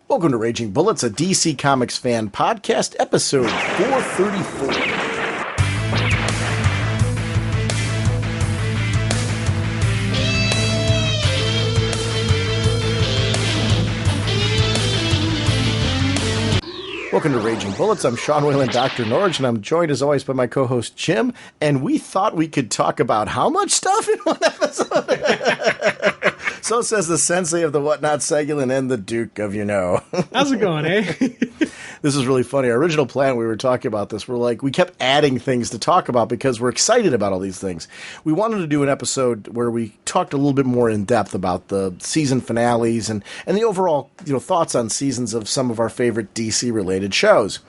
Welcome to Raging Bullets, a DC Comics fan podcast, episode 434. Welcome to Raging Bullets. I'm Sean Whalen, drnorge, and I'm joined as always by my co-host Jim. And we thought we could talk about how much stuff in one episode? So says the sensei of the Whatnot Segulin and the Duke of How's it going, eh? This is really funny. Our original plan, we were talking about this. We kept adding things to talk about because we're excited about all these things. We wanted to do an episode where we talked a little bit more in depth about the season finales and the overall, thoughts on seasons of some of our favorite DC related shows.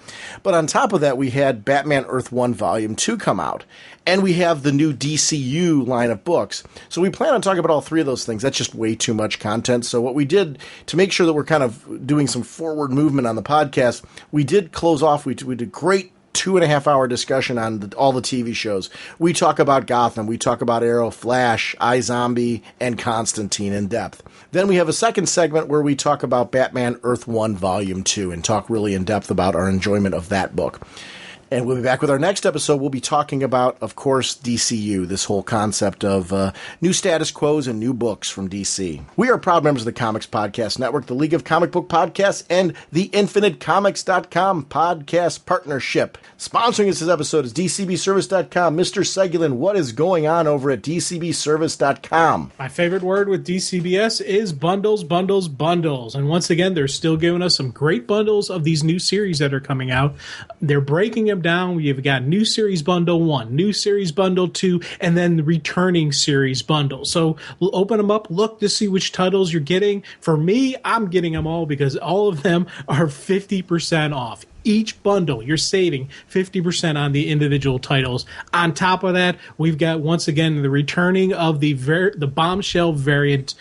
But on top of that, we had Batman Earth 1 Volume 2 come out. And we have the new DCU line of books. So we plan on talking about all three of those things. That's just way too much content. So what we did to make sure that we're kind of doing some forward movement on the podcast, we did close off. We did a great 2.5 hour discussion on all the TV shows. We talk about Gotham. We talk about Arrow, Flash, iZombie, and Constantine in depth. Then we have a second segment where we talk about Batman Earth 1 Volume 2 and talk really in depth about our enjoyment of that book. And we'll be back with our next episode. We'll be talking about, of course, DCU, this whole concept of new status quos and new books from DC. We are proud members of the Comics Podcast Network, the League of Comic Book Podcasts, and the InfiniteComics.com podcast partnership. Sponsoring this episode is DCBService.com. Mr. Segulin, what is going on over at DCBService.com? My favorite word with DCBS is bundles, bundles, bundles. And once again, they're still giving us some great bundles of these new series that are coming out. They're breaking them down. We've got new series bundle 1, new series bundle 2, and then the returning series bundle. So we'll open them up, look to see which titles you're getting. For me, I'm getting them all because all of them are 50% off. Each bundle, you're saving 50% on the individual titles. On top of that, we've got, once again, the returning of the bombshell variant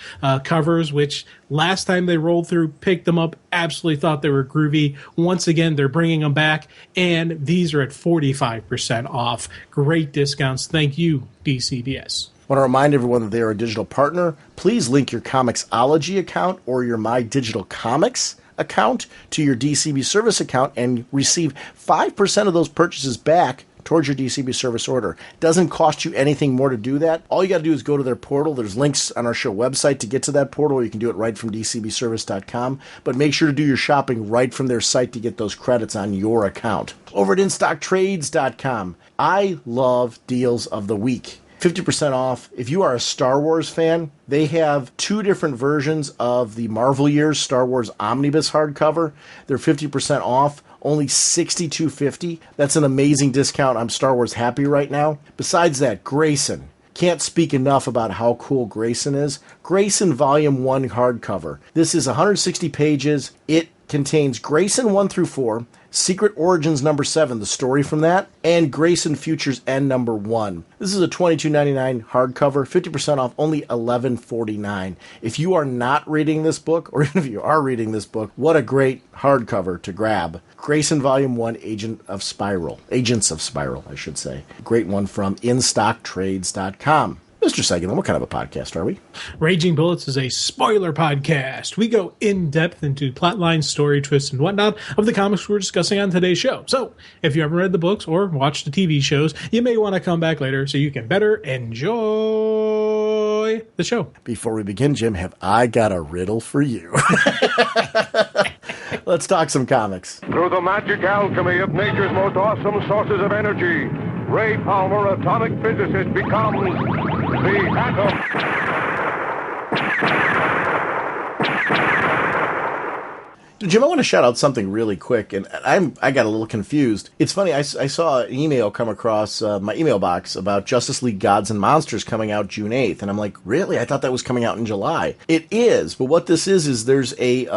covers, which last time they rolled through, picked them up, absolutely thought they were groovy. Once again, they're bringing them back, and these are at 45% off. Great discounts. Thank you, DCBS. I want to remind everyone that they are a digital partner. Please link your Comixology account or your My Digital Comics account to your DCB service account and receive 5% of those purchases back towards your DCB service order. It doesn't cost you anything more to do that. All you got to do is go to their portal. There's links on our show website to get to that portal, or you can do it right from DCBService.com. But make sure to do your shopping right from their site to get those credits on your account. Over at InStockTrades.com, I love deals of the week. 50% off. If you are a Star Wars fan, they have 2 different versions of the Marvel Years Star Wars Omnibus hardcover. They're 50% off, only $62.50. That's an amazing discount. I'm Star Wars happy right now. Besides that, Grayson. Can't speak enough about how cool Grayson is. Grayson Volume 1 hardcover. This is 160 pages. It contains Grayson 1 through 4, Secret Origins number 7, the story from that, and Grayson Futures End number 1. This is a $22.99 hardcover, 50% off, only $11.49. If you are not reading this book, or even if you are reading this book, what a great hardcover to grab. Grayson Volume 1, Agents of Spiral, I should say. Great one from InStockTrades.com. Mr. Segulin, what kind of a podcast are we? Raging Bullets is a spoiler podcast. We go in-depth into plotline, story, twists, and whatnot of the comics we're discussing on today's show. So, if you haven't read the books or watched the TV shows, you may want to come back later so you can better enjoy the show. Before we begin, Jim, have I got a riddle for you? Let's talk some comics. Through the magic alchemy of nature's most awesome sources of energy, Ray Palmer, atomic physicist, becomes the atom. Jim, I want to shout out something really quick, and I got a little confused. It's funny, I saw an email come across my email box about Justice League Gods and Monsters coming out June 8th, and I'm like, really? I thought that was coming out in July. It is, but what this is there's a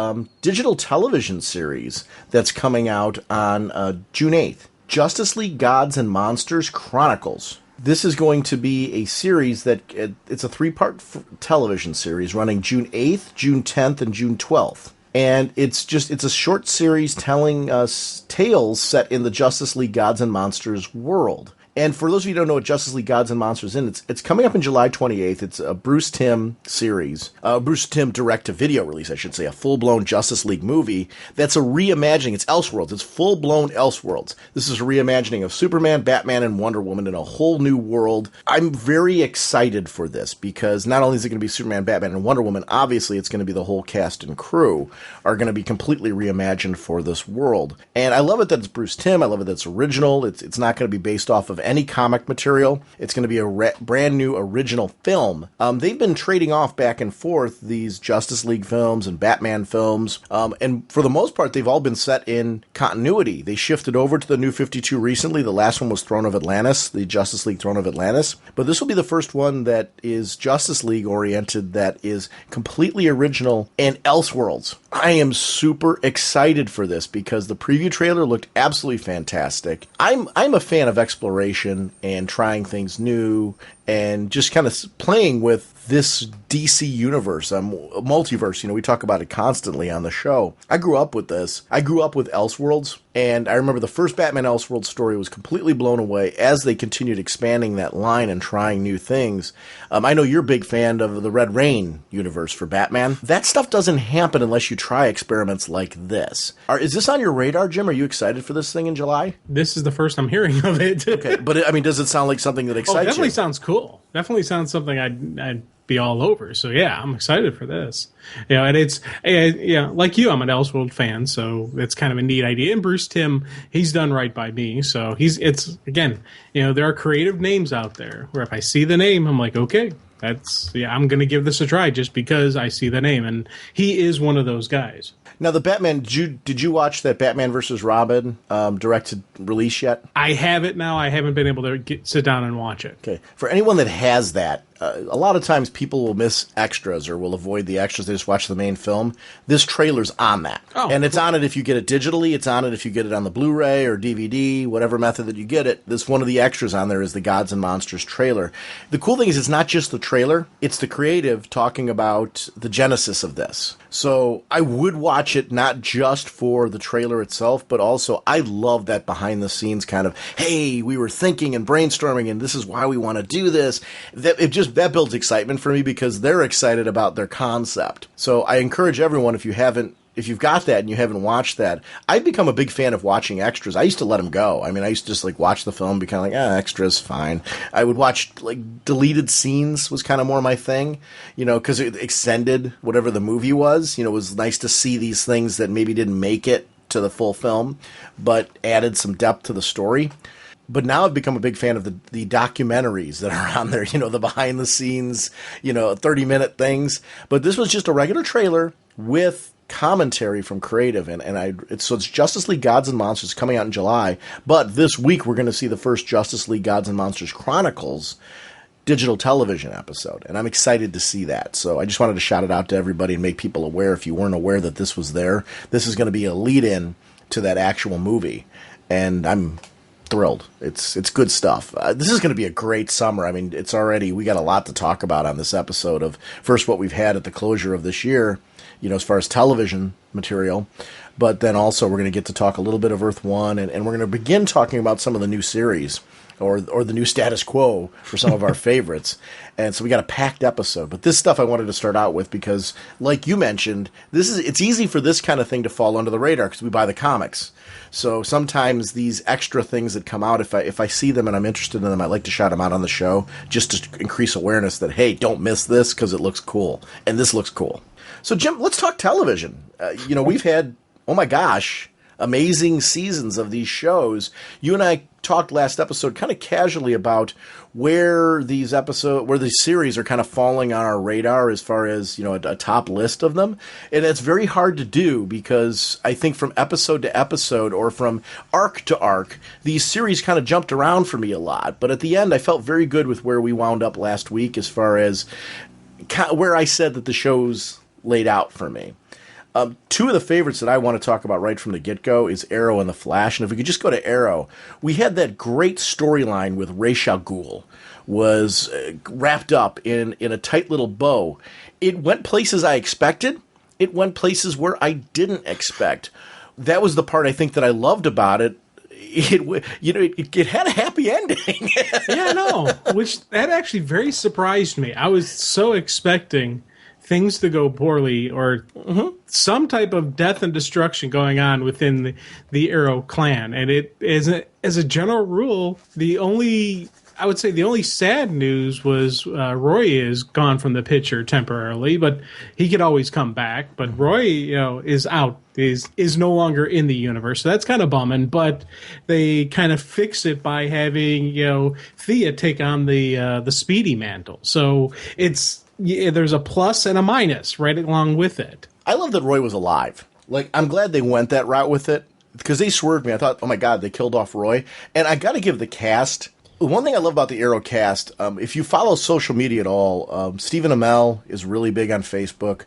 digital television series that's coming out on June 8th. Justice League Gods and Monsters Chronicles. This is going to be a series that, it's a 3-part television series running June 8th, June 10th, and June 12th. And it's a short series telling us tales set in the Justice League Gods and Monsters world. And for those of you who don't know what Justice League Gods and Monsters is, it's coming up in July 28th. It's a Bruce Timm series, Bruce Timm direct-to-video release, I should say, a full-blown Justice League movie that's a reimagining. It's Elseworlds. It's full-blown Elseworlds. This is a reimagining of Superman, Batman, and Wonder Woman in a whole new world. I'm very excited for this because not only is it going to be Superman, Batman, and Wonder Woman, obviously it's going to be the whole cast and crew are going to be completely reimagined for this world. And I love it that it's Bruce Timm. I love it that it's original. It's not going to be based off of any comic material. It's going to be a brand new original film. They've been trading off back and forth these Justice League films and Batman films, and for the most part, they've all been set in continuity. They shifted over to the New 52 recently. The last one was Throne of Atlantis, the Justice League Throne of Atlantis, but this will be the first one that is Justice League oriented, that is completely original and Elseworlds. I am super excited for this because the preview trailer looked absolutely fantastic. I'm a fan of exploration and trying things new and just kind of playing with this DC universe, multiverse. We talk about it constantly on the show. I grew up with this. I grew up with Elseworlds, and I remember the first Batman Elseworlds story was completely blown away as they continued expanding that line and trying new things. I know you're a big fan of the Red Rain universe for Batman. That stuff doesn't happen unless you try experiments like this. Is this on your radar, Jim? Are you excited for this thing in July? This is the first I'm hearing of it. Okay, but does it sound like something that excites you? Definitely sounds cool. Definitely sounds something I'd be all over. So yeah, I'm excited for this. And it's like you, I'm an Elseworld fan, so it's kind of a neat idea. And Bruce Timm, he's done right by me. So there are creative names out there where if I see the name, I'm like, okay, I'm going to give this a try just because I see the name, and he is one of those guys. Now, the Batman, did you watch that Batman versus Robin directed release yet? I have it now. I haven't been able to sit down and watch it. Okay. For anyone that has that, a lot of times people will miss extras or will avoid the extras. They just watch the main film. This trailer's on that. Oh, and it's on it if you get it digitally. It's on it if you get it on the Blu-ray or DVD, whatever method that you get it. One of the extras on there is the Gods and Monsters trailer. The cool thing is it's not just the trailer. It's the creative talking about the genesis of this. So I would watch it not just for the trailer itself, but also I love that behind-the-scenes kind of, hey, we were thinking and brainstorming, and this is why we want to do this. That builds excitement for me because they're excited about their concept. So I encourage everyone, if you've got that and you haven't watched that, I've become a big fan of watching extras. I used to let them go. I mean, I used to just watch the film and be kind of extras, fine. I would watch deleted scenes was kind of more my thing, because it extended whatever the movie was. It was nice to see these things that maybe didn't make it to the full film, but added some depth to the story. But now I've become a big fan of the documentaries that are on there, the behind the scenes, 30-minute things. But this was just a regular trailer with commentary from creative, it's Justice League Gods and Monsters coming out in July. But this week we're going to see the first Justice League Gods and Monsters Chronicles digital television episode, and I'm excited to see that. So I just wanted to shout it out to everybody and make people aware, if you weren't aware that this was there. This is going to be a lead-in to that actual movie, and I'm thrilled. It's good stuff. This is going to be a great summer. I mean, we got a lot to talk about on this episode of first what we've had at the closure of this year, as far as television material, but then also we're going to get to talk a little bit of Earth 1, and we're going to begin talking about some of the new series or the new status quo for some of our favorites. And so we got a packed episode. But this stuff I wanted to start out with because, like you mentioned, it's easy for this kind of thing to fall under the radar because we buy the comics. So sometimes these extra things that come out, if I see them and I'm interested in them, I like to shout them out on the show just to increase awareness that, hey, don't miss this because it looks cool. And this looks cool. So, Jim, let's talk television. We've had, oh my gosh, amazing seasons of these shows. You and I talked last episode kind of casually about where these series are kind of falling on our radar as far as, a top list of them. And it's very hard to do because I think from episode to episode or from arc to arc, these series kind of jumped around for me a lot. But at the end, I felt very good with where we wound up last week as far as where I said that the shows laid out for me. Two of the favorites that I want to talk about right from the get-go is Arrow and The Flash. And if we could just go to Arrow, we had that great storyline with Ra's al Ghul was wrapped up in a tight little bow. It went places I expected. It went places where I didn't expect. That was the part I think that I loved about it. it had a happy ending. Yeah, no, which that actually very surprised me. I was so expecting things to go poorly or some type of death and destruction going on within the Arrow clan. And it is as a general rule, I would say the only sad news was Roy is gone from the picture temporarily, but he could always come back. But Roy, is out, is no longer in the universe. So that's kind of bumming. But they kind of fix it by having Thea take on the Speedy mantle. So there's a plus and a minus right along with it. I love that Roy was alive. Like, I'm glad they went that route with it because they swerved me. I thought, oh my God, they killed off Roy. And I got to give the cast. One thing I love about the Arrow cast, if you follow social media at all, Stephen Amell is really big on Facebook.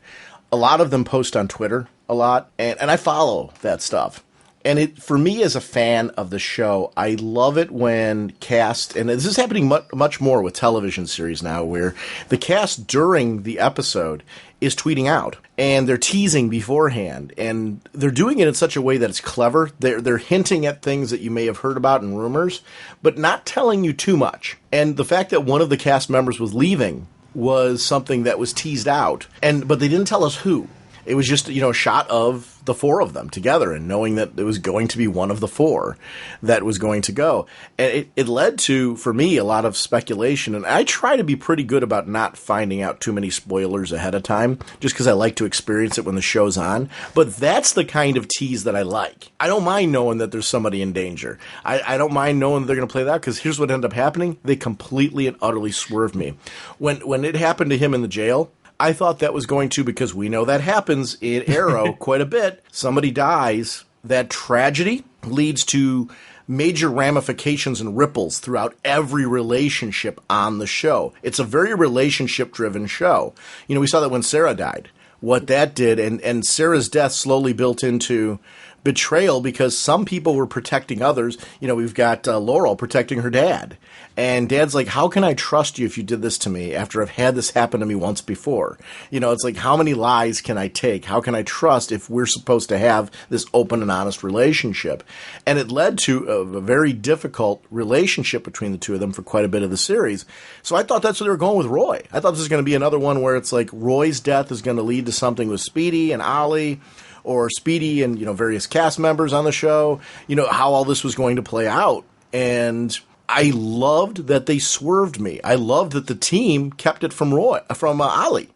A lot of them post on Twitter a lot, and I follow that stuff. And for me as a fan of the show, I love it when cast, and this is happening much more with television series now, where the cast during the episode is tweeting out, and they're teasing beforehand, and they're doing it in such a way that it's clever. They're hinting at things that you may have heard about in rumors, but not telling you too much. And the fact that one of the cast members was leaving was something that was teased out, but they didn't tell us who. It was just, a shot of the four of them together and knowing that it was going to be one of the four that was going to go. And it led to, for me, a lot of speculation. And I try to be pretty good about not finding out too many spoilers ahead of time, just because I like to experience it when the show's on. But that's the kind of tease that I like. I don't mind knowing that there's somebody in danger. I don't mind knowing that they're going to play that, because here's what ended up happening. They completely and utterly swerved me. When it happened to him in the jail, I thought that was going to, because we know that happens in Arrow quite a bit. Somebody dies. That tragedy leads to major ramifications and ripples throughout every relationship on the show. It's a very relationship-driven show. We saw that when Sarah died, what that did, and Sarah's death slowly built into betrayal because some people were protecting others. We've got Laurel protecting her dad. And Dad's like, how can I trust you if you did this to me after I've had this happen to me once before? It's like, how many lies can I take? How can I trust if we're supposed to have this open and honest relationship? And it led to a very difficult relationship between the two of them for quite a bit of the series. So I thought that's where they were going with Roy. I thought this was going to be another one where it's like Roy's death is going to lead to something with Speedy and Ollie, or Speedy and, various cast members on the show, how all this was going to play out. And I loved that they swerved me. I loved that the team kept it from Ollie.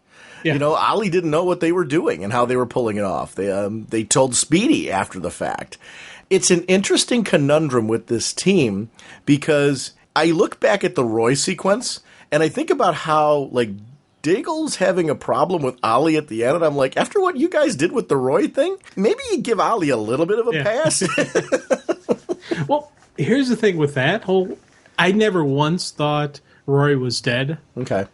Yeah. Ollie didn't know what they were doing and how they were pulling it off. They told Speedy after the fact. It's an interesting conundrum with this team because I look back at the Roy sequence and I think about how, Diggle's having a problem with Ollie at the end, and I'm like, after what you guys did with the Roy thing, maybe you give Ollie a little bit of a pass. Well, here's the thing with that I never once thought Roy was dead. Okay.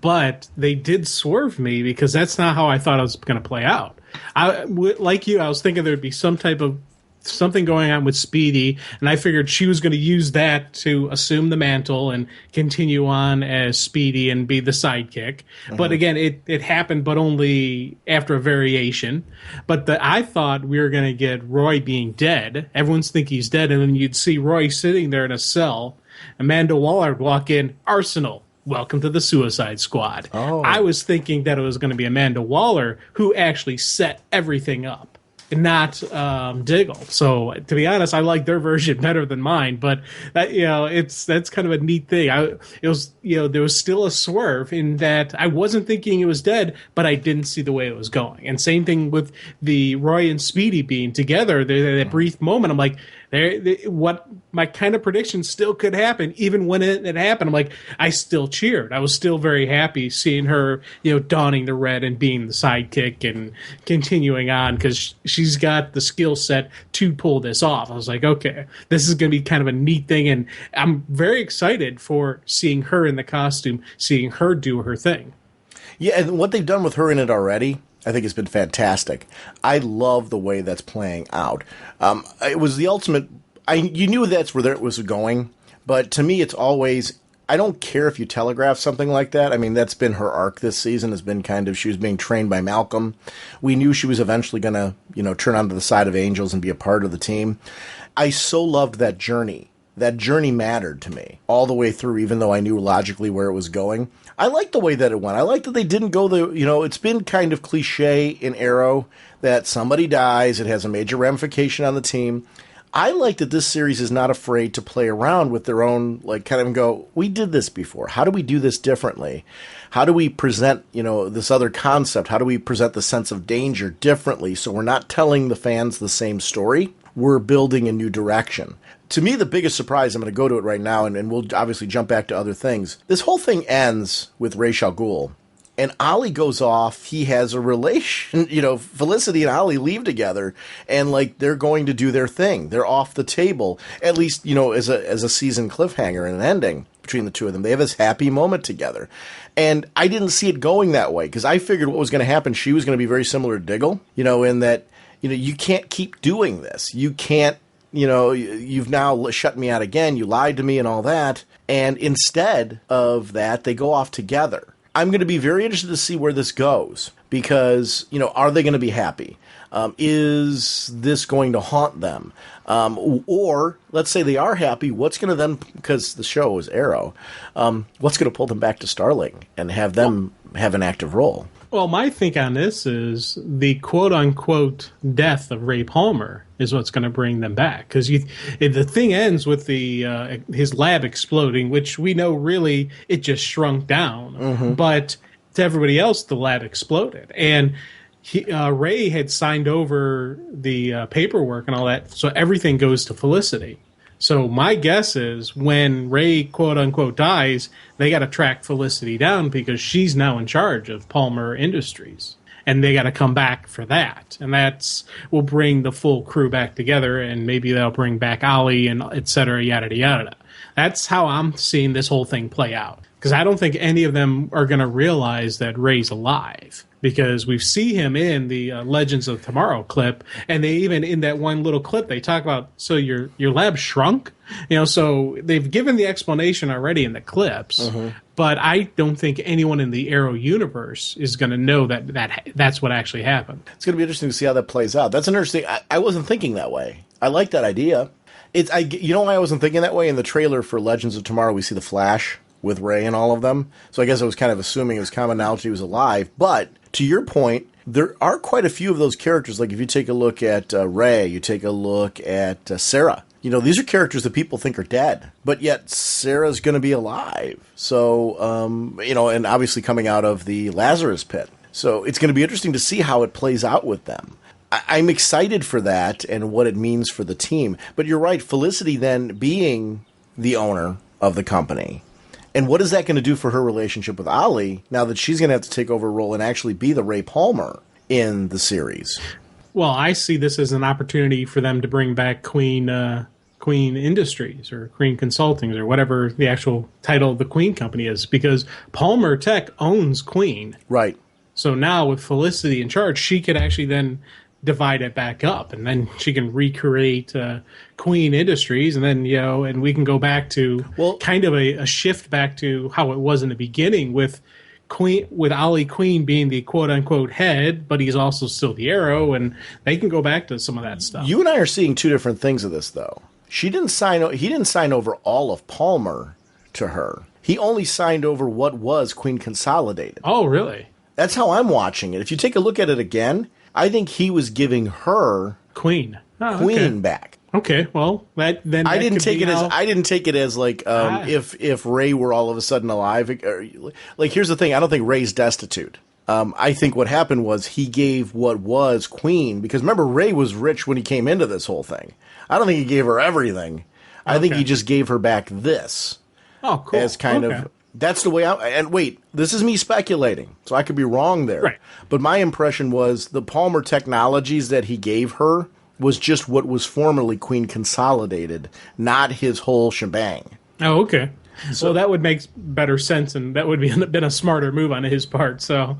But they did swerve me because that's not how I thought it was going to play out. Like you, I was thinking there'd be something going on with Speedy, and I figured she was going to use that to assume the mantle and continue on as Speedy and be the sidekick. Mm-hmm. But again, it happened, but only after a variation. But I thought we were going to get Roy being dead. Everyone's think he's dead, and then you'd see Roy sitting there in a cell. Amanda Waller would walk in, Arsenal, welcome to the Suicide Squad. Oh. I was thinking that it was going to be Amanda Waller who actually set everything up, not Diggle. So to be honest, I like their version better than mine. But that, that's kind of a neat thing. There was still a swerve in that I wasn't thinking it was dead, but I didn't see the way it was going. And same thing with the Roy and Speedy being together. That brief moment, I'm like, what my kind of prediction still could happen, even when it happened. I'm like, I still cheered. I was still very happy seeing her, donning the red and being the sidekick and continuing on because she's got the skill set to pull this off. I was like, okay, this is going to be kind of a neat thing, and I'm very excited for seeing her in the costume, seeing her do her thing. Yeah, and what they've done with her in it already, I think it's been fantastic. I love the way that's playing out. It was the ultimate. You knew that's where it was going, but to me, it's always I don't care if you telegraph something like that. I mean, that's been her arc this season, has been kind of, she was being trained by Malcolm. We knew she was eventually going to, turn onto the side of Angels and be a part of the team. I so loved that journey. That journey mattered to me all the way through, even though I knew logically where it was going. I like the way that it went. I like that they didn't go it's been kind of cliche in Arrow that somebody dies, it has a major ramification on the team. I like that this series is not afraid to play around with their own, kind of go, we did this before. How do we do this differently? How do we present, this other concept? How do we present the sense of danger differently so we're not telling the fans the same story? We're building a new direction. To me, the biggest surprise, I'm going to go to it right now, and we'll obviously jump back to other things. This whole thing ends with Ra's al Ghul. And Ollie goes off. He has a relation, Felicity and Ollie leave together, and they're going to do their thing. They're off the table, at least, as a season cliffhanger and an ending between the two of them. They have this happy moment together. And I didn't see it going that way, because I figured what was going to happen, she was going to be very similar to Diggle, in that, you can't keep doing this. You can't, you've now shut me out again. You lied to me and all that. And instead of that, they go off together. I'm going to be very interested to see where this goes because, are they going to be happy? Is this going to haunt them? Or let's say they are happy. What's going to then, because the show is Arrow, what's going to pull them back to Starling and have them have an active role? Well, my think on this is the quote-unquote death of Ray Palmer is what's going to bring them back. Because the thing ends with his lab exploding, which we know really it just shrunk down. Mm-hmm. But to everybody else, the lab exploded. And Ray had signed over the paperwork and all that, so everything goes to Felicity. So my guess is when Ray, quote-unquote, dies, they got to track Felicity down because she's now in charge of Palmer Industries. And they got to come back for that. And will bring the full crew back together, and maybe they'll bring back Ollie and et cetera, yada, yada. That's how I'm seeing this whole thing play out. Because I don't think any of them are going to realize that Ray's alive. Because we see him in the Legends of Tomorrow clip, and they even in that one little clip they talk about. So your lab shrunk, So they've given the explanation already in the clips, mm-hmm. But I don't think anyone in the Arrow universe is going to know that's what actually happened. It's going to be interesting to see how that plays out. That's an interesting. I wasn't thinking that way. I like that idea. Why I wasn't thinking that way? In the trailer for Legends of Tomorrow, we see the Flash with Ray and all of them. So I guess I was kind of assuming it was common knowledge he was alive. But to your point, there are quite a few of those characters. Like if you take a look at Ray, you take a look at Sarah. These are characters that people think are dead, but yet Sarah's going to be alive. So, and obviously coming out of the Lazarus pit. So it's going to be interesting to see how it plays out with them. I'm excited for that and what it means for the team. But you're right, Felicity then being the owner of the company. And what is that going to do for her relationship with Ollie now that she's going to have to take over a role and actually be the Ray Palmer in the series? Well, I see this as an opportunity for them to bring back Queen Industries or Queen Consulting or whatever the actual title of the Queen company is, because Palmer Tech owns Queen. Right. So now with Felicity in charge, she could actually then divide it back up, and then she can recreate Queen Industries, and then and we can go back to kind of a shift back to how it was in the beginning with Ollie Queen being the quote unquote head, but he's also still the Arrow, and they can go back to some of that stuff. You and I are seeing two different things of this, though. He didn't sign over all of Palmer to her. He only signed over what was Queen Consolidated. Oh, really? That's how I'm watching it. If you take a look at it again, I think he was giving her Queen back. Okay, well, I didn't take it as like if Ray were all of a sudden alive. Here's the thing: I don't think Ray's destitute. I think what happened was he gave what was Queen, because remember Ray was rich when he came into this whole thing. I don't think he gave her everything. I think he just gave her back this. Oh, cool. As kind of. That's the way and wait, this is me speculating, so I could be wrong there. Right. But my impression was the Palmer Technologies that he gave her was just what was formerly Queen Consolidated, not his whole shebang. Oh, okay. So that would make better sense, and that would been a smarter move on his part. So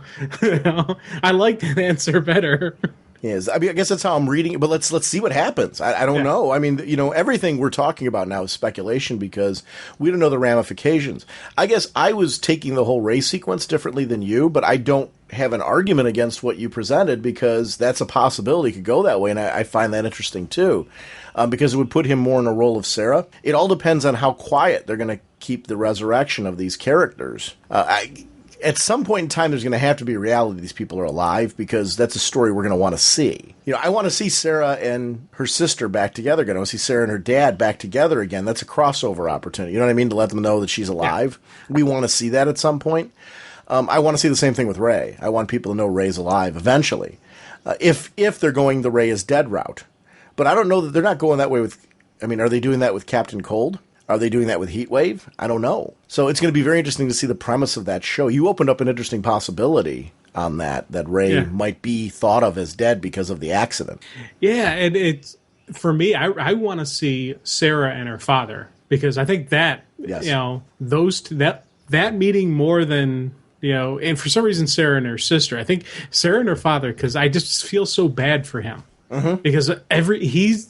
I like that answer better. Yes, I mean, I guess that's how I'm reading it, but let's see what happens. I don't know. I mean, everything we're talking about now is speculation because we don't know the ramifications. I guess I was taking the whole Rey sequence differently than you, but I don't have an argument against what you presented because that's a possibility. It could go that way, and I find that interesting too, because it would put him more in a role of Sarah. It all depends on how quiet they're going to keep the resurrection of these characters. At some point in time, there's going to have to be a reality these people are alive because that's a story we're going to want to see. I want to see Sarah and her sister back together again. I want to see Sarah and her dad back together again. That's a crossover opportunity. You know what I mean? To let them know that she's alive. Yeah. We want to see that at some point. I want to see the same thing with Rey. I want people to know Rey's alive eventually. If they're going the Rey is dead route. But I don't know that they're not going that way with... I mean, are they doing that with Captain Cold? Are they doing that with Heatwave? I don't know. So it's going to be very interesting to see the premise of that show. You opened up an interesting possibility on that Rey might be thought of as dead because of the accident. Yeah, and it's for me, I want to see Sarah and her father because I think that those two, that meeting more than and for some reason Sarah and her sister. I think Sarah and her father because I just feel so bad for him. Mm-hmm. Because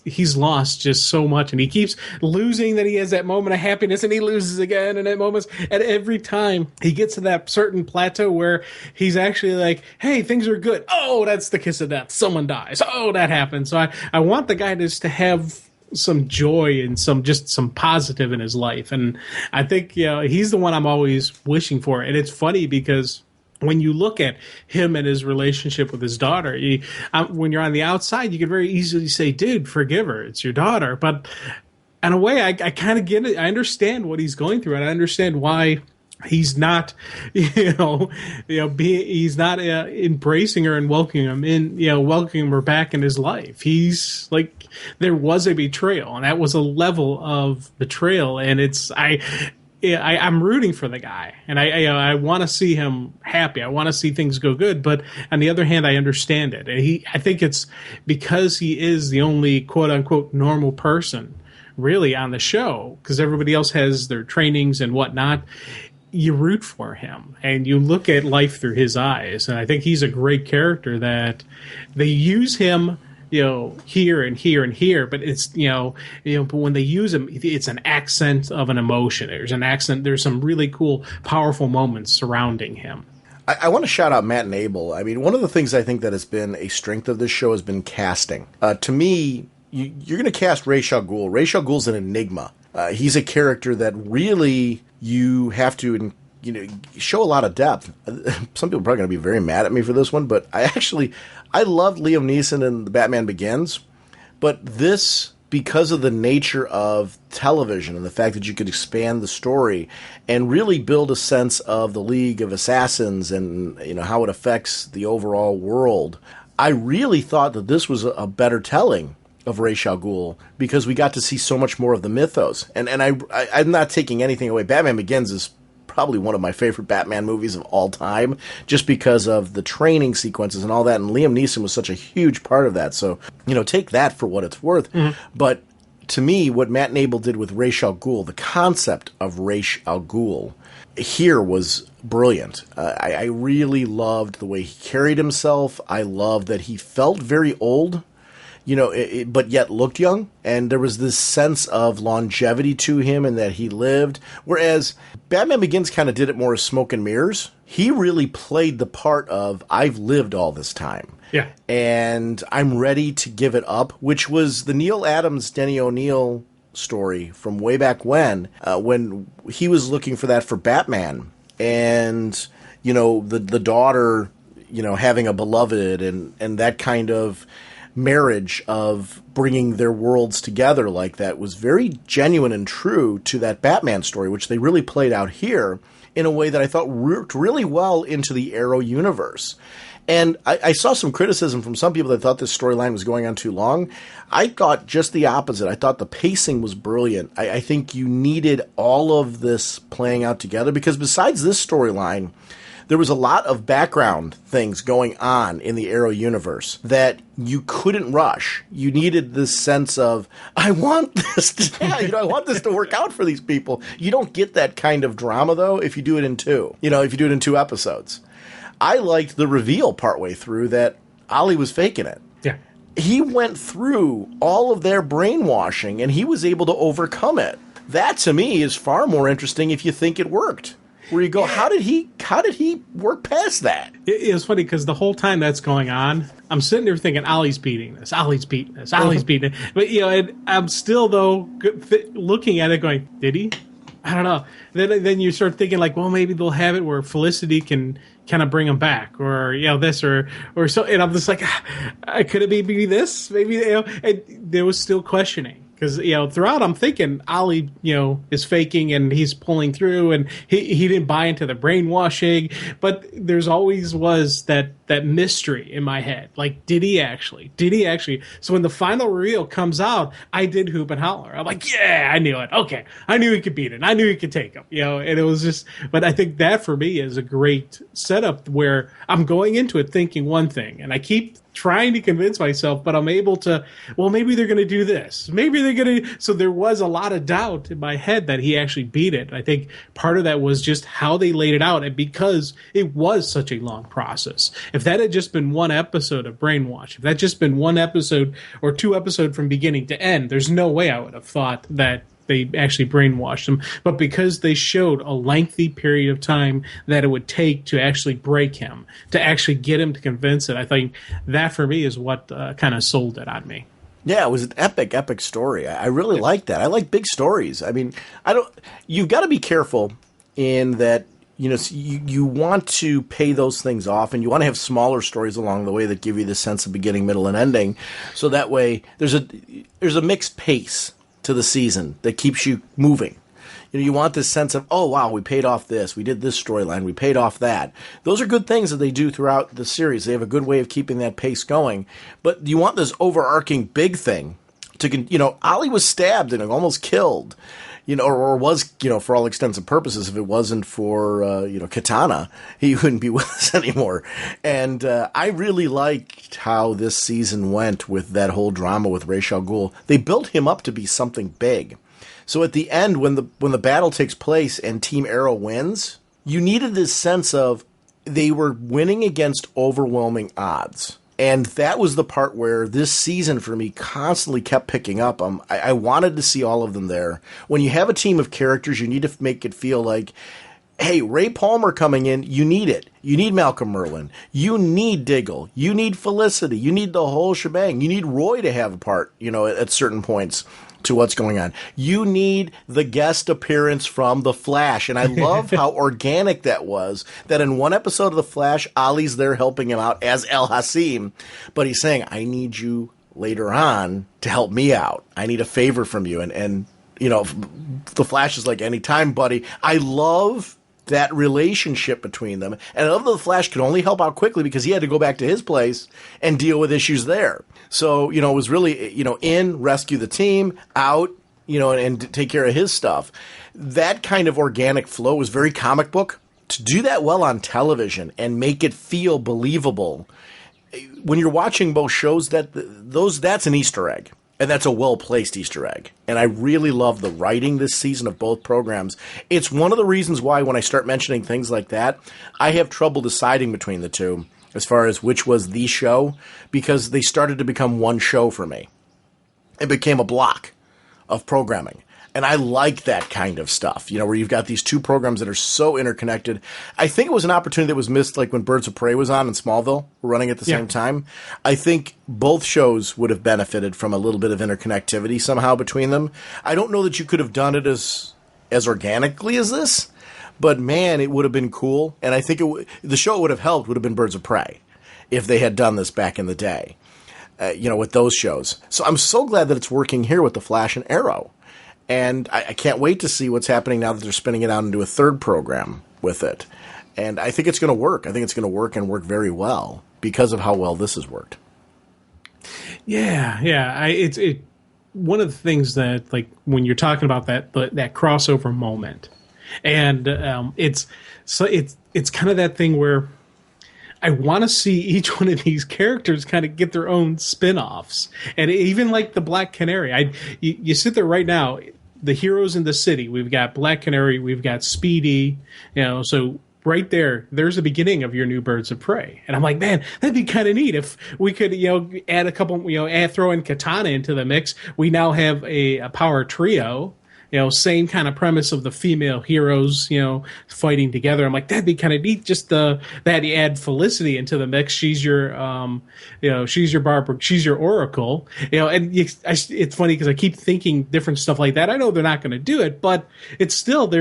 he's lost just so much, and he keeps losing. That he has that moment of happiness, and he loses again, and at moments. And every time he gets to that certain plateau where he's actually like, "Hey, things are good." Oh, that's the kiss of death. Someone dies. Oh, that happened. So I want the guy just to have some joy and some positive in his life, and I think he's the one I'm always wishing for. And it's funny because when you look at him and his relationship with his daughter, when you're on the outside, you can very easily say, dude, forgive her. It's your daughter. But in a way, I kind of get it. I understand what he's going through, and I understand why he's not, he's not embracing her and welcoming her back in his life. He's like, there was a betrayal, and that was a level of betrayal. And I'm rooting for the guy, and I want to see him happy. I want to see things go good, but on the other hand, I understand it. And I think it's because he is the only quote unquote normal person really on the show, because everybody else has their trainings and whatnot. You root for him, and you look at life through his eyes, and I think he's a great character that they use him. Here and here and here, but it's, but when they use him, it's an accent of an emotion. There's some really cool, powerful moments surrounding him. I want to shout out Matt and Abel. I mean, one of the things I think that has been a strength of this show has been casting. To me, you're going to cast Ra's al Ghul. Ra's al Ghul's an enigma. He's a character that really you have to show a lot of depth. Some people are probably going to be very mad at me for this one, but I loved Liam Neeson in The Batman Begins, but this, because of the nature of television and the fact that you could expand the story and really build a sense of the League of Assassins and how it affects the overall world, I really thought that this was a better telling of Ra's al Ghul because we got to see so much more of the mythos. And I'm not taking anything away. Batman Begins is probably one of my favorite Batman movies of all time, just because of the training sequences and all that. And Liam Neeson was such a huge part of that. So, take that for what it's worth. Mm-hmm. But to me, what Matt and Abel did with Ra's al Ghul, the concept of Ra's al Ghul here was brilliant. I really loved the way he carried himself. I loved that he felt very old, but yet looked young. And there was this sense of longevity to him and that he lived. Whereas Batman Begins kind of did it more as smoke and mirrors. He really played the part of, I've lived all this time. Yeah. And I'm ready to give it up, which was the Neil Adams, Denny O'Neil story from way back when he was looking for that for Batman. And, the daughter, having a beloved and that kind of marriage of bringing their worlds together like that was very genuine and true to that Batman story, which they really played out here in a way that I thought worked really well into the Arrow universe. And I saw some criticism from some people that thought this storyline was going on too long. I thought just the opposite. I thought the pacing was brilliant. I think you needed all of this playing out together because besides this storyline, there was a lot of background things going on in the Arrow universe that you couldn't rush. You needed this sense of, I want this I want this to work out for these people. You don't get that kind of drama, though, if you do it in two. If you do it in 2 episodes. I liked the reveal partway through that Ollie was faking it. Yeah. He went through all of their brainwashing and he was able to overcome it. That to me is far more interesting if you think it worked. Where you go, how did he work past that? It was funny because the whole time that's going on, I'm sitting there thinking, Ollie's beating this, Ollie's beating this, Ollie's beating it. But, and I'm still, though, looking at it going, did he? I don't know. Then you start thinking, like, well, maybe they'll have it where Felicity can kind of bring him back, or, this, or so. And I'm just like, could it be this? Maybe, and there was still questioning. Because, throughout I'm thinking Ollie, is faking and he's pulling through and he didn't buy into the brainwashing. But there's always was that mystery in my head. Like, did he actually? So when the final reveal comes out, I did hoop and holler. I'm like, yeah, I knew it. Okay. I knew he could beat it. I knew he could take him. And it was just, but I think that for me is a great setup where I'm going into it thinking one thing and I keep trying to convince myself, but I'm able to, well, maybe they're going to do this. Maybe they're going to. So there was a lot of doubt in my head that he actually beat it. I think part of that was just how they laid it out. And because it was such a long process, if that had just been one episode of Brainwash, if that had just been one episode or two episodes from beginning to end, there's no way I would have thought that they actually brainwashed him. But because they showed a lengthy period of time that it would take to actually break him, to actually get him to convince it, I think that for me is what kind of sold it on me. Yeah, it was an epic story. I really like that. I like big stories. I mean, you've got to be careful in that, you want to pay those things off and you want to have smaller stories along the way that give you the sense of beginning, middle, and ending. So that way there's a mixed pace to the season that keeps you moving. You want this sense of, oh, wow, we paid off this. We did this storyline. We paid off that. Those are good things that they do throughout the series. They have a good way of keeping that pace going. But you want this overarching big thing to, Ollie was stabbed and almost killed, or was, for all extents and purposes, if it wasn't for, Katana, he wouldn't be with us anymore. And I really liked how this season went with that whole drama with Ra's al Ghul. They built him up to be something big. So at the end, when the battle takes place and Team Arrow wins, you needed this sense of they were winning against overwhelming odds. And that was the part where this season for me constantly kept picking up. I wanted to see all of them there. When you have a team of characters, you need to make it feel like, hey, Ray Palmer coming in, you need it. You need Malcolm Merlyn. You need Diggle. You need Felicity. You need the whole shebang. You need Roy to have a part, at certain points to what's going on. You need the guest appearance from The Flash. And I love how organic that was, that in one episode of The Flash, Ollie's there helping him out as El Hassim, but he's saying, I need you later on to help me out. I need a favor from you. And The Flash is like, anytime, buddy. I love that relationship between them. And I love that the Flash could only help out quickly because he had to go back to his place and deal with issues there. So, it was really, in, rescue the team, out, and take care of his stuff. That kind of organic flow was very comic book. To do that well on television and make it feel believable, when you're watching both shows, that's an Easter egg. And that's a well-placed Easter egg. And I really love the writing this season of both programs. It's one of the reasons why when I start mentioning things like that, I have trouble deciding between the two as far as which was the show, because they started to become one show for me. It became a block of programming. And I like that kind of stuff, where you've got these two programs that are so interconnected. I think it was an opportunity that was missed, like when Birds of Prey was on and Smallville were running at the same time. I think both shows would have benefited from a little bit of interconnectivity somehow between them. I don't know that you could have done it as organically as this, but man, it would have been cool. And I think the show it would have helped would have been Birds of Prey if they had done this back in the day, with those shows. So I'm so glad that it's working here with The Flash and Arrow. And I can't wait to see what's happening now that they're spinning it out into a third program with it. And I think it's going to work. I think it's going to work and work very well because of how well this has worked. Yeah. It's one of the things that, like, when you're talking about that crossover moment, and it's kind of that thing where I want to see each one of these characters kind of get their own spin-offs. And even like the Black Canary, you sit there right now, the heroes in the city, we've got Black Canary, we've got Speedy, so right there's the beginning of your new Birds of Prey. And I'm like, man, that'd be kind of neat if we could, add a couple, throw in Katana into the mix. We now have a power trio. Same kind of premise of the female heroes, fighting together. I'm like, that'd be kind of neat. Just that you add Felicity into the mix. She's your, she's your Barbara, she's your Oracle. It's funny because I keep thinking different stuff like that. I know they're not going to do it, but it's still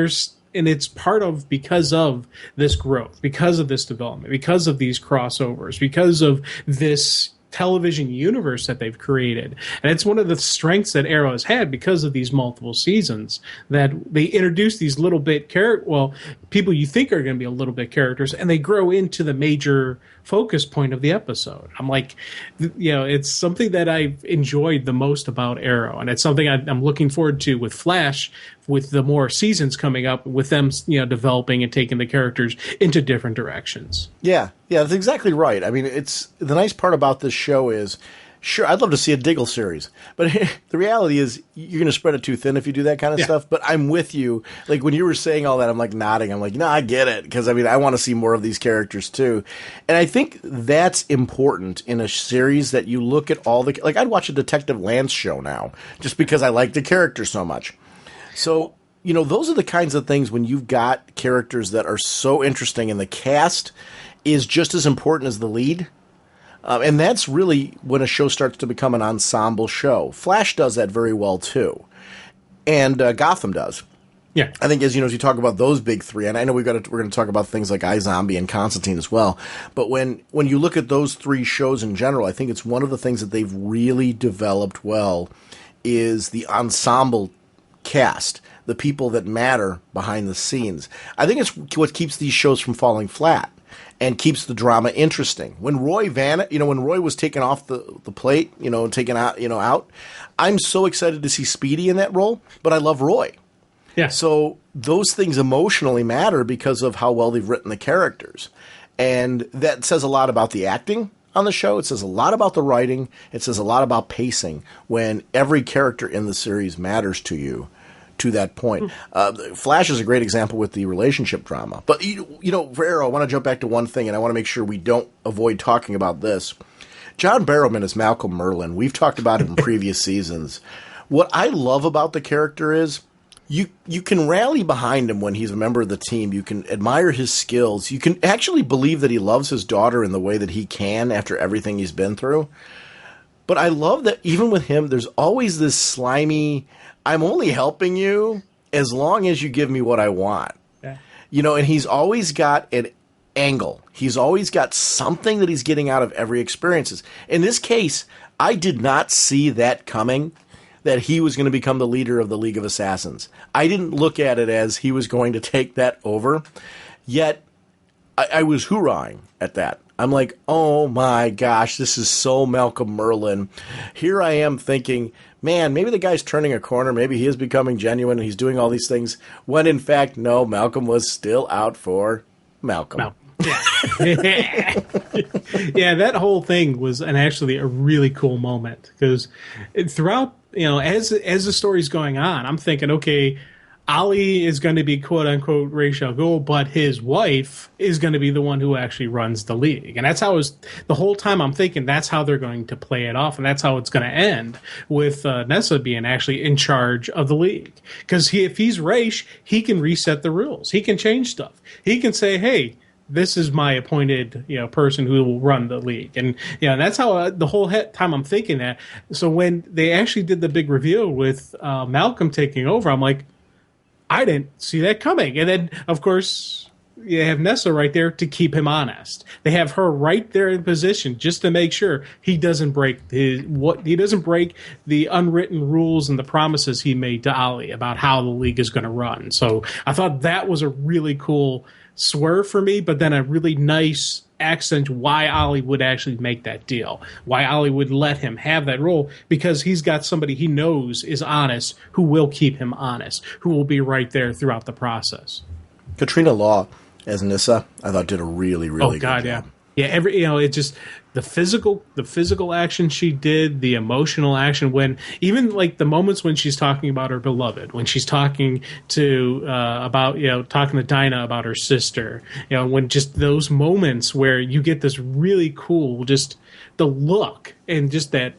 and it's part of because of this growth, because of this development, because of these crossovers, because of this television universe that they've created. And it's one of the strengths that Arrow has had because of these multiple seasons, that they introduce these little bit people you think are going to be a little bit characters, and they grow into the major focus point of the episode. I'm like, it's something that I've enjoyed the most about Arrow, and it's something I'm looking forward to with Flash, with the more seasons coming up, with them developing and taking the characters into different directions. Yeah, that's exactly right. I mean, it's the nice part about this show is, sure, I'd love to see a Diggle series, but the reality is you're going to spread it too thin if you do that kind of stuff. But I'm with you. Like when you were saying all that, I'm like nodding. I'm like, no, I get it, because I want to see more of these characters too. And I think that's important in a series, that you look at all the, like, I'd watch a Detective Lance show now just because I like the character so much. So, those are the kinds of things when you've got characters that are so interesting, and the cast is just as important as the lead. And that's really when a show starts to become an ensemble show. Flash does that very well, too. And Gotham does. Yeah. I think as you talk about those big three, and I know we're going to talk about things like iZombie and Constantine as well, but when you look at those three shows in general, I think it's one of the things that they've really developed well is the ensemble cast, the people that matter behind the scenes. I think it's what keeps these shows from falling flat and keeps the drama interesting. When Roy was taken off the plate, taken out, I'm so excited to see Speedy in that role, but I love Roy. Yeah. So those things emotionally matter because of how well they've written the characters. And that says a lot about the acting on the show. It says a lot about the writing. It says a lot about pacing when every character in the series matters to you to that point. Flash is a great example with the relationship drama. But, for Arrow, I want to jump back to one thing, and I want to make sure we don't avoid talking about this. John Barrowman is Malcolm Merlyn. We've talked about it in previous seasons. What I love about the character is you can rally behind him when he's a member of the team. You can admire his skills. You can actually believe that he loves his daughter in the way that he can after everything he's been through. But I love that even with him, there's always this slimy, I'm only helping you as long as you give me what I want. Yeah. And he's always got an angle. He's always got something that he's getting out of every experience. In this case, I did not see that coming, that he was going to become the leader of the League of Assassins. I didn't look at it as he was going to take that over, yet I was hoorahing at that. I'm like, oh my gosh, this is so Malcolm Merlyn. Here I am thinking, man, maybe the guy's turning a corner. Maybe he is becoming genuine and he's doing all these things. When in fact, no, Malcolm was still out for Malcolm. Yeah, that whole thing was actually a really cool moment, because throughout, as the story's going on, I'm thinking, okay, Ali is going to be quote-unquote Ra's al Ghul, but his wife is going to be the one who actually runs the League. And that's how the whole time I'm thinking that's how they're going to play it off, and that's how it's going to end, with Nessa being actually in charge of the League. Because if he's Ra's, he can reset the rules. He can change stuff. He can say, hey, this is my appointed, person who will run the League. And, and that's how the whole time I'm thinking that. So when they actually did the big reveal with Malcolm taking over, I'm like, I didn't see that coming. And then, of course, you have Nessa right there to keep him honest. They have her right there in position just to make sure he doesn't break the unwritten rules and the promises he made to Ali about how the League is going to run. So I thought that was a really cool swerve for me, but then a really nice accent why Ali would actually make that deal, why Ali would let him have that role, because he's got somebody he knows is honest, who will keep him honest, who will be right there throughout the process. Katrina Law as Nissa, I thought did a really, really good job. Yeah, it just the physical action she did, the emotional action, when even like the moments when she's talking about her beloved, when she's talking to talking to Dinah about her sister, when just those moments where you get this really cool, just the look and just that.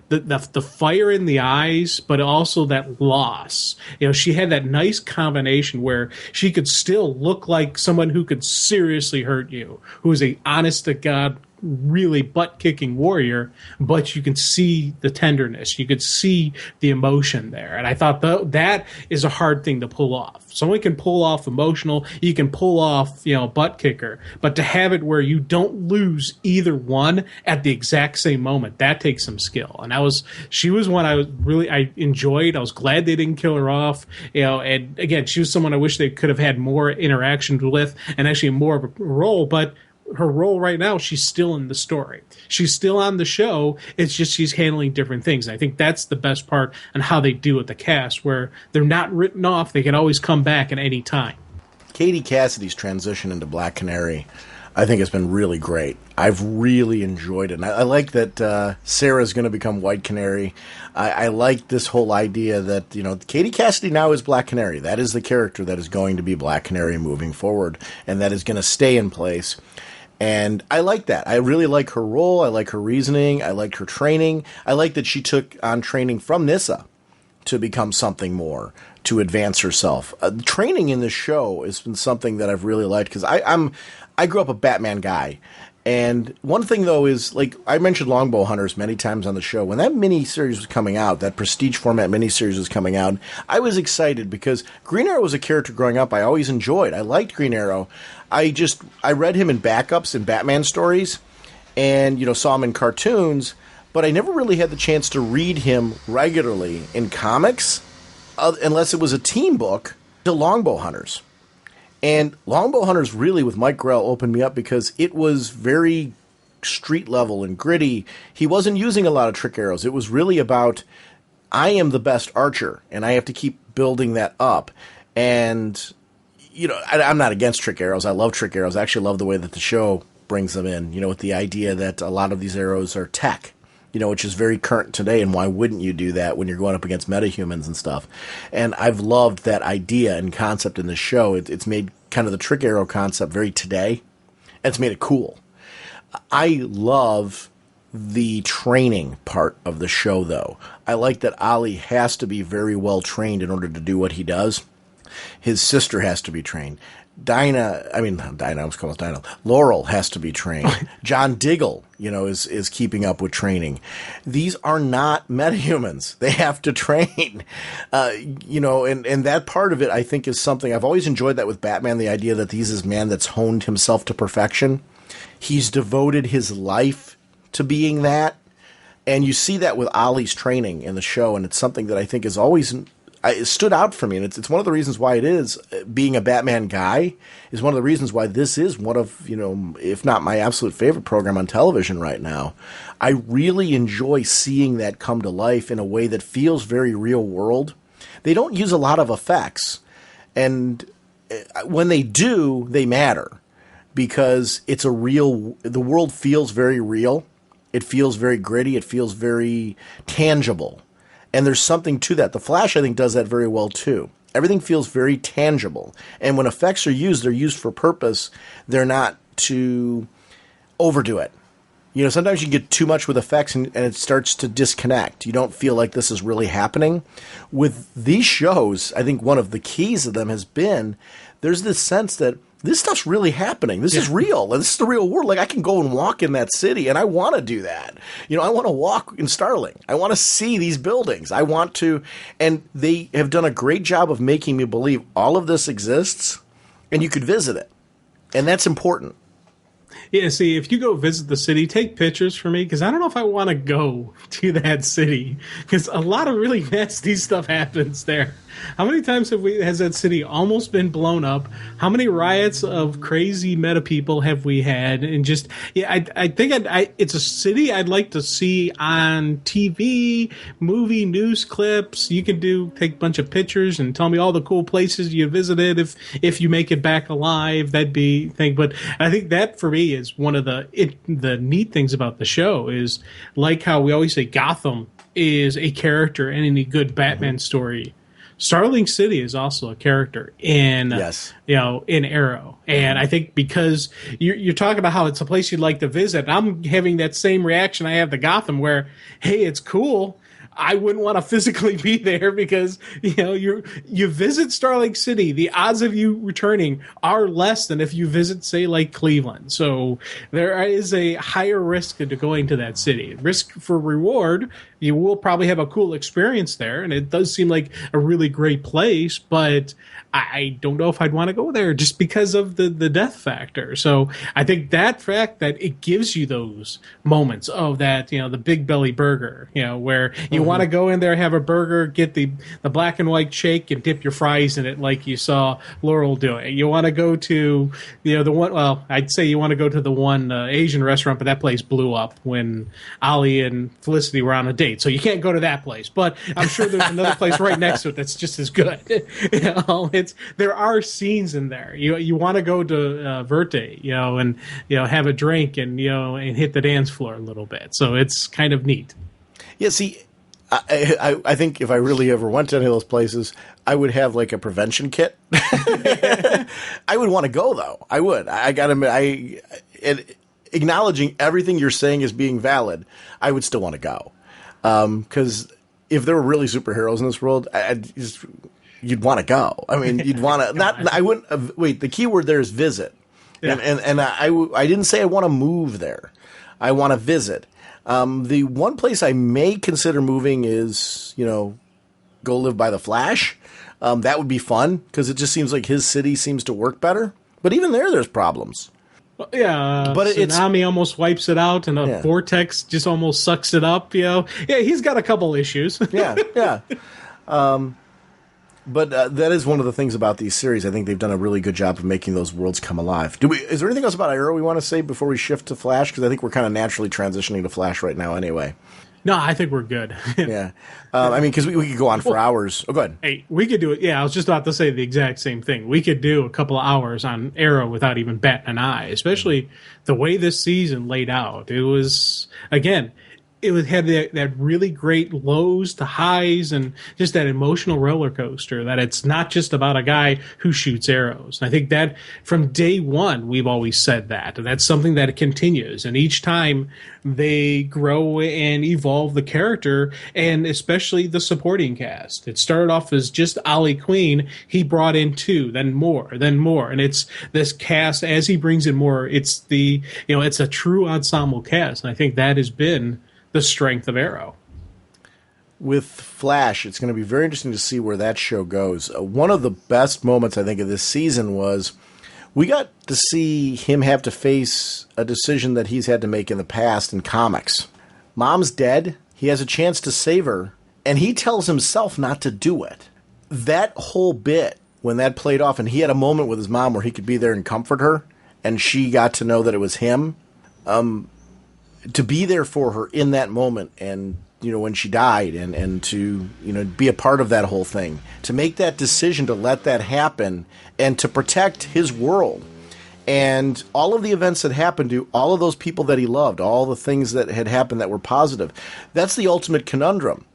The fire in the eyes, but also that loss. She had that nice combination where she could still look like someone who could seriously hurt you, who is a honest to God, really butt-kicking warrior, but you can see the tenderness. You could see the emotion there. And I thought that is a hard thing to pull off. Someone can pull off emotional, you can pull off, butt kicker, but to have it where you don't lose either one at the exact same moment, that takes some skill. And she was one I enjoyed. I was glad they didn't kill her off. And again, she was someone I wish they could have had more interactions with and actually more of a role, but her role right now, she's still in the story. She's still on the show. It's just she's handling different things. And I think that's the best part on how they do with the cast, where they're not written off. They can always come back at any time. Katie Cassidy's transition into Black Canary, I think, has been really great. I've really enjoyed it. And I like that Sarah's going to become White Canary. I like this whole idea that, Katie Cassidy now is Black Canary. That is the character that is going to be Black Canary moving forward, and that is going to stay in place. And I like that. I really like her role. I like her reasoning. I like her training. I like that she took on training from Nyssa to become something more, to advance herself. Training in this show has been something that I've really liked, because I grew up a Batman guy. And one thing, though, is, like, I mentioned Longbow Hunters many times on the show. When that miniseries was coming out, that prestige format miniseries was coming out, I was excited because Green Arrow was a character growing up I always enjoyed. I liked Green Arrow. I read him in backups in Batman stories and, saw him in cartoons, but I never really had the chance to read him regularly in comics, unless it was a team book, to Longbow Hunters. And Longbow Hunters really, with Mike Grell, opened me up because it was very street level and gritty. He wasn't using a lot of trick arrows. It was really about, I am the best archer, and I have to keep building that up. And, I'm not against trick arrows. I love trick arrows. I actually love the way that the show brings them in, with the idea that a lot of these arrows are tech, which is very current today, and why wouldn't you do that when you're going up against metahumans and stuff? And I've loved that idea and concept in the show. It's made kind of the trick arrow concept very today, and it's made it cool. I love the training part of the show, though. I like that Ollie has to be very well trained in order to do what he does. His sister has to be trained. Laurel has to be trained. John Diggle, is keeping up with training. These are not metahumans. They have to train. And that part of it, I think, is something I've always enjoyed that with Batman, the idea that he's this man that's honed himself to perfection. He's devoted his life to being that. And you see that with Ollie's training in the show, and it's something that I think is always it stood out for me, and it's one of the reasons why it is, being a Batman guy, is one of the reasons why this is one of, if not my absolute favorite program on television right now. I really enjoy seeing that come to life in a way that feels very real world. They don't use a lot of effects, and when they do, they matter, because it's the world feels very real. It feels very gritty. It feels very tangible. And there's something to that. The Flash, I think, does that very well, too. Everything feels very tangible. And when effects are used, they're used for purpose. They're not to overdo it. Sometimes you get too much with effects and it starts to disconnect. You don't feel like this is really happening. With these shows, I think one of the keys of them has been, there's this sense that this stuff's really happening. This is real. This is the real world. Like, I can go and walk in that city, and I want to do that. I want to walk in Starling. I want to see these buildings. I want to, and they have done a great job of making me believe all of this exists, and you could visit it. And that's important. Yeah, see, if you go visit the city, take pictures for me, because I don't know if I want to go to that city, because a lot of really nasty stuff happens there. How many times has that city almost been blown up? How many riots of crazy meta people have we had? And just, I think it's a city I'd like to see on TV, movie, news clips. You can take a bunch of pictures and tell me all the cool places you visited if you make it back alive. That'd be thing. But I think that for me is one of the neat things about the show is, like how we always say Gotham is a character in any good Batman story. Starling City is also a character in in Arrow, and I think because you're talking about how it's a place you'd like to visit, I'm having that same reaction I have to Gotham, where hey, it's cool. I wouldn't want to physically be there because you visit Starling City, the odds of you returning are less than if you visit, say, like Cleveland. So there is a higher risk to going to that city. Risk for reward, you will probably have a cool experience there, and it does seem like a really great place, but I don't know if I'd want to go there just because of the death factor. So I think that fact that it gives you those moments of that, the big belly burger, where you want to go in there, have a burger, get the black and white shake and dip your fries in it like you saw Laurel doing. You want to go to, the one, well, I'd say you want to go to the one Asian restaurant, but that place blew up when Ollie and Felicity were on a date. So you can't go to that place. But I'm sure there's another place right next to it that's just as good. There are scenes in there. You want to go to Verte, and have a drink and and hit the dance floor a little bit. So it's kind of neat. Yeah, see, I think if I really ever went to any of those places, I would have like a prevention kit. I would want to go though. I would. I got to. Acknowledging everything you're saying as being valid, I would still want to go. Because if there were really superheroes in this world, you'd want to go. I mean, you'd want to not. I wouldn't. Wait, the key word there is visit. Yeah. And I didn't say I want to move there. I want to visit. The one place I may consider moving is, go live by the Flash. That would be fun because it just seems like his city seems to work better. But even there's problems. Well, yeah, but tsunami almost wipes it out, and a vortex just almost sucks it up. Yeah, he's got a couple issues. yeah. But that is one of the things about these series. I think they've done a really good job of making those worlds come alive. Is there anything else about Arrow we want to say before we shift to Flash? Because I think we're kind of naturally transitioning to Flash right now anyway. No, I think we're good. Yeah. I mean, because we could go on for hours. Oh, go ahead. Hey, we could do it. Yeah, I was just about to say the exact same thing. We could do a couple of hours on Arrow without even batting an eye, especially the way this season laid out. It was, again, had that really great lows to highs and just that emotional roller coaster that it's not just about a guy who shoots arrows. And I think that from day one, we've always said that. And that's something that continues. And each time they grow and evolve the character and especially the supporting cast. It started off as just Ollie Queen. He brought in 2, then more. And it's this cast as he brings in more. It's it's a true ensemble cast. And I think that has been the strength of Arrow. With Flash, it's going to be very interesting to see where that show goes. One of the best moments, I think, of this season was we got to see him have to face a decision that he's had to make in the past in comics. Mom's dead. He has a chance to save her, and he tells himself not to do it. That whole bit, when that played off, and he had a moment with his mom where he could be there and comfort her, and she got to know that it was him, to be there for her in that moment and, when she died and to, be a part of that whole thing, to make that decision to let that happen and to protect his world and all of the events that happened to all of those people that he loved, all the things that had happened that were positive. That's the ultimate conundrum.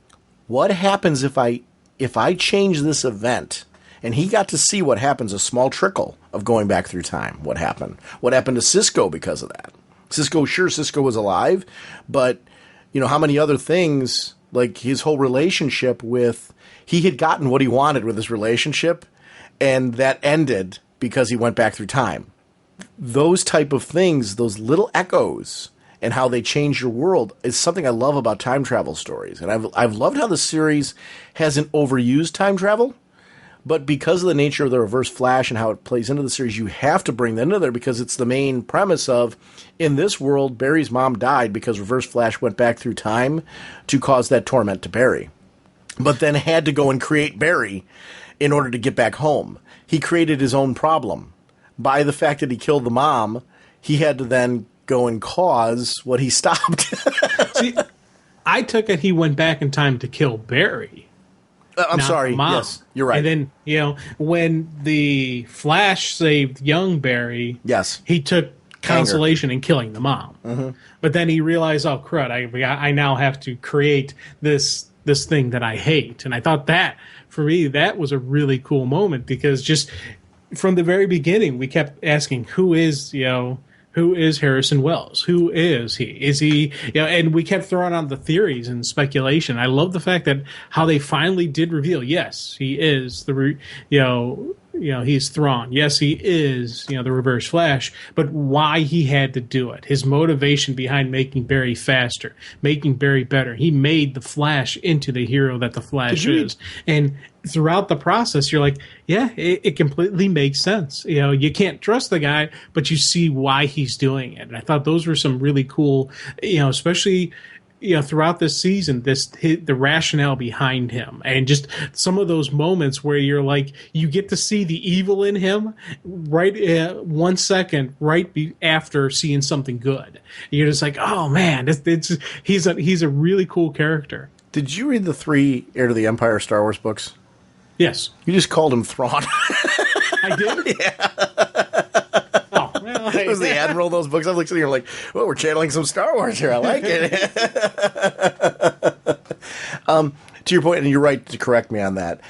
What happens if I change this event? And he got to see what happens, a small trickle of going back through time. What happened to Cisco because of that? Cisco was alive, but, how many other things, like his whole relationship he had gotten what he wanted with his relationship, and that ended because he went back through time. Those type of things, those little echoes, and how they change your world is something I love about time travel stories. And I've loved how the series hasn't overused time travel. But because of the nature of the Reverse Flash and how it plays into the series, you have to bring that into there because it's the main premise of, in this world, Barry's mom died because Reverse Flash went back through time to cause that torment to Barry. But then had to go and create Barry in order to get back home. He created his own problem. By the fact that he killed the mom, he had to then go and cause what he stopped. See, I took it he went back in time to kill Barry. I'm sorry. Yes, you're right. And then, when the Flash saved young Barry, yes, he took consolation in killing the mom. Mm-hmm. But then he realized, oh crud, I now have to create this thing that I hate. And I thought that, for me, that was a really cool moment, because just from the very beginning, we kept asking, who is Harrison Wells? Who is he? Is he, and we kept throwing on the theories and speculation. I love the fact that how they finally did reveal, yes, he is he's Thrawn. Yes, he is, the Reverse Flash, but why he had to do it, his motivation behind making Barry faster, making Barry better. He made the Flash into the hero that the Flash is. And throughout the process, you're like, yeah, it completely makes sense. You can't trust the guy, but you see why he's doing it. And I thought those were some really cool, especially throughout this season, the rationale behind him, and just some of those moments where you're like, you get to see the evil in him right 1 second after seeing something good. You're just like, oh man, he's a really cool character. Did you read the 3 Heir to the Empire Star Wars books? Yes. You just called him Thrawn. I did? Yeah. Oh, well, hey. It was the Admiral of those books. I was sitting here like, well, we're channeling some Star Wars here. I like it. To your point, and you're right to correct me on that,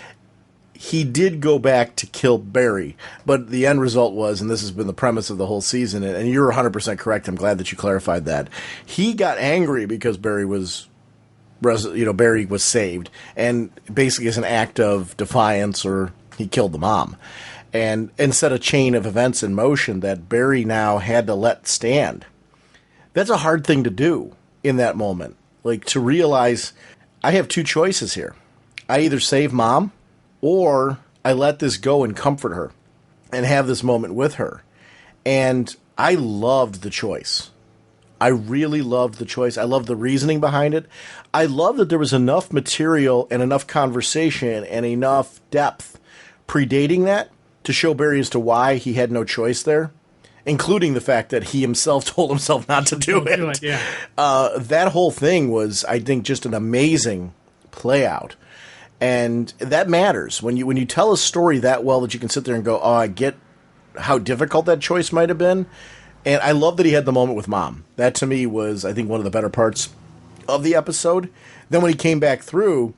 he did go back to kill Barry, but the end result was, and this has been the premise of the whole season, and you're 100% correct. I'm glad that you clarified that. He got angry because Barry was saved, and basically as an act of defiance, or he killed the mom, and set a chain of events in motion that Barry now had to let stand. That's a hard thing to do in that moment, like to realize I have 2 choices here. I either save mom, or I let this go and comfort her and have this moment with her. And I loved the choice. I really loved the choice. I loved the reasoning behind it. I love that there was enough material and enough conversation and enough depth predating that to show Barry as to why he had no choice there, including the fact that he himself told himself not to do it. Yeah. That whole thing was, I think, just an amazing play out. And that matters. When you tell a story that well that you can sit there and go, oh, I get how difficult that choice might have been. And I love that he had the moment with mom. That, to me, was, I think, one of the better parts of the episode. Then when he came back through,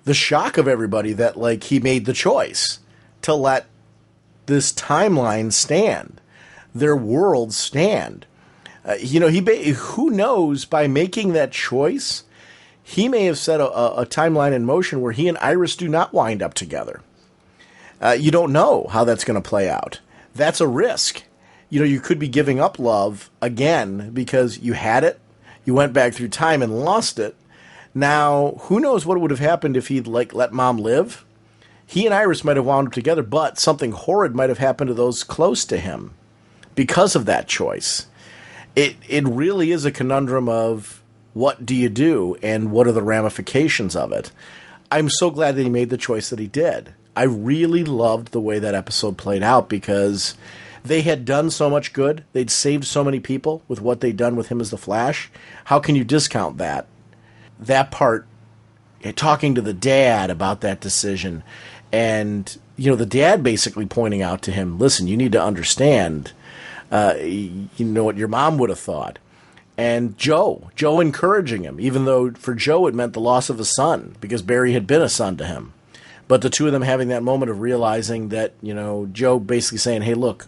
the shock of everybody that, like, he made the choice to let this timeline stand, their world stand. Who knows, by making that choice, he may have set a timeline in motion where he and Iris do not wind up together. You don't know how that's going to play out. That's a risk. You could be giving up love again because you had it, you went back through time and lost it. Now, who knows what would have happened if he'd let mom live? He and Iris might have wound up together, but something horrid might have happened to those close to him because of that choice. It really is a conundrum of what do you do and what are the ramifications of it. I'm so glad that he made the choice that he did. I really loved the way that episode played out because they had done so much good. They'd saved so many people with what they'd done with him as the Flash. How can you discount that? That part, talking to the dad about that decision, and the dad basically pointing out to him, listen, you need to understand, what your mom would have thought. And Joe encouraging him, even though for Joe it meant the loss of a son, because Barry had been a son to him. But the two of them having that moment of realizing that, Joe basically saying, hey, look,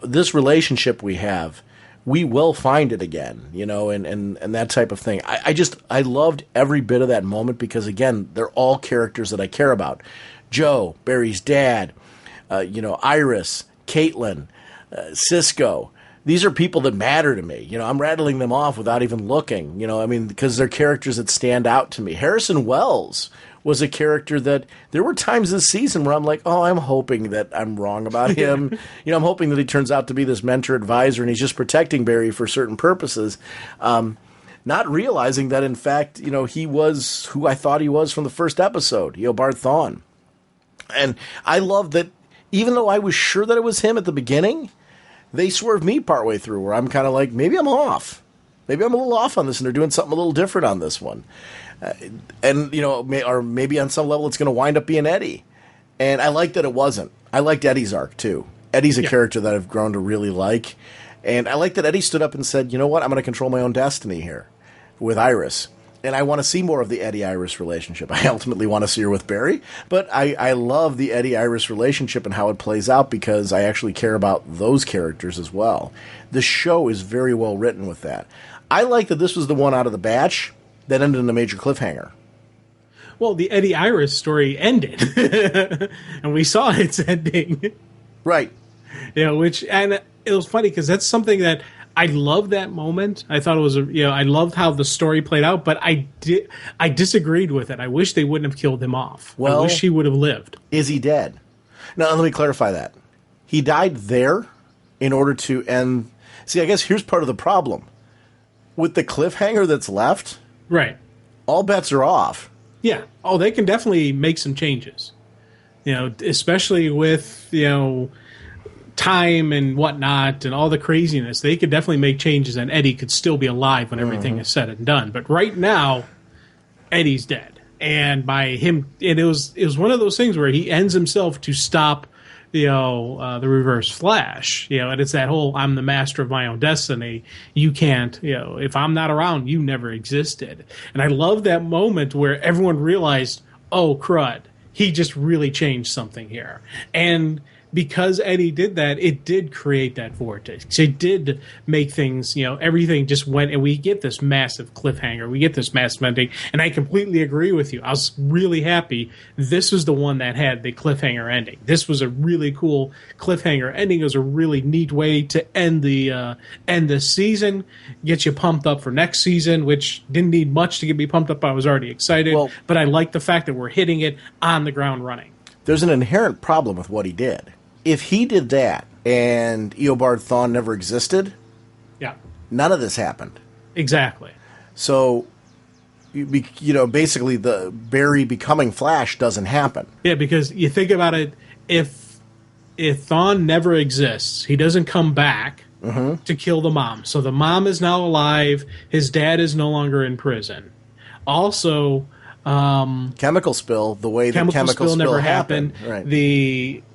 this relationship we have, we will find it again, and that type of thing. I loved every bit of that moment because, again, they're all characters that I care about. Joe, Barry's dad, Iris, Caitlin, Cisco. These are people that matter to me. I'm rattling them off without even looking, because they're characters that stand out to me. Harrison Wells was a character that there were times this season where I'm like, oh, I'm hoping that I'm wrong about him. I'm hoping that he turns out to be this mentor advisor and he's just protecting Barry for certain purposes. Not realizing that, in fact, he was who I thought he was from the first episode, Bart Thawne. And I love that even though I was sure that it was him at the beginning, they swerved me partway through where I'm kind of like, maybe I'm off. Maybe I'm a little off on this and they're doing something a little different on this one. Or maybe on some level it's going to wind up being Eddie. And I like that it wasn't. I liked Eddie's arc too. Eddie's a character that I've grown to really like. And I like that Eddie stood up and said, you know what, I'm going to control my own destiny here with Iris. And I want to see more of the Eddie-Iris relationship. I ultimately want to see her with Barry. But I love the Eddie-Iris relationship and how it plays out because I actually care about those characters as well. The show is very well written with that. I like that this was the one out of the batch that ended in a major cliffhanger. Well, the Eddie-Iris story ended. And we saw its ending. Right. And it was funny because that's something that I love that moment. I thought it was, I loved how the story played out, but I disagreed with it. I wish they wouldn't have killed him off. Well, I wish he would have lived. Is he dead? Now, let me clarify that. He died there in order to end. See, I guess here's part of the problem. With the cliffhanger that's left, right? All bets are off. Yeah. Oh, they can definitely make some changes. Especially with, time and whatnot and all the craziness. They could definitely make changes and Eddie could still be alive when everything is said and done. But right now, Eddie's dead. And by him, and it was one of those things where he ends himself to stop, the Reverse Flash. And it's that whole, I'm the master of my own destiny. You can't, if I'm not around, you never existed. And I love that moment where everyone realized, oh, crud, he just really changed something here. And because Eddie did that, it did create that vortex. It did make things, everything just went, and we get this massive cliffhanger. We get this massive ending, and I completely agree with you. I was really happy this was the one that had the cliffhanger ending. This was a really cool cliffhanger ending. It was a really neat way to end the season, get you pumped up for next season, which didn't need much to get me pumped up. I was already excited, but I like the fact that we're hitting it on the ground running. There's an inherent problem with what he did. If he did that and Eobard Thawne never existed, none of this happened. Exactly. So, basically the Barry becoming Flash doesn't happen. Yeah, because you think about it, if Thawne never exists, he doesn't come back to kill the mom. So the mom is now alive. His dad is no longer in prison. Also, chemical spill, the way the chemical spill never happened. Right.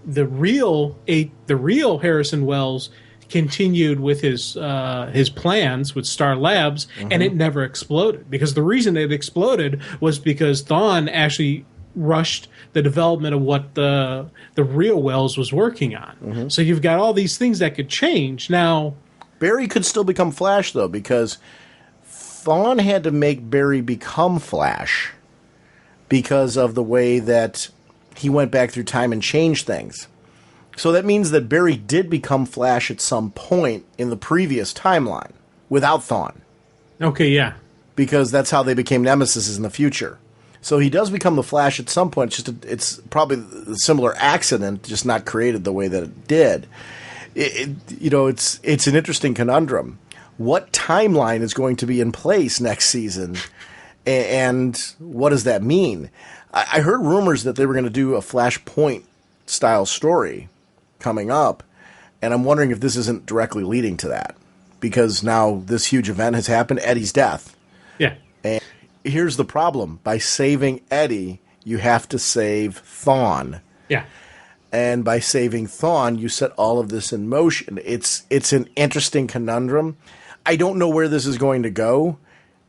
The real Harrison Wells continued with his plans with Star Labs, and it never exploded. Because the reason it exploded was because Thawne actually rushed the development of what the real Wells was working on. So you've got all these things that could change. Now, Barry could still become Flash, though, because Thawne had to make Barry become Flash because of the way that he went back through time and changed things. So that means that Barry did become Flash at some point in the previous timeline without Thawne. Okay, yeah. Because that's how they became nemesis in the future. So he does become the Flash at some point. It's probably a similar accident, just not created the way that it did. It's an interesting conundrum. What timeline is going to be in place next season? And what does that mean? I heard rumors that they were going to do a Flashpoint style story coming up, and I'm wondering if this isn't directly leading to that, because now this huge event has happened, Eddie's death. Yeah. And here's the problem. By saving Eddie, you have to save Thawne. Yeah. And by saving Thawne, you set all of this in motion. It's an interesting conundrum. I don't know where this is going to go.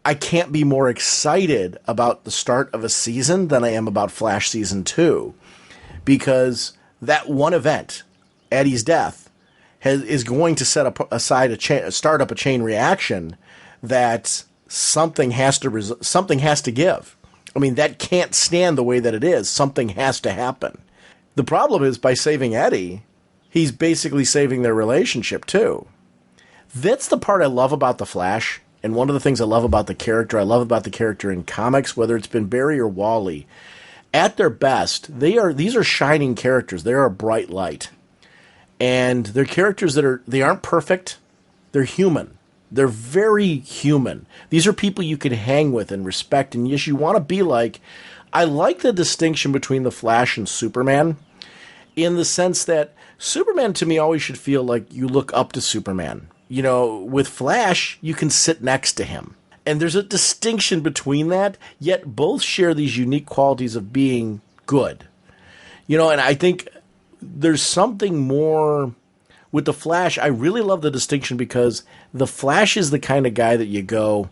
I can't be more excited about the start of a season than I am about Flash Season 2. Because that one event, Eddie's death, is going to set up start up a chain reaction that something has to give. I mean, that can't stand the way that it is. Something has to happen. The problem is, by saving Eddie, he's basically saving their relationship, too. That's the part I love about The Flash. And one of the things I love about the character in comics, whether it's been Barry or Wally, at their best, these are shining characters. They are a bright light. And they're characters they aren't perfect. They're human. They're very human. These are people you can hang with and respect. And yes, you want to be like. I like the distinction between the Flash and Superman in the sense that Superman to me always should feel like you look up to Superman. With Flash, you can sit next to him. And there's a distinction between that, yet both share these unique qualities of being good. And I think there's something more with the Flash, I really love the distinction because the Flash is the kind of guy that you go,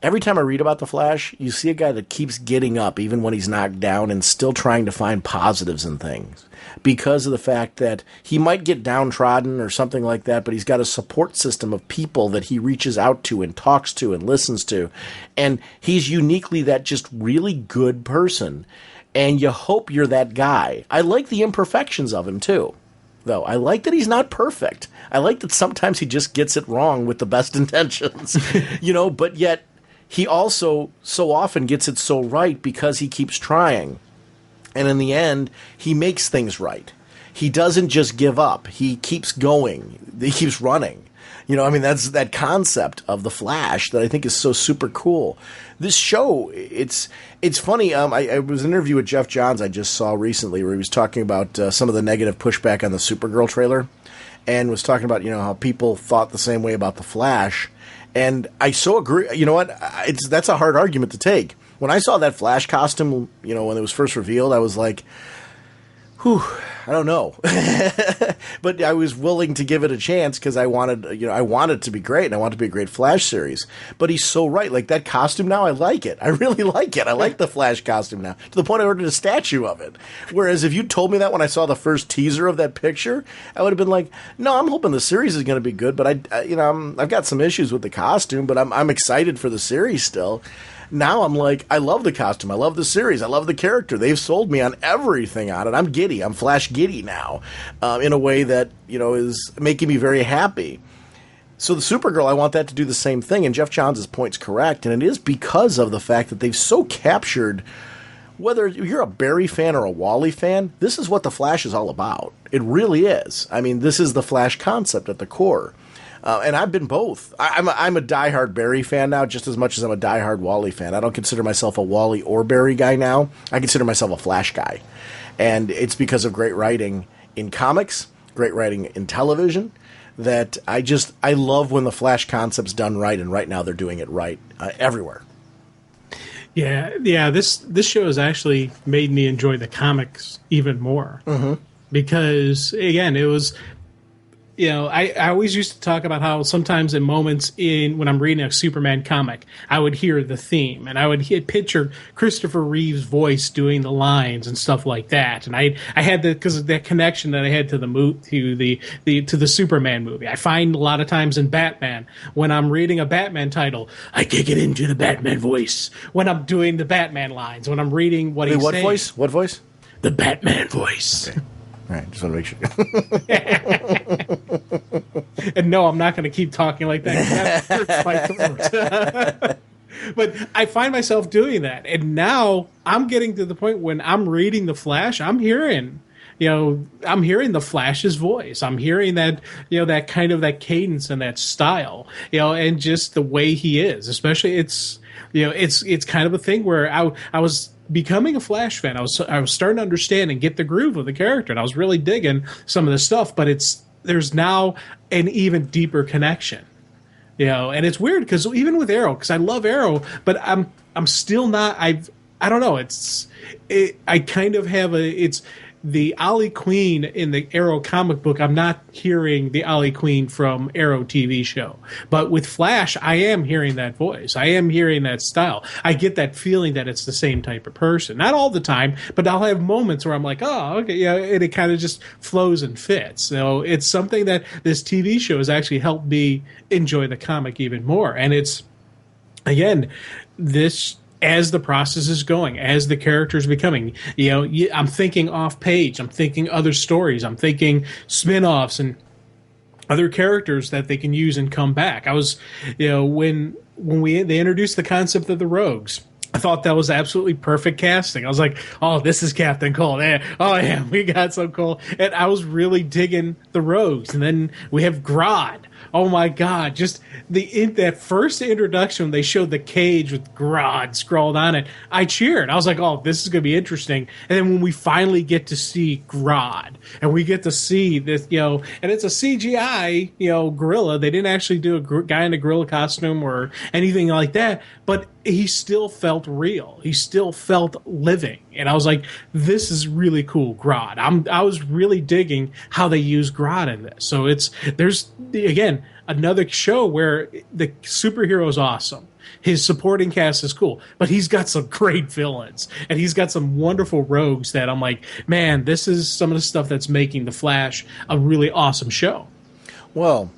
every time I read about the Flash, you see a guy that keeps getting up even when he's knocked down and still trying to find positives in things because of the fact that he might get downtrodden or something like that, but he's got a support system of people that he reaches out to and talks to and listens to. And he's uniquely that just really good person. And you hope you're that guy. I like the imperfections of him, too, though. I like that he's not perfect. I like that sometimes he just gets it wrong with the best intentions, but yet he also so often gets it so right because he keeps trying. And in the end, he makes things right. He doesn't just give up. He keeps going. He keeps running. That's that concept of the Flash that I think is so super cool. This show, it's funny. I was in an interview with Jeff Johns I just saw recently where he was talking about some of the negative pushback on the Supergirl trailer and was talking about, how people thought the same way about the Flash. And I so agree. You know what? That's a hard argument to take. When I saw that Flash costume, when it was first revealed, I was like, whew, I don't know. But I was willing to give it a chance because I wanted it to be great and I want it to be a great Flash series. But he's so right. Like that costume now, I like it. I really like it. I like the Flash costume now to the point I ordered a statue of it. Whereas if you told me that when I saw the first teaser of that picture, I would have been like, no, I'm hoping the series is going to be good. But I've got some issues with the costume, but I'm excited for the series still. Now I'm like, I love the costume. I love the series. I love the character. They've sold me on everything on it. I'm giddy. I'm Flash giddy now in a way that, is making me very happy. So the Supergirl, I want that to do the same thing. And Jeff Johns' point's correct. And it is because of the fact that they've so captured, whether you're a Barry fan or a Wally fan, this is what the Flash is all about. It really is. This is the Flash concept at the core. And I've been both. I'm a diehard Barry fan now, just as much as I'm a diehard Wally fan. I don't consider myself a Wally or Barry guy now. I consider myself a Flash guy. And it's because of great writing in comics, great writing in television, that I love when the Flash concept's done right, and right now they're doing it right everywhere. Yeah. This show has actually made me enjoy the comics even more. Mm-hmm. Because, again, it was... I always used to talk about how sometimes in moments when I'm reading a Superman comic, I would hear the theme and I would picture Christopher Reeve's voice doing the lines and stuff like that. And I had because of that connection that I had to the Superman movie. I find a lot of times in Batman, when I'm reading a Batman title, I kick it into the Batman voice. When I'm doing the Batman lines, when I'm reading what he's saying. What voice? The Batman voice. Okay. All right, just want to make sure. And no, I'm not going to keep talking like that. That hurts my throat. But I find myself doing that. And now I'm getting to the point when I'm reading The Flash, I'm hearing the Flash's voice. I'm hearing that, that kind of that cadence and that style, and just the way he is. Especially it's kind of a thing where I was becoming a Flash fan. I was starting to understand and get the groove of the character, and I was really digging some of the stuff. But there's now an even deeper connection, and it's weird because even with Arrow, because I love Arrow, but I'm still not. I don't know. I kind of have it's the Ollie Queen in the Arrow comic book. I'm not hearing the Ollie Queen from Arrow TV show. But with Flash, I am hearing that voice. I am hearing that style. I get that feeling that it's the same type of person. Not all the time, but I'll have moments where I'm like, oh, okay, and it kind of just flows and fits. So it's something that this TV show has actually helped me enjoy the comic even more. And it's, again, as the process is going, as the character's becoming, I'm thinking off page, I'm thinking other stories, I'm thinking spin-offs and other characters that they can use and come back. I was, when they introduced the concept of the Rogues, I thought that was absolutely perfect casting. I was like, oh, this is Captain Cold. Oh, yeah, we got so cool. And I was really digging the Rogues. And then we have Grodd. Oh my God! Just that first introduction when they showed the cage with Grodd scrawled on it, I cheered. I was like, "Oh, this is going to be interesting." And then when we finally get to see Grodd, and we get to see this, and it's a CGI, gorilla. They didn't actually do a guy in a gorilla costume or anything like that, but he still felt real. He still felt living. And I was like, this is really cool, Grodd. I was really digging how they use Grodd in this. So there's again another show where the superhero is awesome. His supporting cast is cool, but he's got some great villains and he's got some wonderful rogues that I'm like, man, this is some of the stuff that's making The Flash a really awesome show. Well,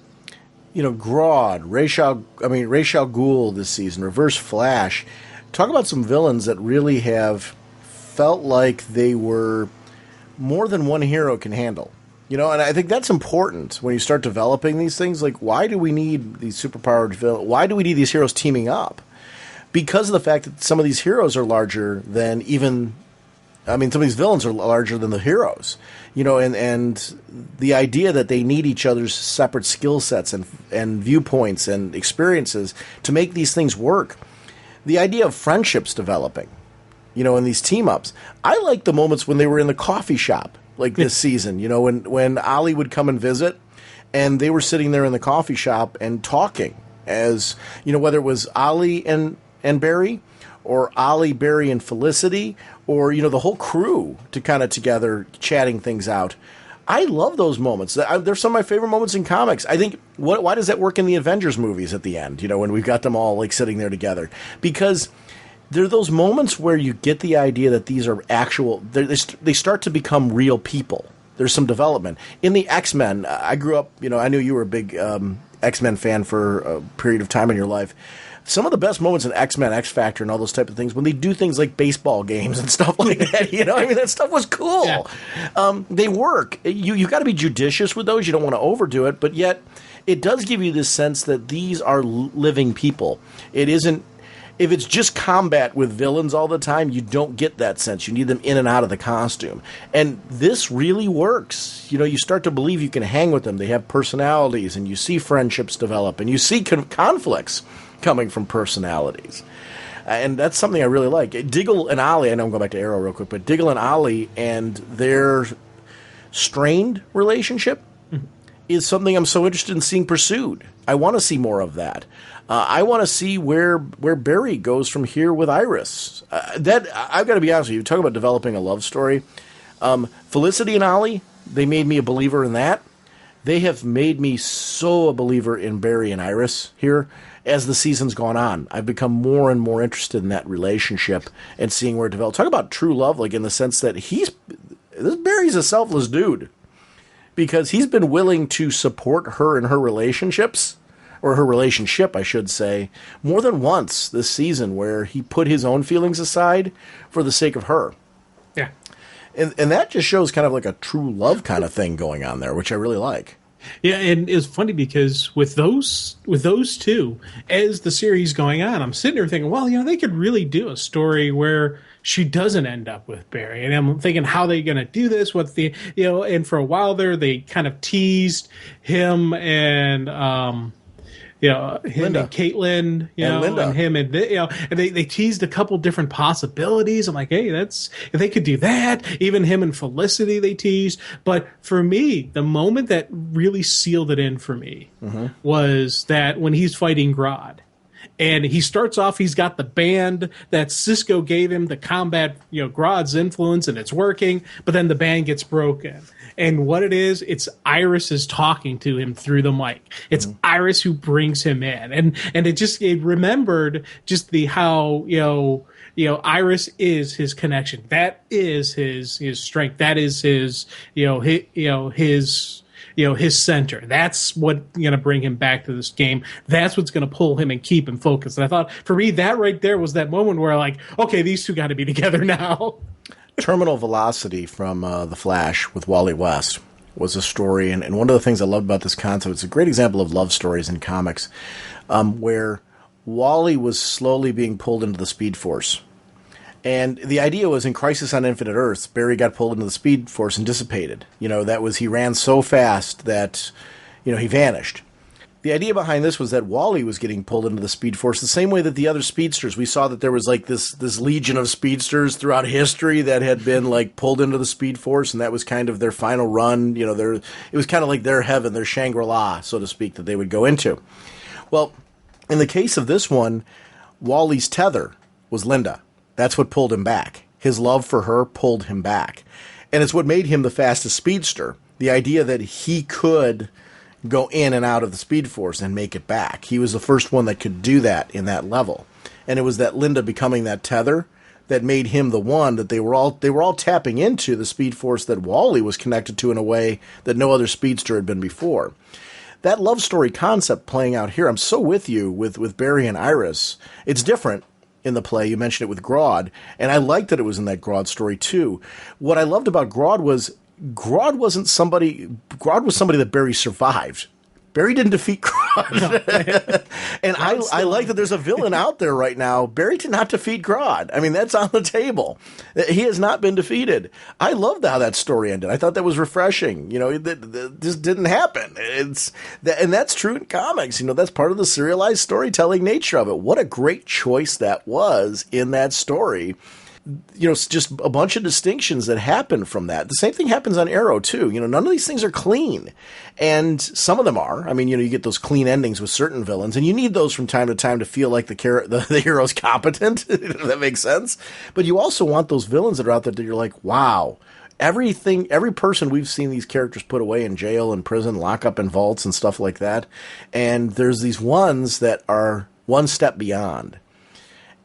Grodd, Ra's al Ghul this season, Reverse Flash. Talk about some villains that really have felt like they were more than one hero can handle. And I think that's important when you start developing these things. Like, why do we need these superpowered villains? Why do we need these heroes teaming up? Because of the fact that some of these heroes are larger than some of these villains are larger than the heroes. And the idea that they need each other's separate skill sets and viewpoints and experiences to make these things work. The idea of friendships developing, in these team-ups. I like the moments when they were in the coffee shop, like this season, when Ollie would come and visit, and they were sitting there in the coffee shop and talking as, whether it was Ollie and Barry, or Ollie, Barry, and Felicity, or, the whole crew to kind of together chatting things out. I love those moments. They're some of my favorite moments in comics. I think, why does that work in the Avengers movies at the end, when we've got them all like sitting there together? Because there are those moments where you get the idea that these are they start to become real people. There's some development. In the X-Men, I grew up, I knew you were a big X-Men fan for a period of time in your life. Some of the best moments in X-Men, X-Factor, and all those type of things, when they do things like baseball games and stuff like that, that stuff was cool. Yeah. They work. You've got to be judicious with those. You don't want to overdo it, but yet it does give you this sense that these are living people. It isn't. If it's just combat with villains all the time, you don't get that sense. You need them in and out of the costume. And this really works. You start to believe you can hang with them. They have personalities, and you see friendships develop, and you see conflicts coming from personalities. And that's something I really like. Diggle and Ollie, I know I'm going back to Arrow real quick, but Diggle and Ollie and their strained relationship is something I'm so interested in seeing pursued. I want to see more of that. I want to see where Barry goes from here with Iris. That I've got to be honest with you. Talk about developing a love story. Felicity and Ollie, they made me a believer in that. They have made me so a believer in Barry and Iris here. As the season's gone on, I've become more and more interested in that relationship and seeing where it develops. Talk about true love, like in the sense that Barry's a selfless dude because he's been willing to support her in her relationships, or her relationship, I should say, more than once this season, where he put his own feelings aside for the sake of her. Yeah, and that just shows kind of like a true love kind of thing going on there, which I really like. Yeah, and it's funny because with those two, as the series going on, I'm sitting there thinking, well, they could really do a story where she doesn't end up with Barry. And I'm thinking, how are they going to do this? What's the, and for a while there, they kind of teased him and, him Linda. and Caitlin, and Linda. and him and and they teased a couple different possibilities. I'm like, hey, if they could do that. Even him and Felicity they teased. But for me, the moment that really sealed it in for me was that when he's fighting Grodd. And he starts off, he's got the band that Cisco gave him to combat, Grodd's influence, and it's working. But then the band gets broken. And what it is, it's Iris is talking to him through the mic. It's Iris who brings him in. And it remembered just how Iris is his connection. That is his strength. That is his his center. That's what's going to bring him back to this game. That's what's going to pull him and keep him focused. And I thought, for me, that right there was that moment where okay, these two got to be together now. Terminal Velocity from The Flash with Wally West was a story. And one of the things I loved about this concept, it's a great example of love stories in comics, where Wally was slowly being pulled into the Speed Force. And the idea was in Crisis on Infinite Earths, Barry got pulled into the Speed Force and dissipated. He ran so fast that, he vanished. The idea behind this was that Wally was getting pulled into the Speed Force the same way that the other speedsters. We saw that there was like this legion of speedsters throughout history that had been like pulled into the Speed Force, and that was kind of their final run. You know, it was kind of like their heaven, their Shangri-La, so to speak, that they would go into. Well, in the case of this one, Wally's tether was Linda. That's what pulled him back. His love for her pulled him back. And it's what made him the fastest speedster. The idea that he could go in and out of the Speed Force and make it back. He was the first one that could do that in that level. And it was that Linda becoming that tether that made him the one that they were all tapping into the Speed Force that Wally was connected to in a way that no other speedster had been before. That love story concept playing out here, I'm so with you with Barry and Iris. It's different in the play. You mentioned it with Grodd, and I liked that it was in that Grodd story too. What I loved about Grodd was Grodd was somebody that Barry survived. Barry didn't defeat Grodd. And I like that there's a villain out there right now. Barry did not defeat Grodd. I mean, that's on the table. He has not been defeated. I loved how that story ended. I thought that was refreshing. You know, this didn't happen. And that's true in comics. You know, that's part of the serialized storytelling nature of it. What a great choice that was in that story. You know, just a bunch of distinctions that happen from that. The same thing happens on Arrow, too. You know, none of these things are clean. And some of them are. I mean, you know, you get those clean endings with certain villains, and you need those from time to time to feel like the hero's competent, if that makes sense. But you also want those villains that are out there that you're like, wow, every person we've seen these characters put away in jail and prison, lock up in vaults and stuff like that. And there's these ones that are one step beyond.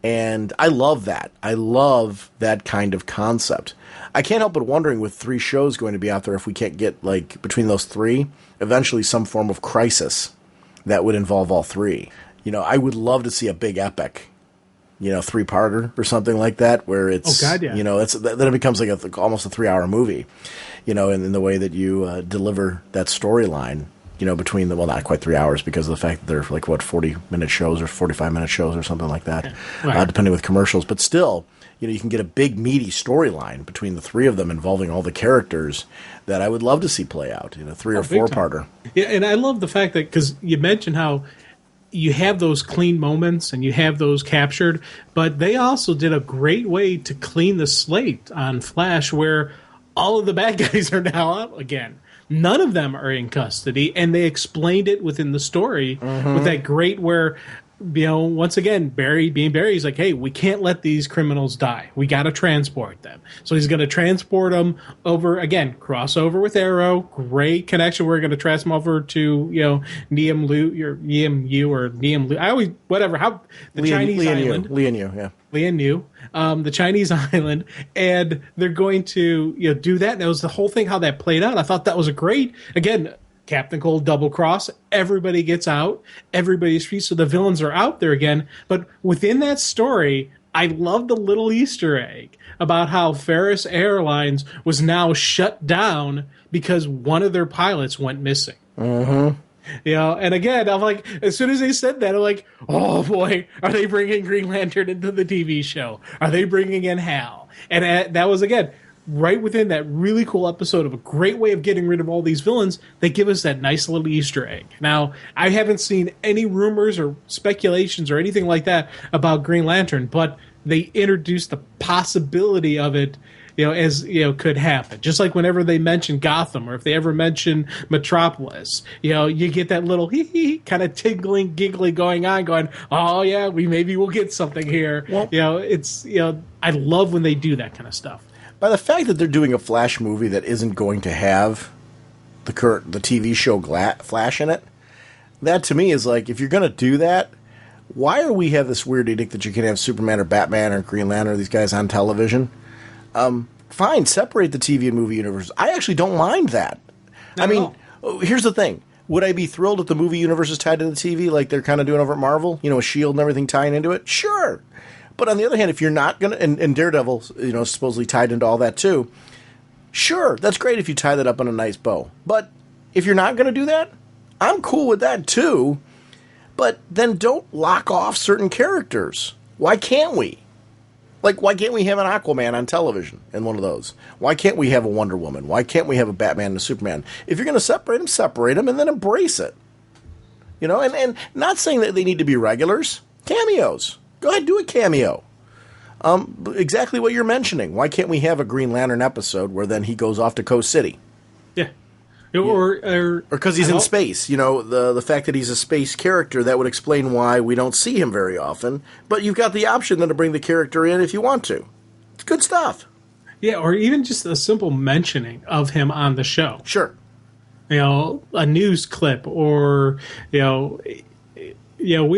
And I love that. I love that kind of concept. I can't help but wondering with 3 shows going to be out there if we can't get, like, between those 3, eventually some form of crisis that would involve all 3. You know, I would love to see a big epic, you know, 3-parter or something like that, where it's, you know, then it becomes like almost a 3-hour movie, you know, in the way that you deliver that storyline. You know, between the, well, not quite 3 hours because of the fact that they're like, 40-minute shows or 45-minute shows or something like that, right. Depending with commercials. But still, you know, you can get a big, meaty storyline between the 3 of them involving all the characters that I would love to see play out in a 3 or 4-parter. Yeah, and I love the fact that, because you mentioned how you have those clean moments and you have those captured, but they also did a great way to clean the slate on Flash where all of the bad guys are now out again. None of them are in custody, and they explained it within the story with that great where, you know, once again, Barry, he's like, hey, we can't let these criminals die. We got to transport them. So he's going to transport them over, again, crossover with Arrow. Great connection. We're going to transfer them over to, you know, Niem Lu. I always, whatever, how, the Chinese island. Lian Yu, the Chinese island, and they're going to, you know, do that. And that was the whole thing, how that played out. I thought that was a great, again, Captain Cold double cross. Everybody gets out. Everybody's free. So the villains are out there again. But within that story, I love the little Easter egg about how Ferris Airlines was now shut down because one of their pilots went missing. Mm-hmm. You know, and again, I'm like, as soon as they said that, I'm like, oh boy, are they bringing Green Lantern into the TV show? Are they bringing in Hal? And that was, again, right within that really cool episode of a great way of getting rid of all these villains. They give us that nice little Easter egg. Now, I haven't seen any rumors or speculations or anything like that about Green Lantern, but they introduced the possibility of it, you know, as, you know, could happen. Just like whenever they mention Gotham or if they ever mention Metropolis, you know, you get that little hee kind of tingling, giggly going on, going, oh yeah, maybe we'll get something here. Well, you know, it's, you know, I love when they do that kind of stuff. By the fact that they're doing a Flash movie that isn't going to have the TV show Flash in it, that to me is like, if you're going to do that, why do we have this weird edict that you can have Superman or Batman or Green Lantern or these guys on television? Fine, separate the TV and movie universe. I actually don't mind that. I mean, here's the thing. Would I be thrilled if the movie universe is tied to the TV like they're kind of doing over at Marvel? You know, with S.H.I.E.L.D. and everything tying into it? Sure. But on the other hand, if you're not going to, and Daredevil, you know, supposedly tied into all that too, sure, that's great if you tie that up in a nice bow. But if you're not going to do that, I'm cool with that too. But then don't lock off certain characters. Why can't we? Like, why can't we have an Aquaman on television in one of those? Why can't we have a Wonder Woman? Why can't we have a Batman and a Superman? If you're going to separate them and then embrace it. and not saying that they need to be regulars. Cameos. Go ahead, do a cameo. Exactly what you're mentioning. Why can't we have a Green Lantern episode where then he goes off to Coast City? Yeah. Or because he's in space. The fact that he's a space character, that would explain why we don't see him very often. But you've got the option then to bring the character in if you want to. It's good stuff. Yeah, or even just a simple mentioning of him on the show. Sure. A news clip, or we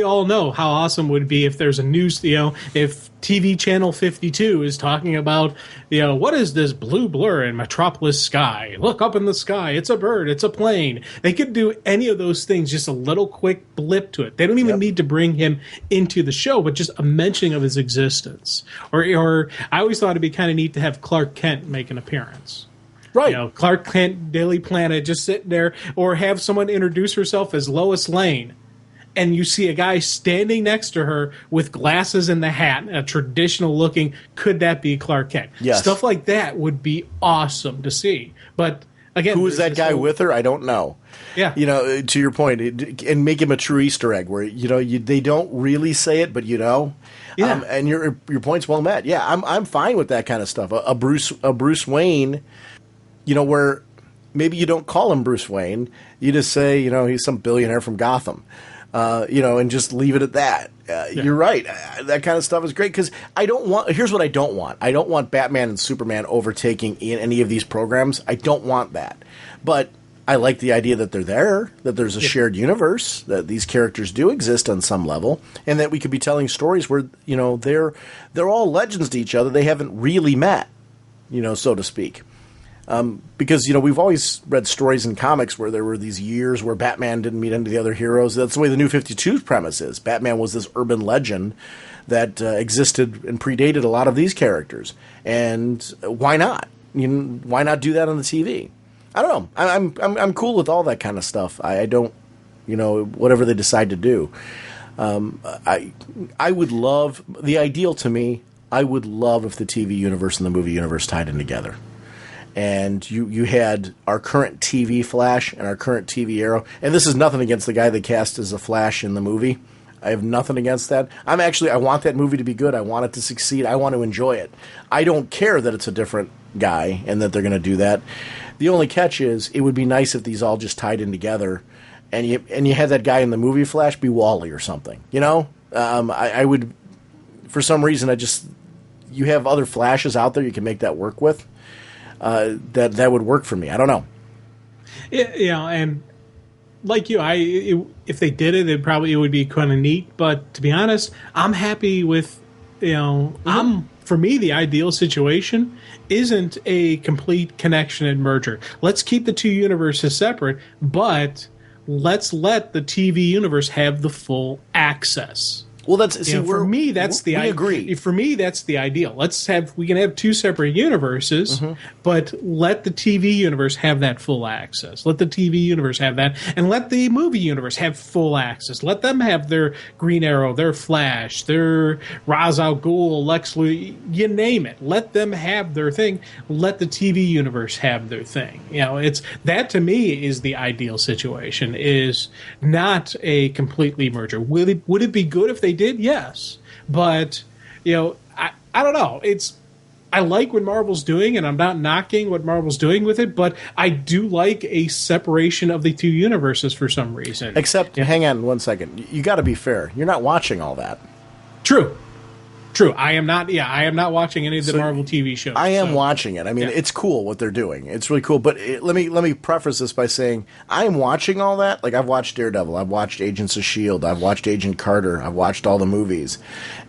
all know how awesome it would be if there's a news, if TV channel 52 is talking about, what is this blue blur in Metropolis sky? Look up in the sky. It's a bird. It's a plane. They could do any of those things, just a little quick blip to it. They don't even need to bring him into the show, but just a mentioning of his existence. Or I always thought it'd be kind of neat to have Clark Kent make an appearance. Right. Clark Kent, Daily Planet, just sitting there, or have someone introduce herself as Lois Lane. And you see a guy standing next to her with glasses and the hat, a traditional looking, could that be Clark Kent? Yes. Stuff like that would be awesome to see. But again, who is that guy with her? I don't know. Yeah. To your point, and make him a true Easter egg where, they don't really say it, but Yeah. And your point's well met. Yeah, I'm fine with that kind of stuff. A Bruce Wayne, where maybe you don't call him Bruce Wayne. You just say, he's some billionaire from Gotham. And just leave it at that. You're right. That kind of stuff is great because here's what I don't want. I don't want Batman and Superman overtaking in any of these programs. I don't want that. But I like the idea that they're there, that there's a shared universe, that these characters do exist on some level, and that we could be telling stories where, they're all legends to each other. They haven't really met, so to speak. Because, we've always read stories in comics where there were these years where Batman didn't meet any of the other heroes. That's the way the New 52 premise is. Batman was this urban legend that existed and predated a lot of these characters. And why not? Why not do that on the TV? I don't know. I'm cool with all that kind of stuff. I don't, whatever they decide to do. I would love, the ideal to me, I would love if the TV universe and the movie universe tied in together. And you had our current TV Flash and our current TV Arrow. And this is nothing against the guy they cast as a Flash in the movie. I have nothing against that. I want that movie to be good. I want it to succeed. I want to enjoy it. I don't care that it's a different guy and that they're going to do that. The only catch is it would be nice if these all just tied in together and you had that guy in the movie Flash be Wally or something. I would, for some reason, you have other Flashes out there you can make that work with. That would work for me. I don't know. Yeah, and like you, if they did it, it would be kind of neat. But to be honest, I'm happy with, for me, the ideal situation isn't a complete connection and merger. Let's keep the two universes separate, but let's let the TV universe have the full access. Well, that's for me. That's the we agree. For me, that's the ideal. We can have two separate universes, but let the TV universe have that full access. Let the TV universe have that, and let the movie universe have full access. Let them have their Green Arrow, their Flash, their Ra's al Ghul, Lex Luthor, you name it. Let them have their thing. Let the TV universe have their thing. It's that to me is the ideal situation. Is not a completely merger. Would it be good if they did? Yes, but I don't know. I like what Marvel's doing, and I'm not knocking what Marvel's doing with it, but I do like a separation of the two universes for some reason. Except, hang on 1 second. You got to be fair. You're not watching all that. True. I am not. Yeah, I am not watching any of the Marvel TV shows. I am watching it. I mean, it's cool what they're doing. It's really cool. But let me preface this by saying I am watching all that. Like I've watched Daredevil, I've watched Agents of S.H.I.E.L.D., I've watched Agent Carter, I've watched all the movies,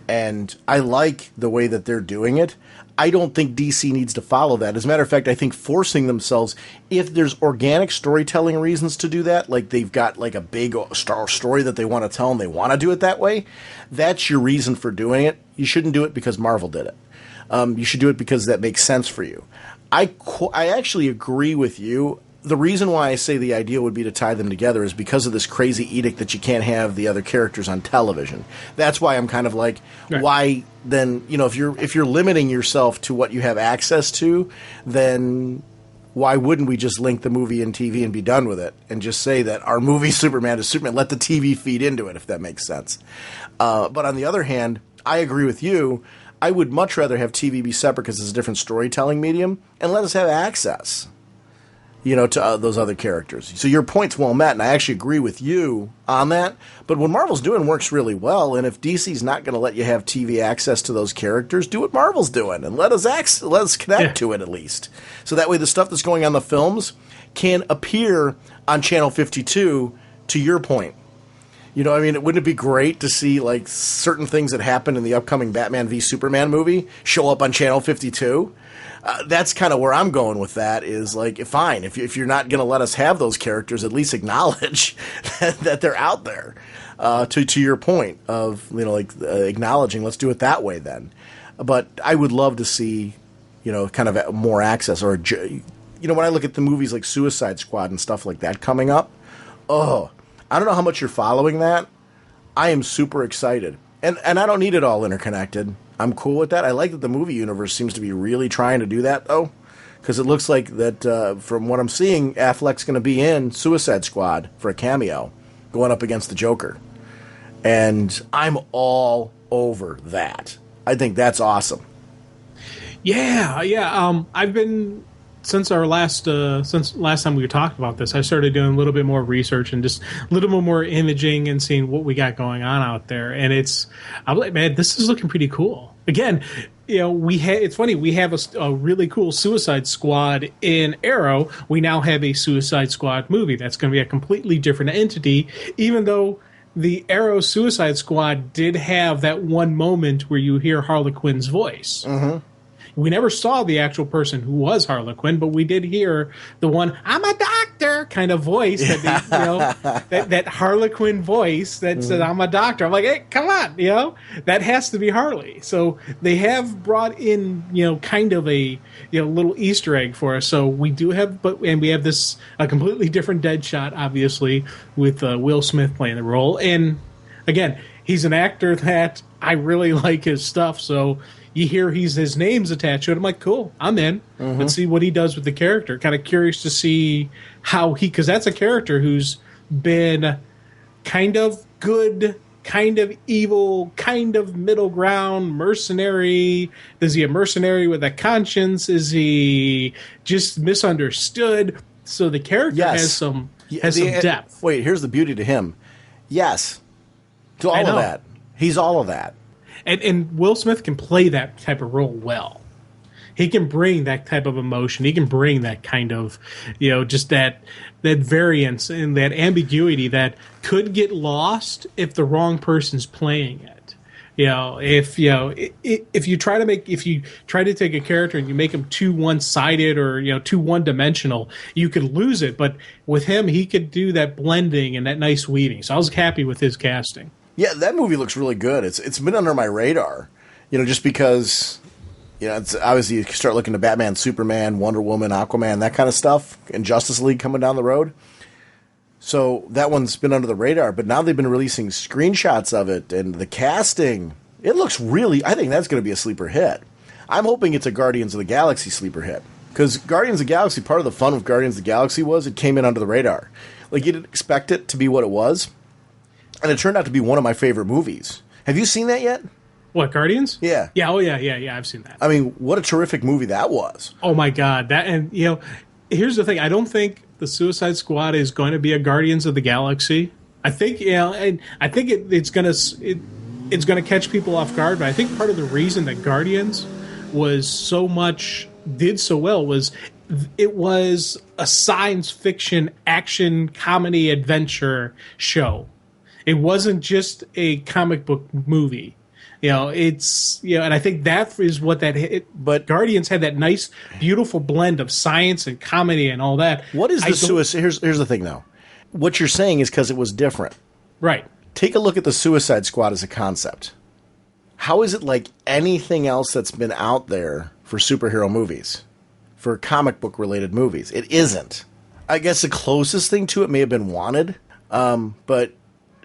and I like the way that they're doing it. I don't think DC needs to follow that. As a matter of fact, I think forcing themselves, if there's organic storytelling reasons to do that, like they've got like a big story that they want to tell and they want to do it that way, that's your reason for doing it. You shouldn't do it because Marvel did it. You should do it because that makes sense for you. I actually agree with you. The reason why I say the idea would be to tie them together is because of this crazy edict that you can't have the other characters on television. That's why I'm kind of like, why then, if you're limiting yourself to what you have access to, then why wouldn't we just link the movie and TV and be done with it and just say that our movie Superman is Superman? Let the TV feed into it, if that makes sense. But on the other hand, I agree with you. I would much rather have TV be separate because it's a different storytelling medium, and let us have access, to those other characters. So your point's well met, and I actually agree with you on that. But what Marvel's doing works really well, and if DC's not going to let you have TV access to those characters, do what Marvel's doing, and let us connect to it at least. So that way the stuff that's going on in the films can appear on Channel 52, to your point. Wouldn't it be great to see, like, certain things that happen in the upcoming Batman v Superman movie show up on Channel 52? That's kind of where I'm going with that, is, like, fine, if you're not going to let us have those characters, at least acknowledge that they're out there. To your point of, acknowledging, let's do it that way then. But I would love to see, kind of more access. Or, when I look at the movies like Suicide Squad and stuff like that coming up, I don't know how much you're following that. I am super excited. And I don't need it all interconnected. I'm cool with that. I like that the movie universe seems to be really trying to do that, though. Because it looks like that, from what I'm seeing, Affleck's going to be in Suicide Squad for a cameo, going up against the Joker. And I'm all over that. I think that's awesome. Yeah. I've been... Since last time we talked about this, I started doing a little bit more research and just a little bit more imaging and seeing what we got going on out there. And I'm like, man, this is looking pretty cool. Again, it's funny, we have a really cool Suicide Squad in Arrow. We now have a Suicide Squad movie that's going to be a completely different entity, even though the Arrow Suicide Squad did have that one moment where you hear Harley Quinn's voice. Mm-hmm. We never saw the actual person who was Harlequin, but we did hear the one "I'm a doctor" kind of voice, that Harlequin voice that said "I'm a doctor." I'm like, hey, come on, that has to be Harley. So they have brought in, kind of a little Easter egg for us. So we do have, and we have this a completely different Deadshot, obviously, with Will Smith playing the role. And again, he's an actor that I really like his stuff. So you hear his name's attached to it. I'm like, cool, I'm in. Mm-hmm. Let's see what he does with the character. Kind of curious to see how because that's a character who's been kind of good, kind of evil, kind of middle ground, mercenary. Is he a mercenary with a conscience? Is he just misunderstood? So the character has some depth. Wait, here's the beauty to him. Yes, to all of that. He's all of that. And Will Smith can play that type of role well. He can bring that type of emotion. He can bring that kind of, just that variance and that ambiguity that could get lost if the wrong person's playing it. If you try to take a character and you make him too one-sided or too one-dimensional, you could lose it. But with him, he could do that blending and that nice weaving. So I was happy with his casting. Yeah, that movie looks really good. It's been under my radar, just because, it's obviously you start looking to Batman, Superman, Wonder Woman, Aquaman, that kind of stuff, and Justice League coming down the road. So that one's been under the radar, but now they've been releasing screenshots of it and the casting. It looks I think that's going to be a sleeper hit. I'm hoping it's a Guardians of the Galaxy sleeper hit. Because Guardians of the Galaxy, part of the fun with Guardians of the Galaxy was it came in under the radar. Like, you didn't expect it to be what it was. And it turned out to be one of my favorite movies. Have you seen that yet? What, Guardians? Yeah. Yeah, yeah, I've seen that. I mean, what a terrific movie that was. Oh, my God. Here's the thing. I don't think the Suicide Squad is going to be a Guardians of the Galaxy. I think, and I think it's going to catch people off guard, but I think part of the reason that Guardians did so well was it was a science fiction action comedy adventure show. It wasn't just a comic book movie. And I think that is what but Guardians had that nice, beautiful blend of science and comedy and all that. What is the Suicide? Here's the thing, though. What you're saying is because it was different. Right. Take a look at the Suicide Squad as a concept. How is it like anything else that's been out there for superhero movies? For comic book related movies? It isn't. I guess the closest thing to it may have been Wanted. But,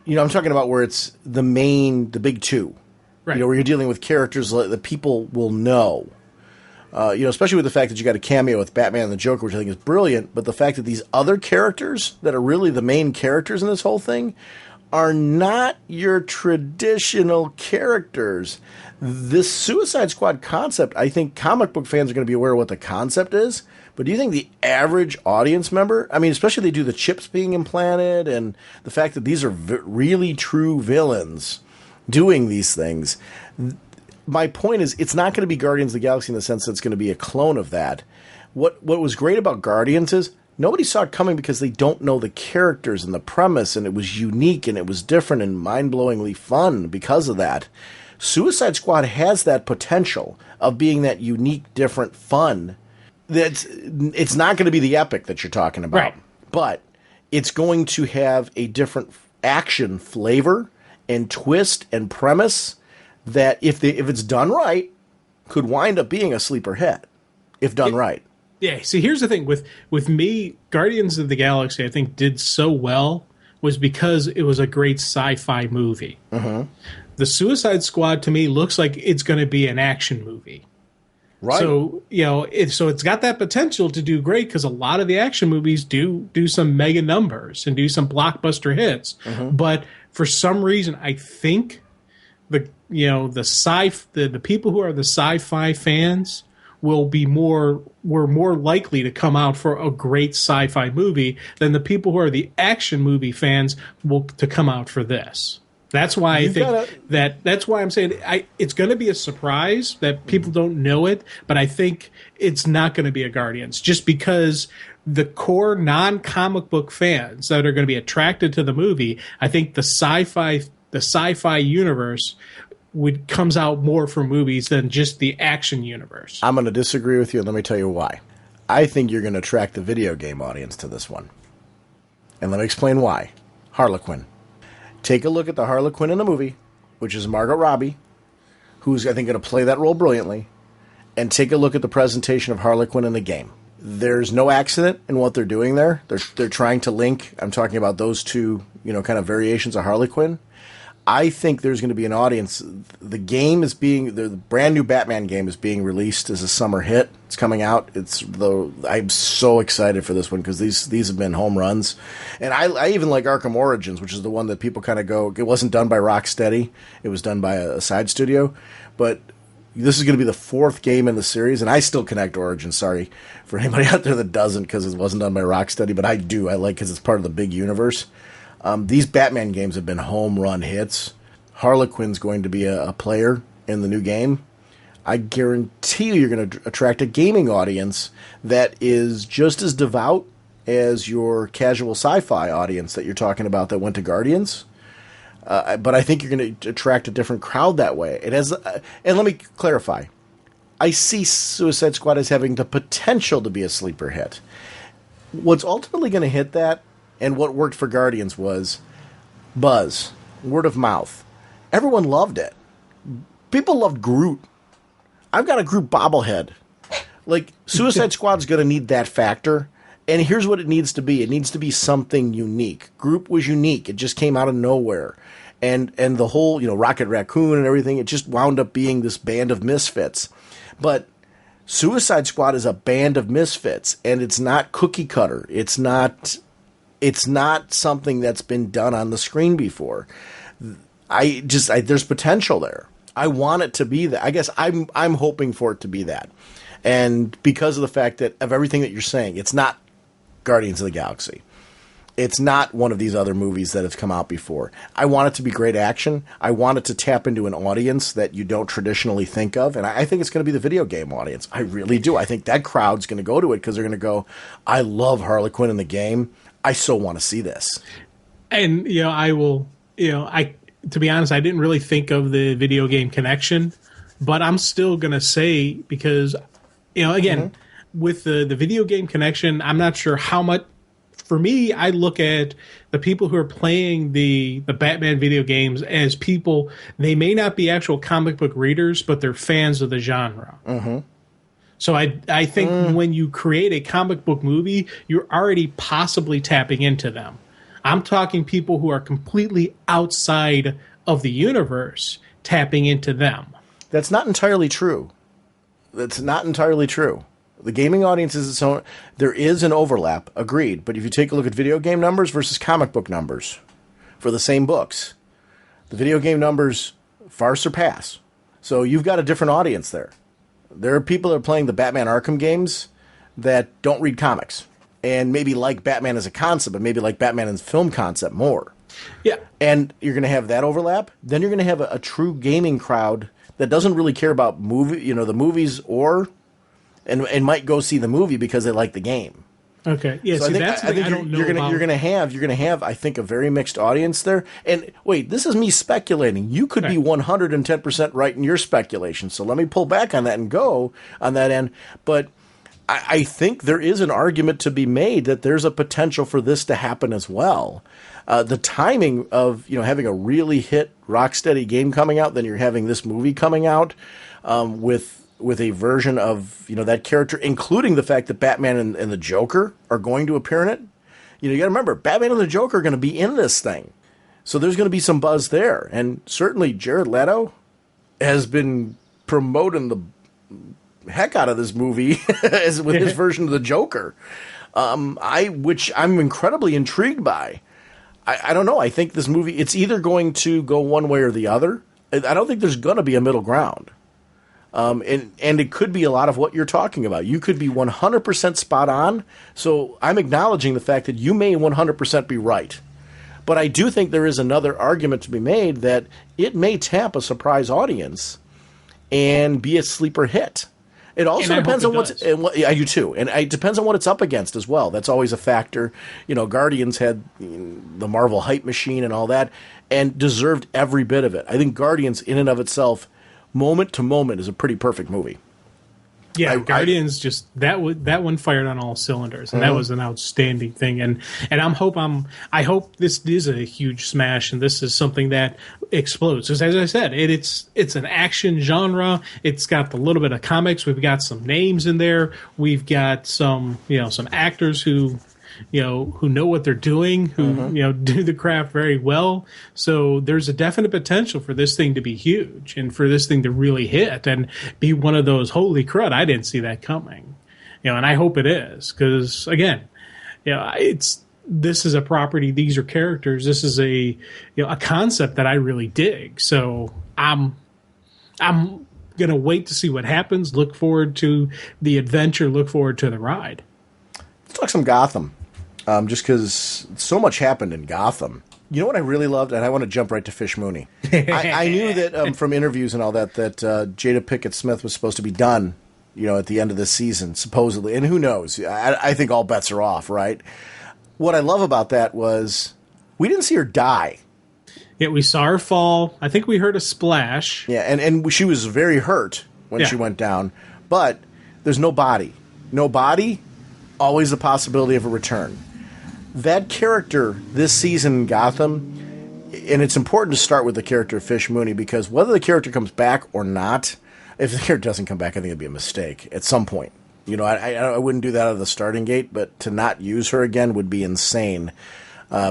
I'm talking about where it's the big two. Right. Where you're dealing with characters that people will know. Especially with the fact that you got a cameo with Batman and the Joker, which I think is brilliant, but the fact that these other characters that are really the main characters in this whole thing are not your traditional characters. This Suicide Squad concept, I think comic book fans are going to be aware of what the concept is, but do you think the average audience member, I mean, especially they do the chips being implanted and the fact that these are really true villains doing these things, my point is it's not going to be Guardians of the Galaxy in the sense that it's going to be a clone of that. What was great about Guardians is nobody saw it coming because they don't know the characters and the premise, and it was unique and it was different and mind-blowingly fun because of that. Suicide Squad has that potential of being that unique, different fun. It's not going to be the epic that you're talking about, right, but it's going to have a different action flavor and twist and premise that if it's done right, could wind up being a sleeper hit if done right. Yeah, see, here's the thing. With me, Guardians of the Galaxy, I think, did so well was because it was a great sci-fi movie. Mm-hmm. The Suicide Squad, to me, looks like it's going to be an action movie. Right. So, it's got that potential to do great because a lot of the action movies do some mega numbers and do some blockbuster hits. Mm-hmm. But for some reason, I think the people who are the sci-fi fans were more likely to come out for a great sci-fi movie than the people who are the action movie fans to come out for this. That's why I think that's why I'm saying it's going to be a surprise that people don't know it, but I think it's not going to be a Guardians just because the core non-comic book fans that are going to be attracted to the movie, I think the sci-fi universe comes out more for movies than just the action universe. I'm going to disagree with you, and let me tell you why. I think you're going to attract the video game audience to this one. And let me explain why. Harlequin. Take a look at the Harlequin in the movie, which is Margot Robbie, who's, I think, going to play that role brilliantly, and take a look at the presentation of Harlequin in the game. There's no accident in what they're doing there. They're trying to link, I'm talking about those two, kind of variations of Harlequin. I think there's going to be an audience. The brand new Batman game is being released as a summer hit. It's coming out. I'm so excited for this one because these have been home runs, and I even like Arkham Origins, which is the one that people kind of go. It wasn't done by Rocksteady. It was done by a side studio, but this is going to be the fourth game in the series, and I still connect Origins. Sorry for anybody out there that doesn't because it wasn't done by Rocksteady, but I do. I like because it's part of the big universe. These Batman games have been home run hits. Harlequin's going to be a player in the new game. I guarantee you're going to attract a gaming audience that is just as devout as your casual sci-fi audience that you're talking about that went to Guardians. But I think you're going to attract a different crowd that way. And let me clarify. I see Suicide Squad as having the potential to be a sleeper hit. What's ultimately going to hit that, and what worked for Guardians, was buzz, word of mouth. Everyone loved it. People loved Groot. I've got a Groot bobblehead. Like, Suicide Squad's going to need that factor. And here's what it needs to be. It needs to be something unique. Groot was unique. It just came out of nowhere. And the whole, Rocket Raccoon and everything, it just wound up being this band of misfits. But Suicide Squad is a band of misfits, and it's not cookie cutter. It's not something that's been done on the screen before. There's potential there. I want it to be that. I guess I'm hoping for it to be that. And because of the fact that of everything that you're saying, it's not Guardians of the Galaxy. It's not one of these other movies that have come out before. I want it to be great action. I want it to tap into an audience that you don't traditionally think of. And I think it's going to be the video game audience. I really do. I think that crowd's going to go to it because they're going to go, I love Harley Quinn in the game. I so want to see this. And, I will, to be honest, I didn't really think of the video game connection, but I'm still going to say, because, again, with the video game connection, I'm not sure how much. For me, I look at the people who are playing the Batman video games as people, they may not be actual comic book readers, but they're fans of the genre. Mm-hmm. So I think when you create a comic book movie, you're already possibly tapping into them. I'm talking people who are completely outside of the universe, tapping into them. That's not entirely true. That's not entirely true. The gaming audience is its own. There is an overlap, agreed. But if you take a look at video game numbers versus comic book numbers for the same books, the video game numbers far surpass. So you've got a different audience there. There are people that are playing the Batman Arkham games that don't read comics and maybe like Batman as a concept, but maybe like Batman as a film concept more. Yeah. And you're going to have that overlap. Then you're going to have a true gaming crowd that doesn't really care about the movies and might go see the movie because they like the game. Okay. Yeah. So See, I think you're gonna have I think a very mixed audience there. And wait, this is me speculating. You could be 110% right in your speculation. So let me pull back on that and go on that end. But I think there is an argument to be made that there's a potential for this to happen as well. The timing of having a really hit Rocksteady game coming out, then you're having this movie coming out with a version of that character, including the fact that Batman and the Joker are going to appear in it. You got to remember, Batman and the Joker are going to be in this thing, so there's going to be some buzz there. And certainly Jared Leto has been promoting the heck out of this movie with his version of the Joker, which I'm incredibly intrigued by. I don't know. I think this movie, it's either going to go one way or the other. I don't think there's going to be a middle ground. And it could be a lot of what you're talking about. You could be 100% spot on. So I'm acknowledging the fact that you may 100% be right. But I do think there is another argument to be made that it may tap a surprise audience and be a sleeper hit. It also depends on I do too, and it depends on what it's up against as well. That's always a factor. Guardians had the Marvel hype machine and all that, and deserved every bit of it. I think Guardians, in and of itself, moment to moment, is a pretty perfect movie. Yeah, Guardians that one fired on all cylinders, and that was an outstanding thing. And I hope this is a huge smash, and this is something that explodes. Because as I said, it's an action genre. It's got a little bit of comics. We've got some names in there. We've got some actors who know what they're doing, who do the craft very well. So there's a definite potential for this thing to be huge and for this thing to really hit and be one of those, holy crud, I didn't see that coming. And I hope it is, because again, this is a property, these are characters, this is a concept that I really dig. So I'm gonna wait to see what happens. Look forward to the adventure. Look forward to the ride. Let's talk some Gotham. Just because so much happened in Gotham. You know what I really loved? And I want to jump right to Fish Mooney. I knew that from interviews and all that Jada Pinkett Smith was supposed to be done, at the end of this season, supposedly. And who knows? I think all bets are off, right? What I love about that was we didn't see her die. Yeah, we saw her fall. I think we heard a splash. Yeah, and she was very hurt when she went down. But there's no body. No body, always the possibility of a return. That character this season in Gotham, and it's important to start with the character of Fish Mooney, because whether the character comes back or not, if the character doesn't come back, I think it'd be a mistake at some point. I wouldn't do that out of the starting gate, but to not use her again would be insane,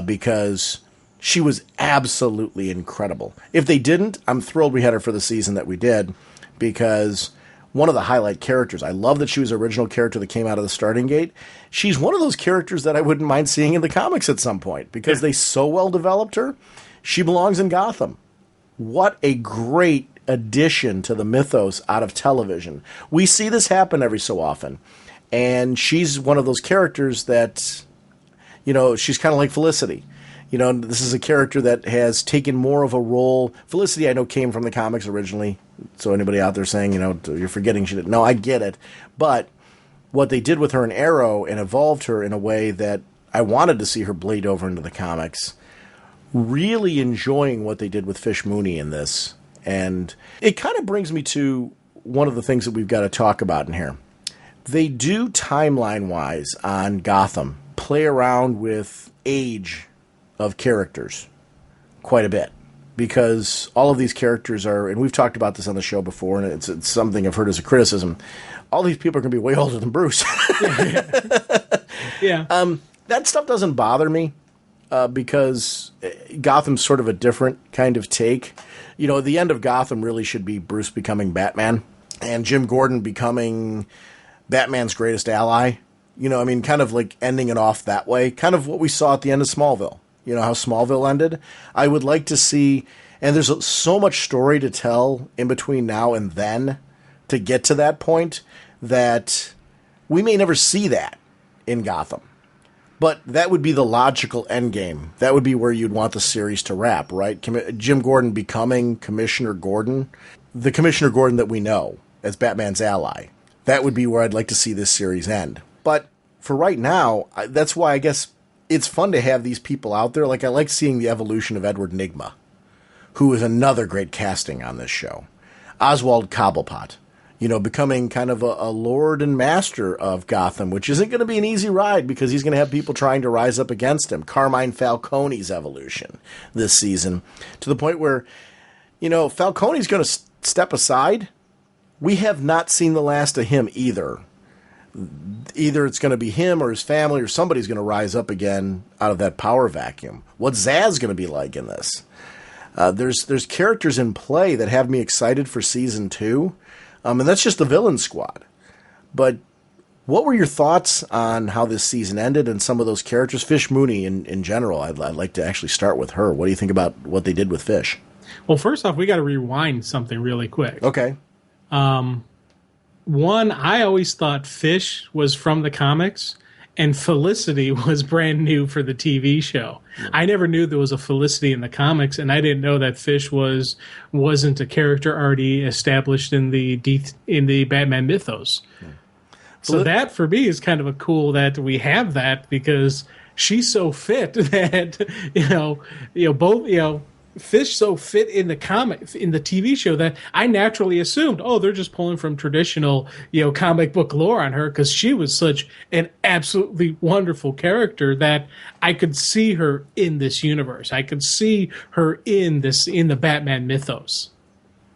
because she was absolutely incredible. If they didn't, I'm thrilled we had her for the season that we did, because one of the highlight characters. I love that she was an original character that came out of the starting gate. She's one of those characters that I wouldn't mind seeing in the comics at some point, because they so well developed her. She belongs in Gotham. What a great addition to the mythos out of television. We see this happen every so often. And she's one of those characters that, she's kind of like Felicity. This is a character that has taken more of a role. Felicity, I know, came from the comics originally. So anybody out there saying, you're forgetting she did. No, I get it. But what they did with her in Arrow and evolved her in a way that I wanted to see her bleed over into the comics. Really enjoying what they did with Fish Mooney in this. And it kind of brings me to one of the things that we've got to talk about in here. They do, timeline-wise, on Gotham, play around with age of characters quite a bit, because all of these characters are, and we've talked about this on the show before, and it's something I've heard as a criticism, all these people are going to be way older than Bruce. Yeah. That stuff doesn't bother me, because Gotham's sort of a different kind of take. The end of Gotham really should be Bruce becoming Batman. and Jim Gordon becoming Batman's greatest ally. You know, I mean, kind of like ending it off that way. Kind of what we saw at the end of Smallville. You know, how Smallville ended. I would like to see, and there's so much story to tell in between now and then to get to that point that we may never see that in Gotham. But that would be the logical endgame. That would be where you'd want the series to wrap, right? Jim Gordon becoming Commissioner Gordon, the Commissioner Gordon that we know as Batman's ally. That would be where I'd like to see this series end. But for right now, that's why I guess it's fun to have these people out there. Like, I like seeing the evolution of Edward Nygma, who is another great casting on this show. Oswald Cobblepot, you know, becoming kind of a lord and master of Gotham, which isn't going to be an easy ride because he's going to have people trying to rise up against him. Carmine Falcone's evolution this season, to the point where, you know, Falcone's going to step aside. We have not seen the last of him either. Either it's going to be him or his family or somebody's going to rise up again out of that power vacuum. What's Zaz going to be like in this? There's characters in play that have me excited for season 2. And that's just the villain squad. But what were your thoughts on how this season ended and some of those characters? Fish Mooney in general, I'd like to actually start with her. What do you think about what they did with Fish? Well, first off, we got to rewind something really quick. Okay. One, I always thought Fish was from the comics, and Felicity was brand new for the TV show. I never knew there was a Felicity in the comics, and I didn't know that Fish wasn't a character already established in the Batman mythos. So that for me is kind of a cool that we have that, because she's so fit that both Fish so fit in the TV show that I naturally assumed, they're just pulling from traditional, comic book lore on her, because she was such an absolutely wonderful character that I could see her in this universe. I could see her in the Batman mythos.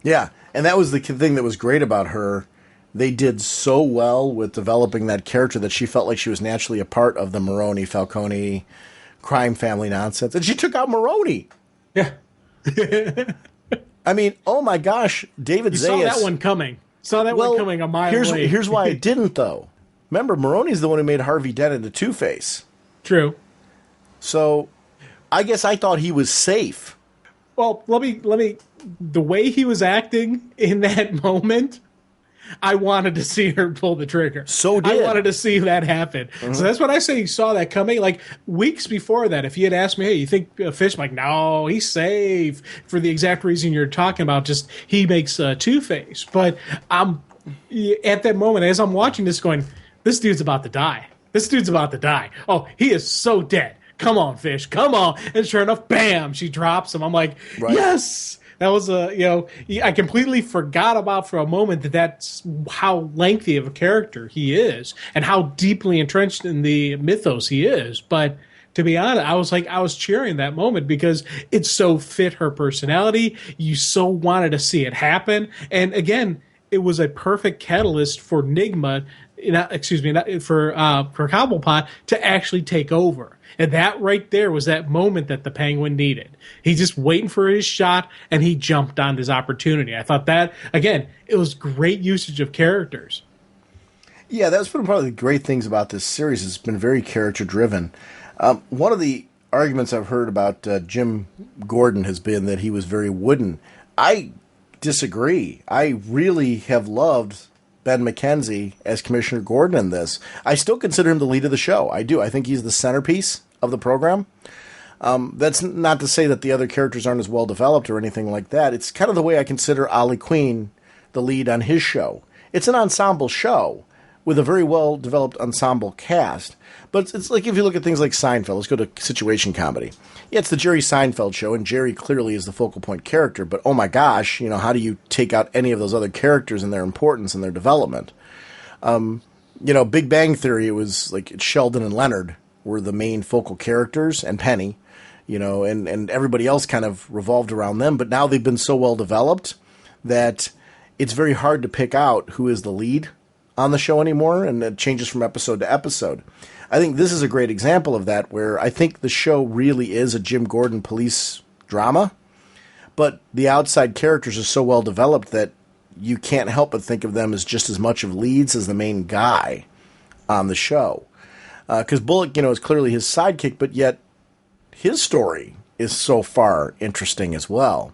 Yeah, and that was the thing that was great about her. They did so well with developing that character that she felt like she was naturally a part of the Maroni Falcone crime family nonsense, and she took out Maroni. Yeah. I mean, oh my gosh, David Zayas. Saw that one coming. One coming a mile away. Here's why I didn't, though. Remember, Maroni's the one who made Harvey Dent into Two-Face. True. So, I guess I thought he was safe. Well, let me. The way he was acting in that moment, I wanted to see her pull the trigger. So did. I wanted to see that happen. Mm-hmm. So that's what I say. You saw that coming. Like weeks before that, if you had asked me, hey, you think Fish? I'm like, no, he's safe for the exact reason you're talking about. Just he makes Two-Face. But I'm at that moment as I'm watching this, going, this dude's about to die. This dude's about to die. Oh, he is so dead. Come on, Fish. Come on. And sure enough, bam, she drops him. I'm like, right. Yes. That was I completely forgot about for a moment that's how lengthy of a character he is and how deeply entrenched in the mythos he is. But to be honest, I was cheering that moment because it so fit her personality. You so wanted to see it happen. And again, it was a perfect catalyst for Nygma, for Cobblepot to actually take over. And that right there was that moment that the Penguin needed. He's just waiting for his shot, and he jumped on this opportunity. I thought that, again, it was great usage of characters. Yeah, that's been one of the great things about this series. It's been very character-driven. One of the arguments I've heard about Jim Gordon has been that he was very wooden. I disagree. I really have loved Ben McKenzie as Commissioner Gordon in this. I still consider him the lead of the show. I do. I think he's the centerpiece of the program. That's not to say that the other characters aren't as well developed or anything like that. It's kind of the way I consider Ollie Queen the lead on his show. It's an ensemble show with a very well developed ensemble cast. But it's like if you look at things like Seinfeld, let's go to situation comedy. Yeah, it's the Jerry Seinfeld show, and Jerry clearly is the focal point character. But oh my gosh, how do you take out any of those other characters and their importance and their development? Big Bang Theory, it was like Sheldon and Leonard were the main focal characters, and Penny, and everybody else kind of revolved around them. But now they've been so well developed that it's very hard to pick out who is the lead on the show anymore, and it changes from episode to episode. I think this is a great example of that, where I think the show really is a Jim Gordon police drama, but the outside characters are so well developed that you can't help but think of them as just as much of leads as the main guy on the show. Because Bullock, is clearly his sidekick, but yet his story is so far interesting as well.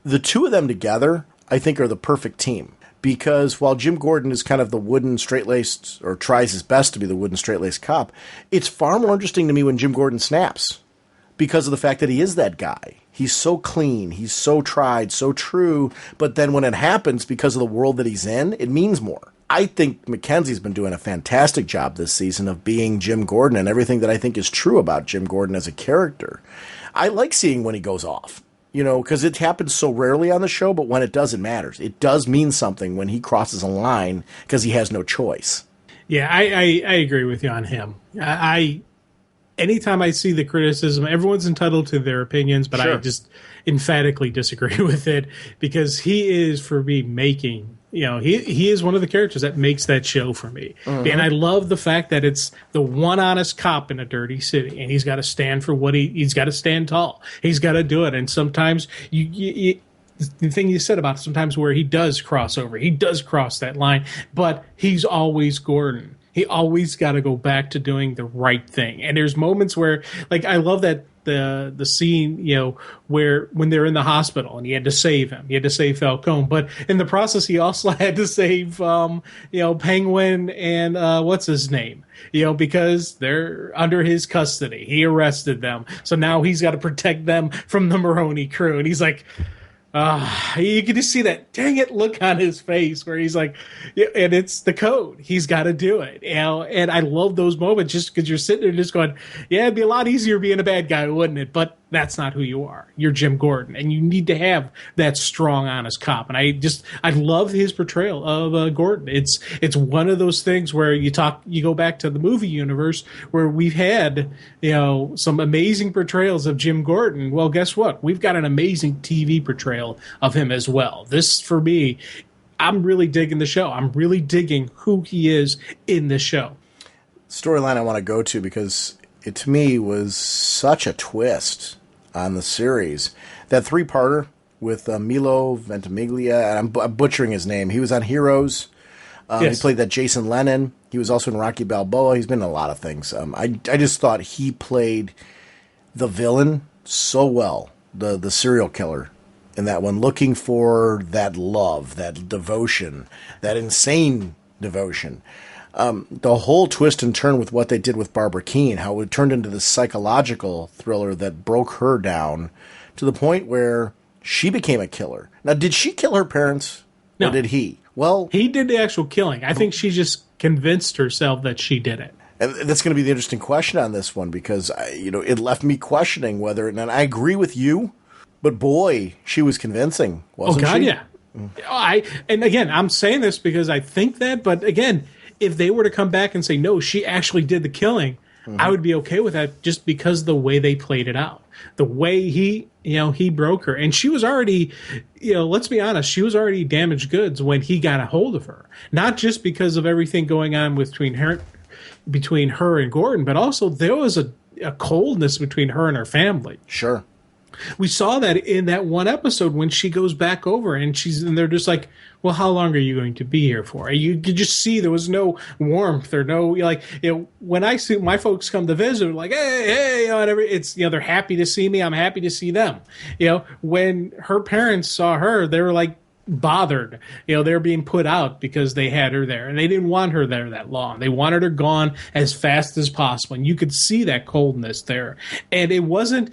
The two of them together, I think, are the perfect team. Because while Jim Gordon is kind of the wooden, straight-laced, or tries his best to be the wooden, straight-laced cop, it's far more interesting to me when Jim Gordon snaps. Because of the fact that he is that guy. He's so clean, he's so tried, so true, but then when it happens, because of the world that he's in, it means more. I think Mackenzie's been doing a fantastic job this season of being Jim Gordon and everything that I think is true about Jim Gordon as a character. I like seeing when he goes off. Because it happens so rarely on the show, but when it does, it matters. It does mean something when he crosses a line because he has no choice. Yeah, I agree with you on him. Anytime I see the criticism, everyone's entitled to their opinions, but sure. I just emphatically disagree with it because he is, for me, making... he is one of the characters that makes that show for me. Mm-hmm. And I love the fact that it's the one honest cop in a dirty city, and he's got to stand for what he's got to stand tall. He's got to do it. And sometimes the thing you said about sometimes where he does cross over, he does cross that line, but he's always Gordon. He always got to go back to doing the right thing. And there's moments where, like, I love that the scene, where when they're in the hospital and he had to save him. He had to save Falcone. But in the process, he also had to save, Penguin and what's his name? Because they're under his custody. He arrested them. So now he's got to protect them from the Maroney crew. And he's like... you can just see that dang it look on his face where he's like, and it's the code. He's got to do it. And I love those moments just because you're sitting there just going, yeah, it'd be a lot easier being a bad guy, wouldn't it? But that's not who you are. You're Jim Gordon, and you need to have that strong, honest cop. And I love his portrayal of Gordon. It's one of those things where you go back to the movie universe where we've had, some amazing portrayals of Jim Gordon. Well, guess what? We've got an amazing TV portrayal of him as well. This, for me, I'm really digging the show. I'm really digging who he is in the show. Storyline I want to go to because it, to me, was such a twist on the series. That three-parter with Milo Ventimiglia, and I'm butchering his name. He was on Heroes. Yes. He played that Jason Lennon. He was also in Rocky Balboa. He's been in a lot of things. I just thought he played the villain so well, the serial killer in that one, looking for that love, that devotion, that insane devotion. The whole twist and turn with what they did with Barbara Keene, how it turned into this psychological thriller that broke her down to the point where she became a killer. Now, did she kill her parents? No. Or did he? Well, he did the actual killing. I think she just convinced herself that she did it. And that's going to be the interesting question on this one because, it left me questioning whether, and I agree with you, but boy, she was convincing, wasn't she? Oh, God, yeah. And again, I'm saying this because I think that, but again, if they were to come back and say, no, she actually did the killing, I would be okay with that just because the way they played it out. The way he broke her. And she was already, let's be honest, she was already damaged goods when he got a hold of her. Not just because of everything going on between her and Gordon, but also there was a coldness between her and her family. Sure. We saw that in that one episode when she goes back over and they're just like, well, how long are you going to be here for? You could just see there was no warmth or no, when I see my folks come to visit, like, hey, whatever, it's, they're happy to see me. I'm happy to see them. When her parents saw her, they were like bothered. They were being put out because they had her there and they didn't want her there that long. They wanted her gone as fast as possible. And you could see that coldness there. And it wasn't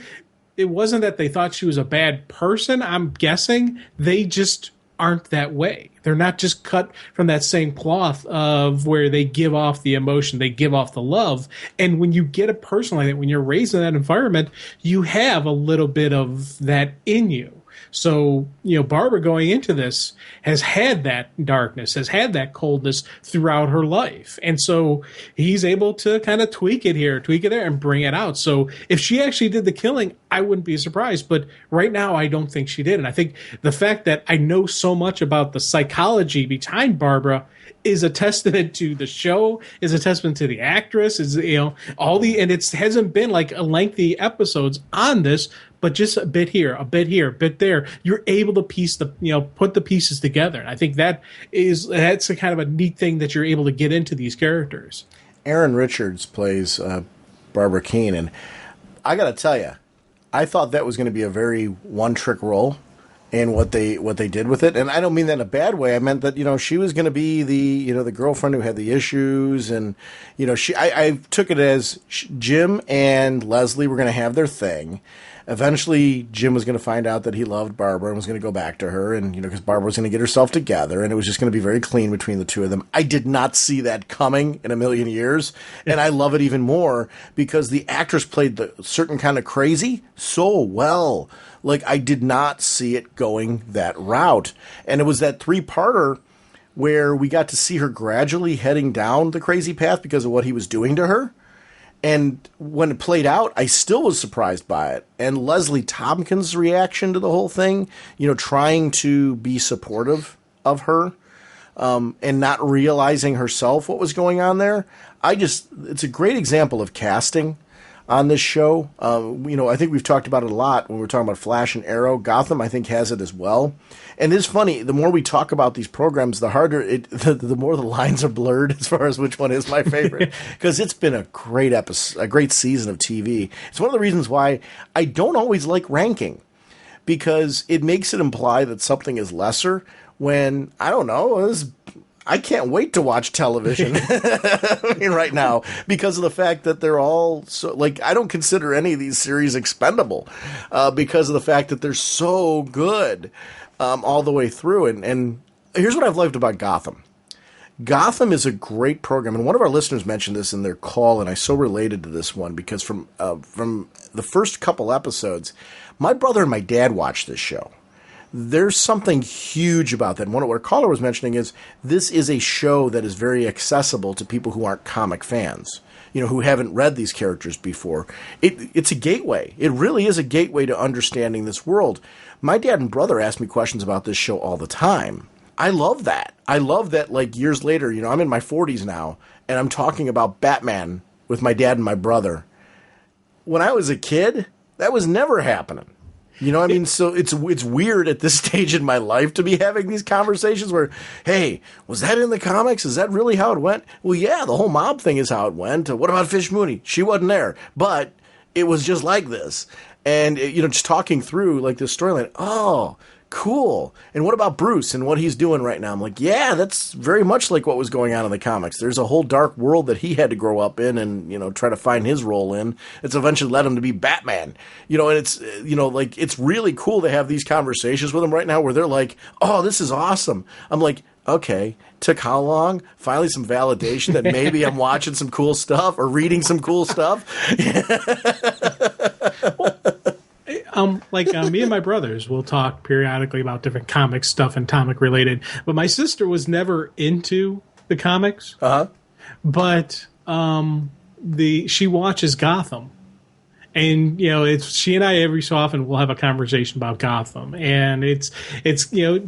that they thought she was a bad person. I'm guessing they just aren't that way. They're not just cut from that same cloth of where they give off the emotion, they give off the love. And when you get a person like that, when you're raised in that environment, you have a little bit of that in you. So, Barbara going into this has had that darkness, has had that coldness throughout her life. And so he's able to kind of tweak it here, tweak it there, and bring it out. So if she actually did the killing, I wouldn't be surprised. But right now, I don't think she did. And I think the fact that I know so much about the psychology behind Barbara is a testament to the show, is a testament to the actress, and it hasn't been like a lengthy episodes on this, but just a bit here, a bit there. You're able to put the pieces together. And I think that's a kind of a neat thing that you're able to get into these characters. Aaron Richards plays Barbara Keene, and I got to tell you, I thought that was going to be a very one-trick role in what they did with it. And I don't mean that in a bad way. I meant that, she was going to be the girlfriend who had the issues, and I took it as Jim and Leslie were going to have their thing. Eventually, Jim was going to find out that he loved Barbara and was going to go back to her, and because Barbara was going to get herself together, and it was just going to be very clean between the two of them. I did not see that coming in a million years, and I love it even more because the actress played the certain kind of crazy so well. Like, I did not see it going that route, and it was that 3-parter where we got to see her gradually heading down the crazy path because of what he was doing to her. And when it played out, I still was surprised by it. And Leslie Tompkins' reaction to the whole thing, trying to be supportive of her and not realizing herself what was going on there. It's a great example of casting on this show. I think we've talked about it a lot when we're talking about Flash and Arrow. Gotham, I think, has it as well. And it's funny, the more we talk about these programs, the harder the more the lines are blurred as far as which one is my favorite. Because it's been a great episode, a great season of TV. It's one of the reasons why I don't always like ranking, because it makes it imply that something is lesser when, I don't know, I can't wait to watch television right now because of the fact that they're all so, I don't consider any of these series expendable because of the fact that they're so good all the way through. And here's what I've loved about Gotham. Gotham is a great program, and one of our listeners mentioned this in their call, and I so related to this one because from the first couple episodes, my brother and my dad watched this show. There's something huge about that. And what our caller was mentioning is this is a show that is very accessible to people who aren't comic fans, who haven't read these characters before. It's a gateway. It really is a gateway to understanding this world. My dad and brother ask me questions about this show all the time. I love that. I love that, years later, I'm in my 40s now, and I'm talking about Batman with my dad and my brother. When I was a kid, that was never happening. So it's weird at this stage in my life to be having these conversations where, hey, was that in the comics? Is that really how it went? Well, yeah, the whole mob thing is how it went. What about Fish Mooney? She wasn't there, but it was just like this. And, just talking through this storyline, oh, cool. And what about Bruce and what he's doing right now? I'm like, yeah, that's very much like what was going on in the comics. There's a whole dark world that he had to grow up in and, try to find his role in. It's eventually led him to be Batman. And it's, it's really cool to have these conversations with him right now where they're like, oh, this is awesome. I'm like, okay, took how long? Finally some validation that maybe I'm watching some cool stuff or reading some cool stuff. Me and my brothers will talk periodically about different comic stuff and comic related, but my sister was never into the comics. But she watches Gotham, and it's she and I every so often will have a conversation about Gotham, and it's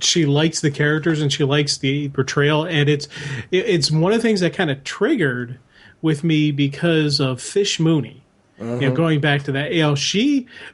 she likes the characters and she likes the portrayal, and it's one of the things that kind of triggered with me because of Fish Mooney. Going back to that,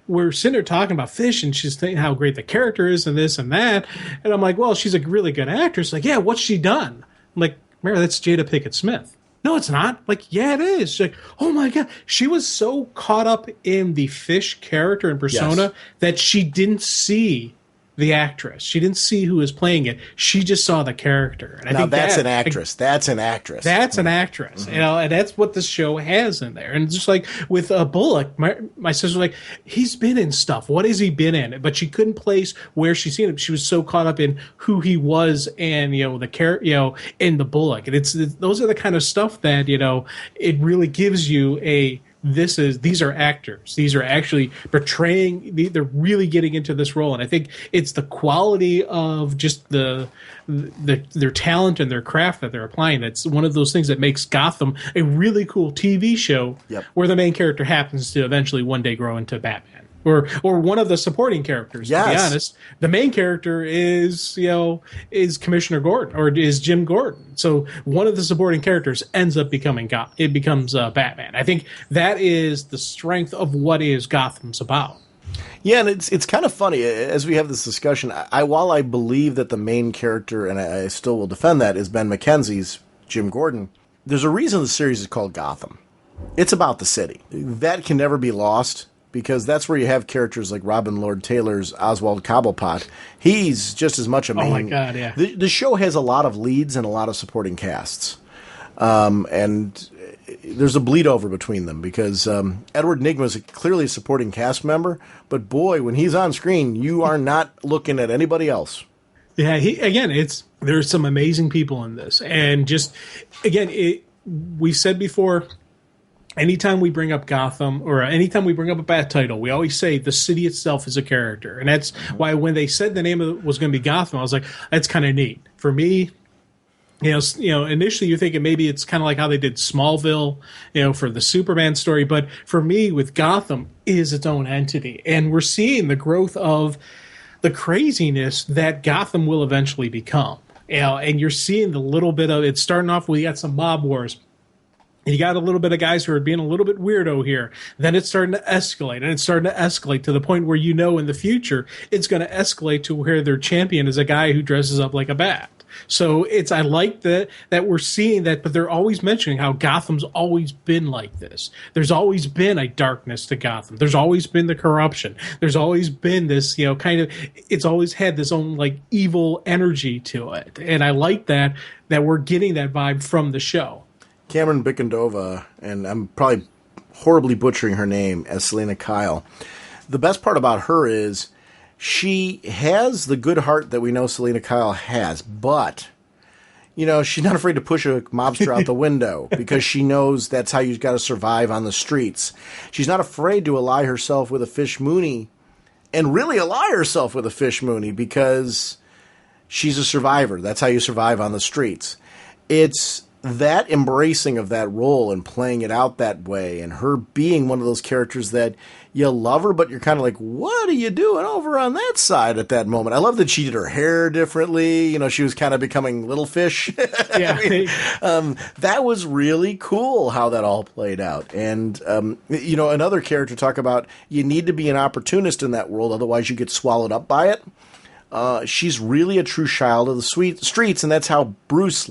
we're sitting there talking about Fish, and she's saying how great the character is and this and that. And I'm like, well, she's a really good actress. Like, yeah, what's she done? I'm like, Mary, that's Jada Pinkett Smith. No, it's not. Like, yeah, it is. She's like, oh my God. She was so caught up in the Fish character and persona that she didn't see the actress. She didn't see who was playing it. She just saw the character. And I think that's an actress. That's an actress. That's an actress. Mm-hmm. And that's what this show has in there. And just like with Bullock, my sister was like, he's been in stuff. What has he been in? But she couldn't place where she's seen him. She was so caught up in who he was and the in the Bullock. And those are the kind of stuff that it really gives you a. These are actors. These are actually portraying. They're really getting into this role, and I think it's the quality of just their talent and their craft that they're applying. That's one of those things that makes Gotham a really cool TV show, where the main character happens to eventually one day grow into Batman. Or one of the supporting characters. To be honest, the main character is Commissioner Gordon or is Jim Gordon. So one of the supporting characters ends up becomes Batman. I think that is the strength of what is Gotham's about. Yeah, and it's kind of funny as we have this discussion. While I believe that the main character, and I still will defend that, is Ben McKenzie's Jim Gordon. There's a reason the series is called Gotham. It's about the city. That can never be lost because that's where you have characters like Robin Lord Taylor's Oswald Cobblepot. He's just as much a main. Oh my God! Yeah. The show has a lot of leads and a lot of supporting casts, and there's a bleed over between them because Edward Nygma is clearly a supporting cast member, but boy, when he's on screen, you are not looking at anybody else. Yeah, there's some amazing people in this, and just again, we've said before. Anytime we bring up Gotham or anytime we bring up a bad title, we always say the city itself is a character, and that's why when they said the name of it was going to be Gotham, I was like, that's kind of neat for me. You know, initially you're thinking maybe it's kind of like how they did Smallville, for the Superman story. But for me, with Gotham is its own entity. And we're seeing the growth of the craziness that Gotham will eventually become. And you're seeing the little bit of it starting off with, you got some mob wars. You got a little bit of guys who are being a little bit weirdo here. Then it's starting to escalate, and it's starting to escalate to the point where in the future it's going to escalate to where their champion is a guy who dresses up like a bat. So I like that we're seeing that, but they're always mentioning how Gotham's always been like this. There's always been a darkness to Gotham. There's always been the corruption. There's always been this, it's always had this own like evil energy to it. And I like that we're getting that vibe from the show. Cameron Bikendova, and I'm probably horribly butchering her name, as Selena Kyle. The best part about her is she has the good heart that we know Selena Kyle has, but, she's not afraid to push a mobster out the window because she knows that's how you've got to survive on the streets. She's not afraid to ally herself with a fish Mooney and really ally herself with a fish Mooney because she's a survivor. That's how you survive on the streets. It's that embracing of that role and playing it out that way and her being one of those characters that you love her, but you're kind of like, what are you doing over on that side at that moment? I love that she did her hair differently. She was kind of becoming Little Fish. Yeah. That was really cool how that all played out. And, another character talk about you need to be an opportunist in that world. Otherwise you get swallowed up by it. She's really a true child of the streets, and that's how Bruce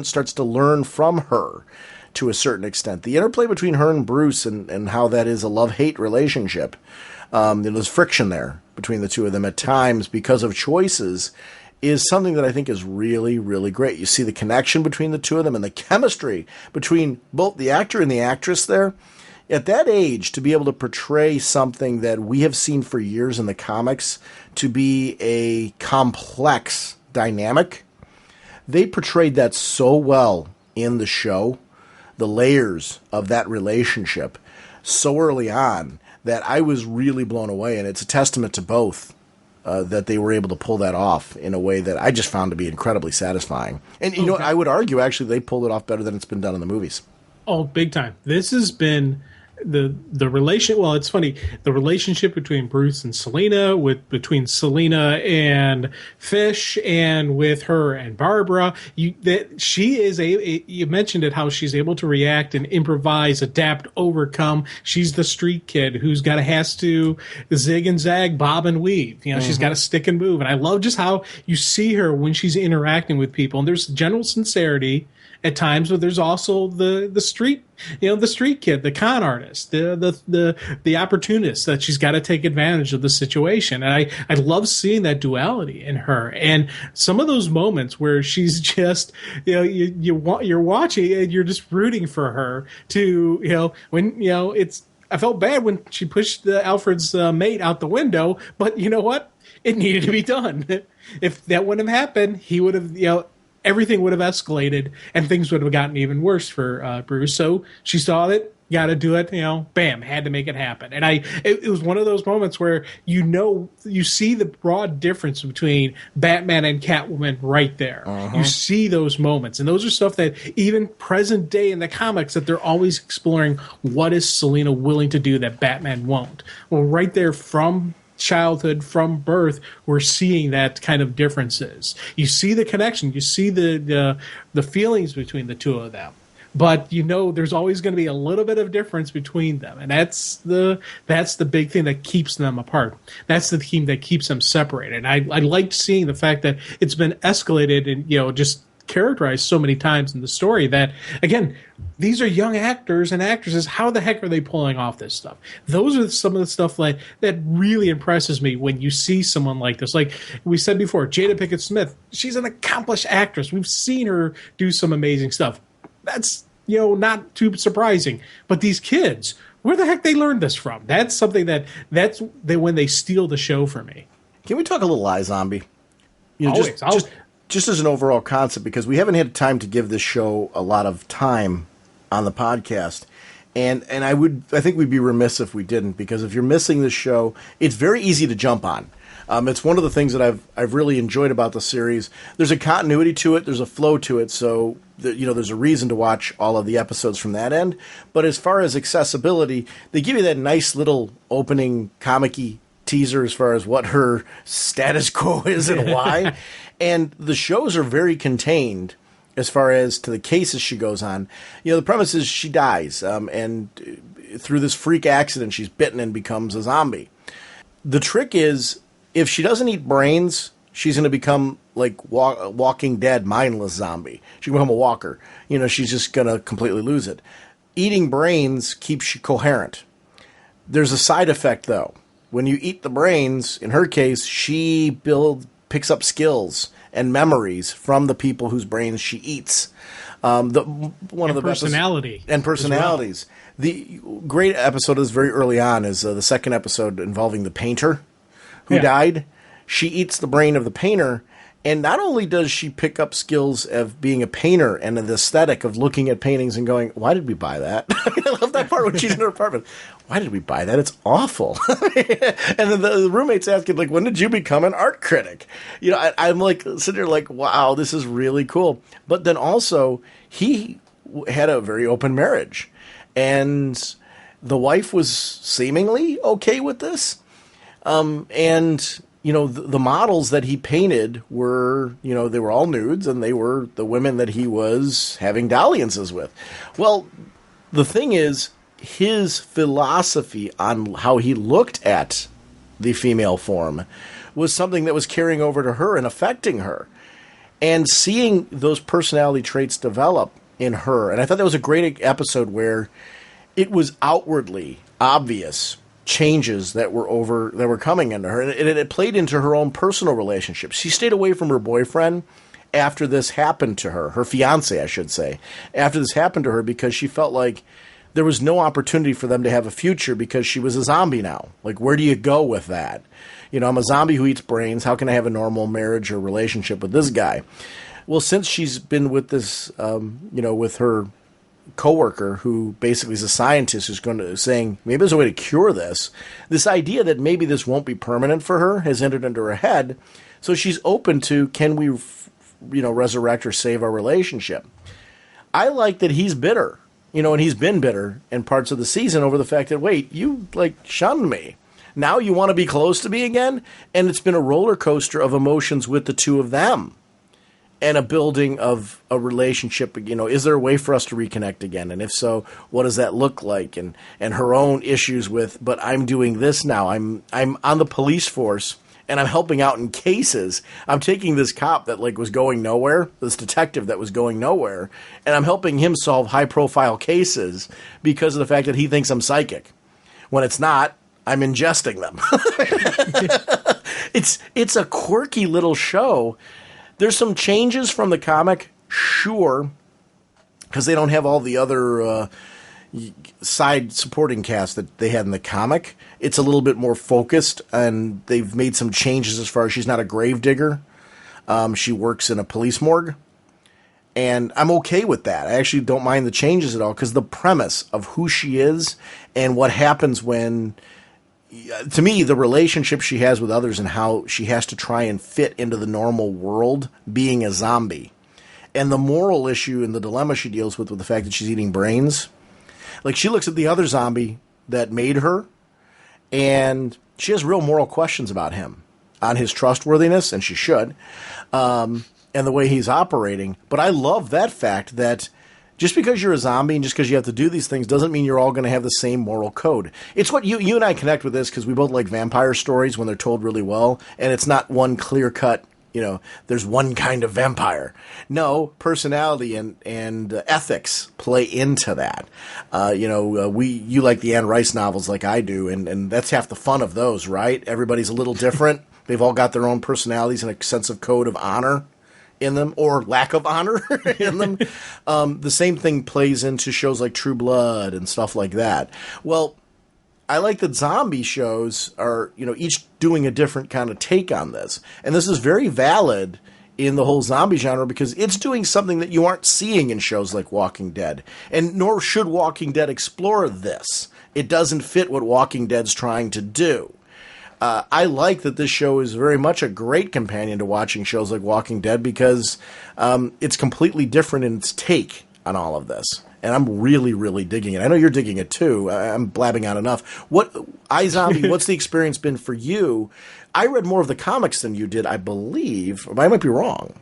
starts to learn from her to a certain extent. The interplay between her and Bruce and how that is a love-hate relationship, there's friction there between the two of them at times because of choices, is something that I think is really, really great. You see the connection between the two of them and the chemistry between both the actor and the actress there. At that age, to be able to portray something that we have seen for years in the comics to be a complex dynamic, they portrayed that so well in the show, the layers of that relationship so early on that I was really blown away. And it's a testament to both that they were able to pull that off in a way that I just found to be incredibly satisfying. And you know what? I would argue actually they pulled it off better than it's been done in the movies. Oh, big time. This has been the relation. Well, it's funny. The relationship between Bruce and Selena, between Selena and Fish, and with her and Barbara. She is you mentioned it, how she's able to react and improvise, adapt, overcome. She's the street kid who's has to zig and zag, bob and weave. She's got to stick and move. And I love just how you see her when she's interacting with people. And there's general sincerity at times, but there's also the street, the street kid, the con artist, the opportunist that she's got to take advantage of the situation. And I love seeing that duality in her. And some of those moments where she's just, you're watching and you're just rooting for her to, when, I felt bad when she pushed Alfred's mate out the window, but you know what? It needed to be done. If that wouldn't have happened, he would have, everything would have escalated and things would have gotten even worse for Bruce. So she saw it, got to do it, bam, had to make it happen. And it was one of those moments where you see the broad difference between Batman and Catwoman right there. Uh-huh. You see those moments, and those are stuff that even present day in the comics that they're always exploring. What is Selena willing to do that Batman won't? Well, right there from childhood, from birth, we're seeing that kind of differences. You see the connection. You see the feelings between the two of them. but there's always going to be a little bit of difference between them, and that's the big thing that keeps them apart. That's the theme that keeps them separated. And I liked seeing the fact that it's been escalated and just characterized so many times in the story that, again, these are young actors and actresses. How the heck are they pulling off this stuff? Those are some of the stuff that really impresses me when you see someone like this. Like we said before, Jada Pinkett Smith, she's an accomplished actress. We've seen her do some amazing stuff. That's, not too surprising. But these kids, where the heck they learned this from? That's something that's when they steal the show for me. Can we talk a little iZombie? Always. Just as an overall concept, because we haven't had time to give this show a lot of time on the podcast, and I think we'd be remiss if we didn't, because if you're missing this show, it's very easy to jump on. It's one of the things that I've really enjoyed about the series. There's a continuity to it, there's a flow to it, so there's a reason to watch all of the episodes from that end. But as far as accessibility, they give you that nice little opening comic-y teaser as far as what her status quo is and why. And the shows are very contained as far as to the cases she goes on. The premise is she dies, and through this freak accident, she's bitten and becomes a zombie. The trick is, if she doesn't eat brains, she's going to become like Walking Dead, mindless zombie. She can become a walker. She's just going to completely lose it. Eating brains keeps you coherent. There's a side effect, though. When you eat the brains, in her case, she picks up skills and memories from the people whose brains she eats. Personality. And personalities. Well. The great episode is very early on, is the second episode involving the painter who died. She eats the brain of the painter, and not only does she pick up skills of being a painter and the aesthetic of looking at paintings and going, why did we buy that? I love that part when she's in her apartment. Why did we buy that? It's awful. And then the roommate's asking, like, when did you become an art critic? I'm like sitting there like, wow, this is really cool. But then also, he had a very open marriage, and the wife was seemingly okay with this. The models that he painted were, they were all nudes, and they were the women that he was having dalliances with. Well, the thing is, his philosophy on how he looked at the female form was something that was carrying over to her and affecting her. And seeing those personality traits develop in her, and I thought that was a great episode where it was outwardly obvious changes that were coming into her, and it played into her own personal relationships. She stayed away from her boyfriend after this happened to her fiance, I should say, after this happened to her, because she felt like there was no opportunity for them to have a future because she was a zombie now. Like, where do you go with that? I'm a zombie who eats brains. How can I have a normal marriage or relationship with this guy? Well, since she's been with this, with her coworker who basically is a scientist who's saying maybe there's a way to cure this idea that maybe this won't be permanent for her has entered into her head. So she's open to, can we, resurrect or save our relationship? I like that he's bitter, and he's been bitter in parts of the season over the fact that, wait, you shunned me. Now you want to be close to me again? And it's been a roller coaster of emotions with the two of them. And a building of a relationship, is there a way for us to reconnect again? And if so, what does that look like? And her own issues with, but I'm doing this now. I'm on the police force, and I'm helping out in cases. I'm taking this cop that was going nowhere, this detective that was going nowhere, and I'm helping him solve high-profile cases because of the fact that he thinks I'm psychic. When it's not, I'm ingesting them. It's a quirky little show. There's some changes from the comic, sure, because they don't have all the other side supporting cast that they had in the comic. It's a little bit more focused, and they've made some changes as far as she's not a gravedigger. She works in a police morgue, and I'm okay with that. I actually don't mind the changes at all, because the premise of who she is and what happens when... To me, the relationship she has with others and how she has to try and fit into the normal world being a zombie. And the moral issue and the dilemma she deals with the fact that she's eating brains. Like, she looks at the other zombie that made her, and she has real moral questions about him, on his trustworthiness, and she should, and the way he's operating. But I love that fact that Just because you're a zombie and just because you have to do these things doesn't mean you're all going to have the same moral code. It's what you and I connect with this because we both like vampire stories when they're told really well, and it's not one clear cut. There's one kind of vampire. No, personality and ethics play into that. You like the Anne Rice novels like I do, and that's half the fun of those, right? Everybody's a little different. They've all got their own personalities and a sense of code of honor in them, or lack of honor in them. The same thing plays into shows like True Blood and stuff like that. Well, I like that zombie shows are, each doing a different kind of take on this. And this is very valid in the whole zombie genre because it's doing something that you aren't seeing in shows like Walking Dead. And nor should Walking Dead explore this. It doesn't fit what Walking Dead's trying to do. I like that this show is very much a great companion to watching shows like Walking Dead because it's completely different in its take on all of this. And I'm really, really digging it. I know you're digging it too. I'm blabbing out enough. iZombie, what's the experience been for you? I read more of the comics than you did, I believe. But I might be wrong.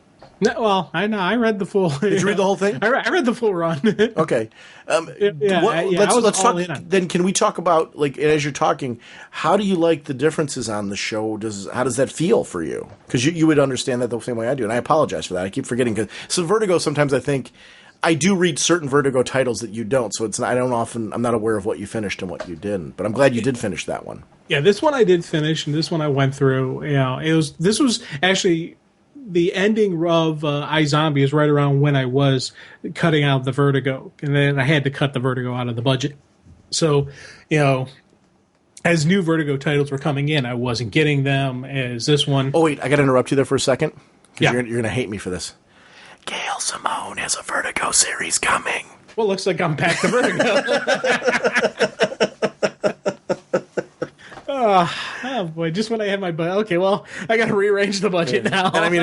No, well, I know. I read the full. Did you read the whole thing? I read the full run. Okay. Let's talk. Then can we talk about, as you're talking, how do you like the differences on the show? How does that feel for you? Because you would understand that the same way I do, and I apologize for that. I keep forgetting. So Vertigo, sometimes I think I do read certain Vertigo titles that you don't. So I'm not aware of what you finished and what you didn't. But I'm glad you did finish that one. Yeah, this one I did finish, and this one I went through. This was actually. The ending of iZombie is right around when I was cutting out the Vertigo, and then I had to cut the Vertigo out of the budget. So, as new Vertigo titles were coming in, I wasn't getting them as this one. Oh, wait, I got to interrupt you there for a second, because Yeah. you're going to hate me for this. Gail Simone has a Vertigo series coming. Well, looks like I'm back to Vertigo. Oh boy! Just when I had my budget. Okay, well, I got to rearrange the budget now. And I mean,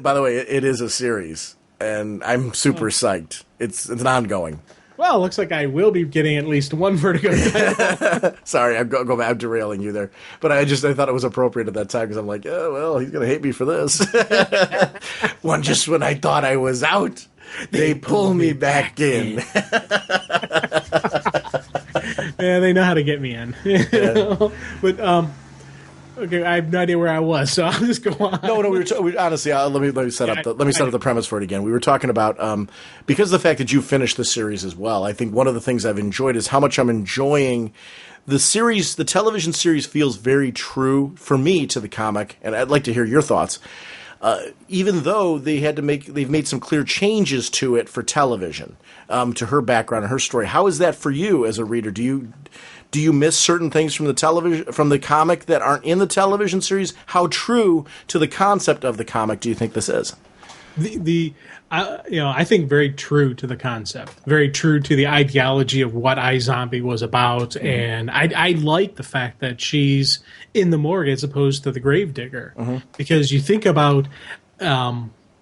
by the way, it is a series, and I'm super psyched. It's an ongoing. Well, looks like I will be getting at least one Vertigo title. Sorry, I'm derailing you there, but I thought it was appropriate at that time because I'm like, oh well, he's gonna hate me for this. When I thought I was out, they pull me back in. Yeah, they know how to get me in. Yeah. But okay, I have no idea where I was, so I'll just go on. No, honestly, let me set up the premise for it again. We were talking about because of the fact that you finished the series as well. I think one of the things I've enjoyed is how much I'm enjoying the series. The television series feels very true for me to the comic, and I'd like to hear your thoughts. Even though they've made some clear changes to it for television, to her background and her story. How is that for you as a reader? Do you miss certain things from the comic that aren't in the television series? How true to the concept of the comic do you think this is? I think very true to the concept, very true to the ideology of what iZombie was about, mm-hmm. and I like the fact that she's in the morgue as opposed to the gravedigger, mm-hmm. because you think about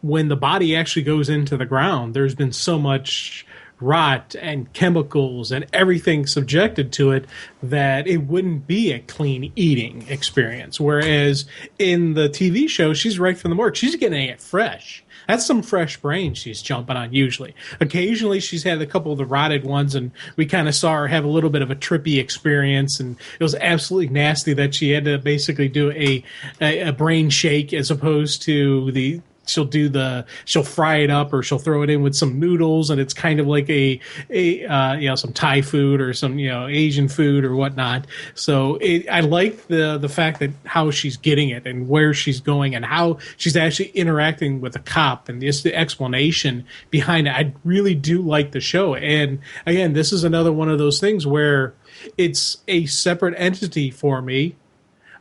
when the body actually goes into the ground, there's been so much rot and chemicals and everything subjected to it that it wouldn't be a clean eating experience. Whereas in the TV show, she's right from the morgue. She's getting it fresh. That's some fresh brains she's jumping on usually. Occasionally she's had a couple of the rotted ones, and we kind of saw her have a little bit of a trippy experience, and it was absolutely nasty that she had to basically do a brain shake as opposed to she'll fry it up or she'll throw it in with some noodles, and it's kind of like some Thai food or some Asian food or whatnot. So I like the fact that how she's getting it and where she's going and how she's actually interacting with the cop and just the explanation behind it. I really do like the show. And again, this is another one of those things where it's a separate entity for me,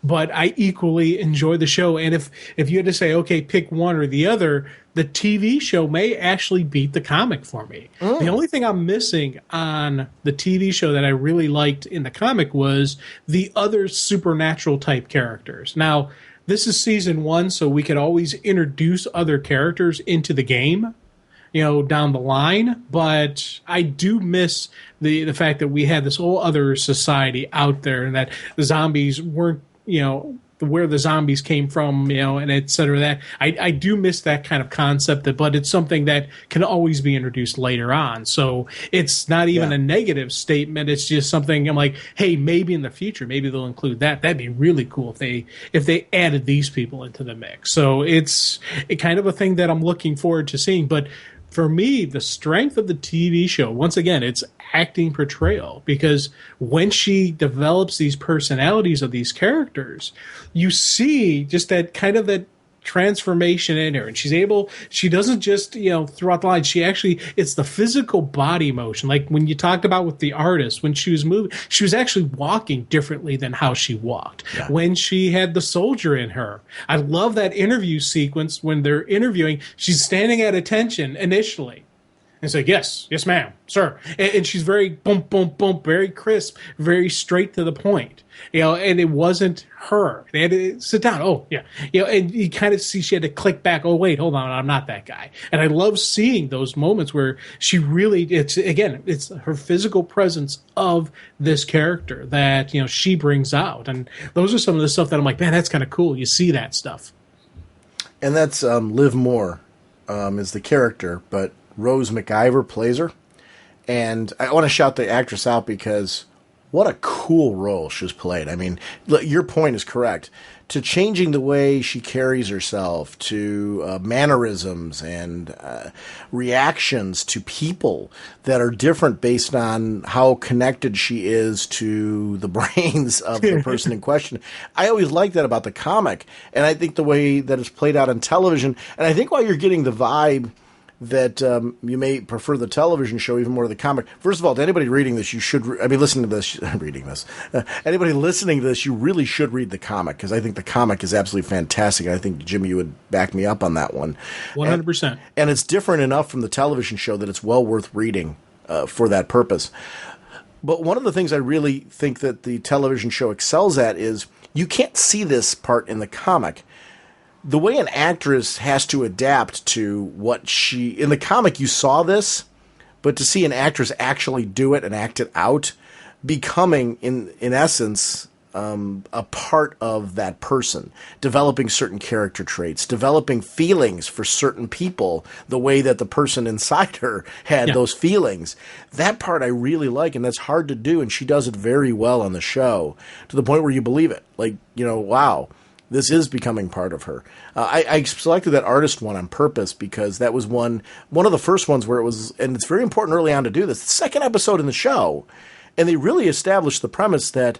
but I equally enjoy the show. And if you had to say, okay, pick one or the other, the TV show may actually beat the comic for me. The only thing I'm missing on the TV show that I really liked in the comic was the other supernatural type characters. Now, this is season 1, so we could always introduce other characters into the game, down the line. But I do miss the fact that we had this whole other society out there and that the zombies weren't where the zombies came from, and et cetera. That I do miss that kind of concept, but it's something that can always be introduced later on. So it's not even a negative statement. It's just something I'm like, hey, maybe in the future, maybe they'll include that. That'd be really cool if they added these people into the mix. So it's kind of a thing that I'm looking forward to seeing. But for me, the strength of the TV show, once again, it's acting portrayal, because when she develops these personalities of these characters, you see just that kind of that transformation in her, and she doesn't just throughout the line, it's the physical body motion, like when you talked about with the artist, when she was moving, she was actually walking differently than how she walked. When she had the soldier in her, I love that interview sequence when they're interviewing, she's standing at attention initially and say, yes ma'am, sir, and she's very boom boom boom, very crisp, very straight to the point, and it wasn't her. They had to sit down. Oh yeah, and you kind of see she had to click back. Oh wait, hold on, I'm not that guy. And I love seeing those moments where she really, it's her physical presence of this character that she brings out, and those are some of the stuff that I'm like, man, that's kind of cool. You see that stuff, and that's Liv Moore is the character, but Rose McIver plays her, and I want to shout the actress out because what a cool role she's played. I mean, your point is correct. To changing the way she carries herself, to mannerisms and reactions to people that are different based on how connected she is to the brains of the person in question. I always like that about the comic, and I think the way that it's played out on television, and I think while you're getting the vibe that you may prefer the television show even more to the comic. First of all, to anybody reading this, you should, listening to this, anybody listening to this, you really should read the comic, because I think the comic is absolutely fantastic. I think, Jimmy, you would back me up on that one. 100%. And it's different enough from the television show that it's well worth reading for that purpose. But one of the things I really think that the television show excels at is you can't see this part in the comic. The way an actress has to adapt to what in the comic you saw this, but to see an actress actually do it and act it out, becoming in essence a part of that person, developing certain character traits, developing feelings for certain people, the way that the person inside her had those feelings. That part I really like, and that's hard to do, and she does it very well on the show, to the point where you believe it. Like, wow. This is becoming part of her. I selected that artist one on purpose because that was one of the first ones where it was, and it's very important early on to do this, the second episode in the show, and they really established the premise that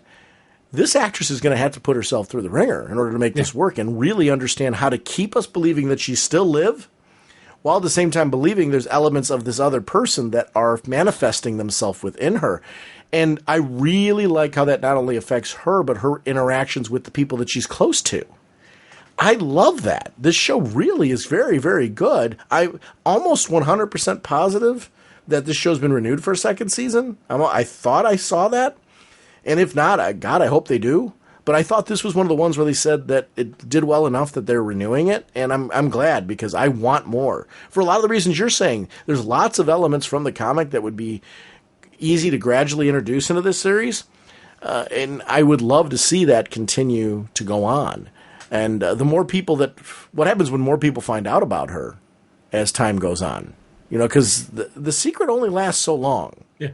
this actress is going to have to put herself through the ringer in order to make this work and really understand how to keep us believing that she still live, while at the same time believing there's elements of this other person that are manifesting themselves within her. And I really like how that not only affects her, but her interactions with the people that she's close to. I love that. This show really is very, very good. I'm almost 100% positive that this show's been renewed for a second season. I thought I saw that. And if not, I hope they do. But I thought this was one of the ones where they said that it did well enough that they're renewing it. And I'm glad, because I want more. For a lot of the reasons you're saying, there's lots of elements from the comic that would be easy to gradually introduce into this series, and I would love to see that continue to go on. And the more people what happens when more people find out about her as time goes on, because the secret only lasts so long. Yeah.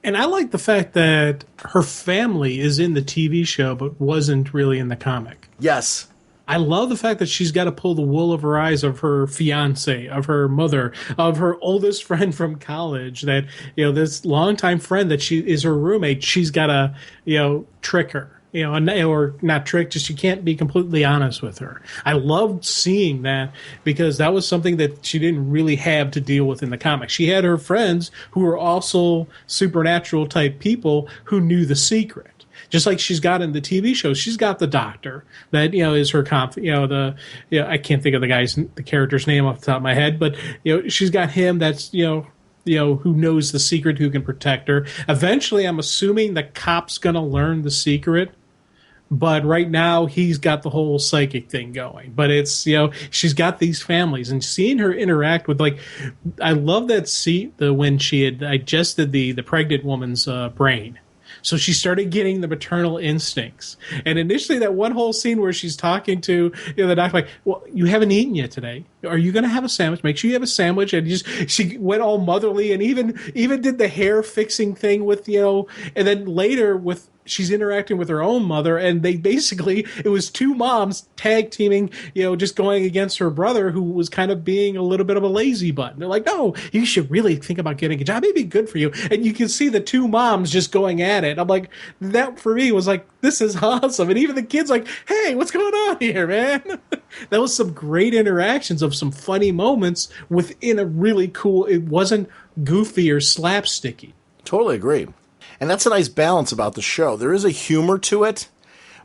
And I like the fact that her family is in the TV show but wasn't really in the comic. Yes. I love the fact that she's got to pull the wool over her eyes of her fiance, of her mother, of her oldest friend from college, that, this longtime friend that she is her roommate, she's got to, trick her, or not trick, just you can't be completely honest with her. I loved seeing that, because that was something that she didn't really have to deal with in the comics. She had her friends who were also supernatural type people who knew the secret. Just like she's got in the TV show, she's got the doctor that is her I can't think of the character's name off the top of my head, but she's got him that's who knows the secret, who can protect her. Eventually, I'm assuming the cop's gonna learn the secret, but right now he's got the whole psychic thing going. But it's she's got these families, and seeing her interact with, I love that scene when she had digested the pregnant woman's brain. So she started getting the maternal instincts. And initially, that one whole scene where she's talking to the doctor, like, well, you haven't eaten yet today. Are you going to have a sandwich? Make sure you have a sandwich. And she went all motherly and even did the hair fixing thing with, and then later she's interacting with her own mother, and it was two moms tag teaming, just going against her brother, who was kind of being a little bit of a lazy butt. And they're like, no, you should really think about getting a job. It'd be good for you. And you can see the two moms just going at it. I'm like, that for me was like, this is awesome. And even the kid's like, hey, what's going on here, man? That was some great interactions of some funny moments within a really cool, it wasn't goofy or slapsticky. Totally agree. And that's a nice balance about the show. There is a humor to it,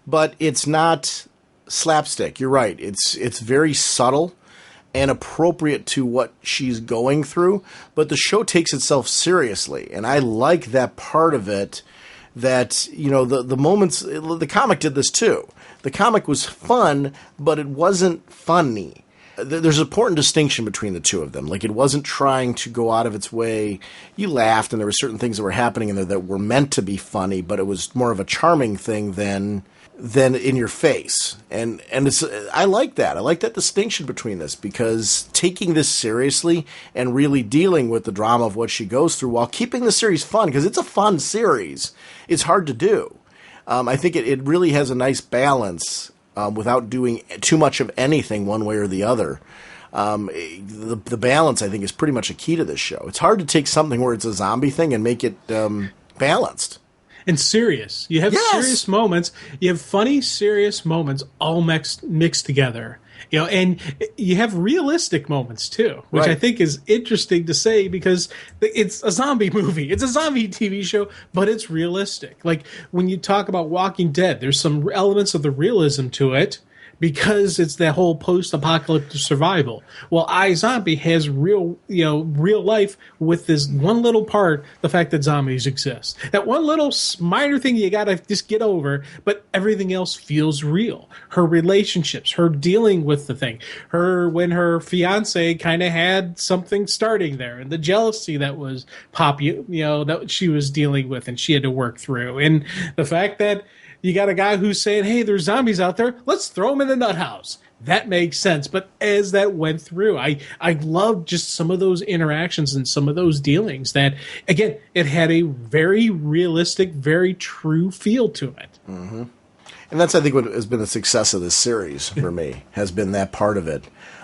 but it's not slapstick. You're right. It's very subtle and appropriate to what she's going through, but the show takes itself seriously. And I like that part of it, that, the moments, the comic did this too. The comic was fun, but it wasn't funny. There's an important distinction between the two of them. Like, it wasn't trying to go out of its way. You laughed, and there were certain things that were happening in there that were meant to be funny, but it was more of a charming thing than in your face. And I like that. I like that distinction between this, because taking this seriously and really dealing with the drama of what she goes through while keeping the series fun, because it's a fun series, it's hard to do. I think it really has a nice balance. Without doing too much of anything one way or the other. The balance, I think, is pretty much a key to this show. It's hard to take something where it's a zombie thing and make it balanced. And serious. You have serious moments. You have funny, serious moments all mixed together. And you have realistic moments, too, which I think is interesting to say, because it's a zombie movie. It's a zombie TV show, but it's realistic. Like, when you talk about Walking Dead, there's some elements of the realism to it, because it's that whole post-apocalyptic survival. Well, iZombie has real life with this one little part, the fact that zombies exist. That one little minor thing you gotta just get over, but everything else feels real. Her relationships, her dealing with the thing, when her fiance kind of had something starting there, and the jealousy that was that she was dealing with and she had to work through, and the fact that you got a guy who's saying, hey, there's zombies out there, let's throw them in the nut house. That makes sense. But as that went through, I loved just some of those interactions and some of those dealings that, again, it had a very realistic, very true feel to it. Mm-hmm. And that's, I think, what has been the success of this series for me, has been that part of it.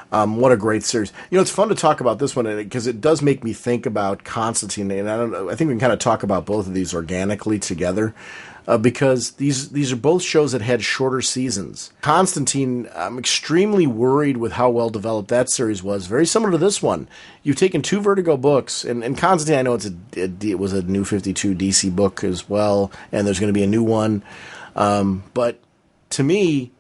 What a great series. It's fun to talk about this one, because it does make me think about Constantine. And I think we can kind of talk about both of these organically together. Because these are both shows that had shorter seasons. Constantine, I'm extremely worried with how well developed that series was. Very similar to this one. You've taken two Vertigo books, and Constantine, I know it was a New 52 DC book as well, and there's going to be a new one. But to me,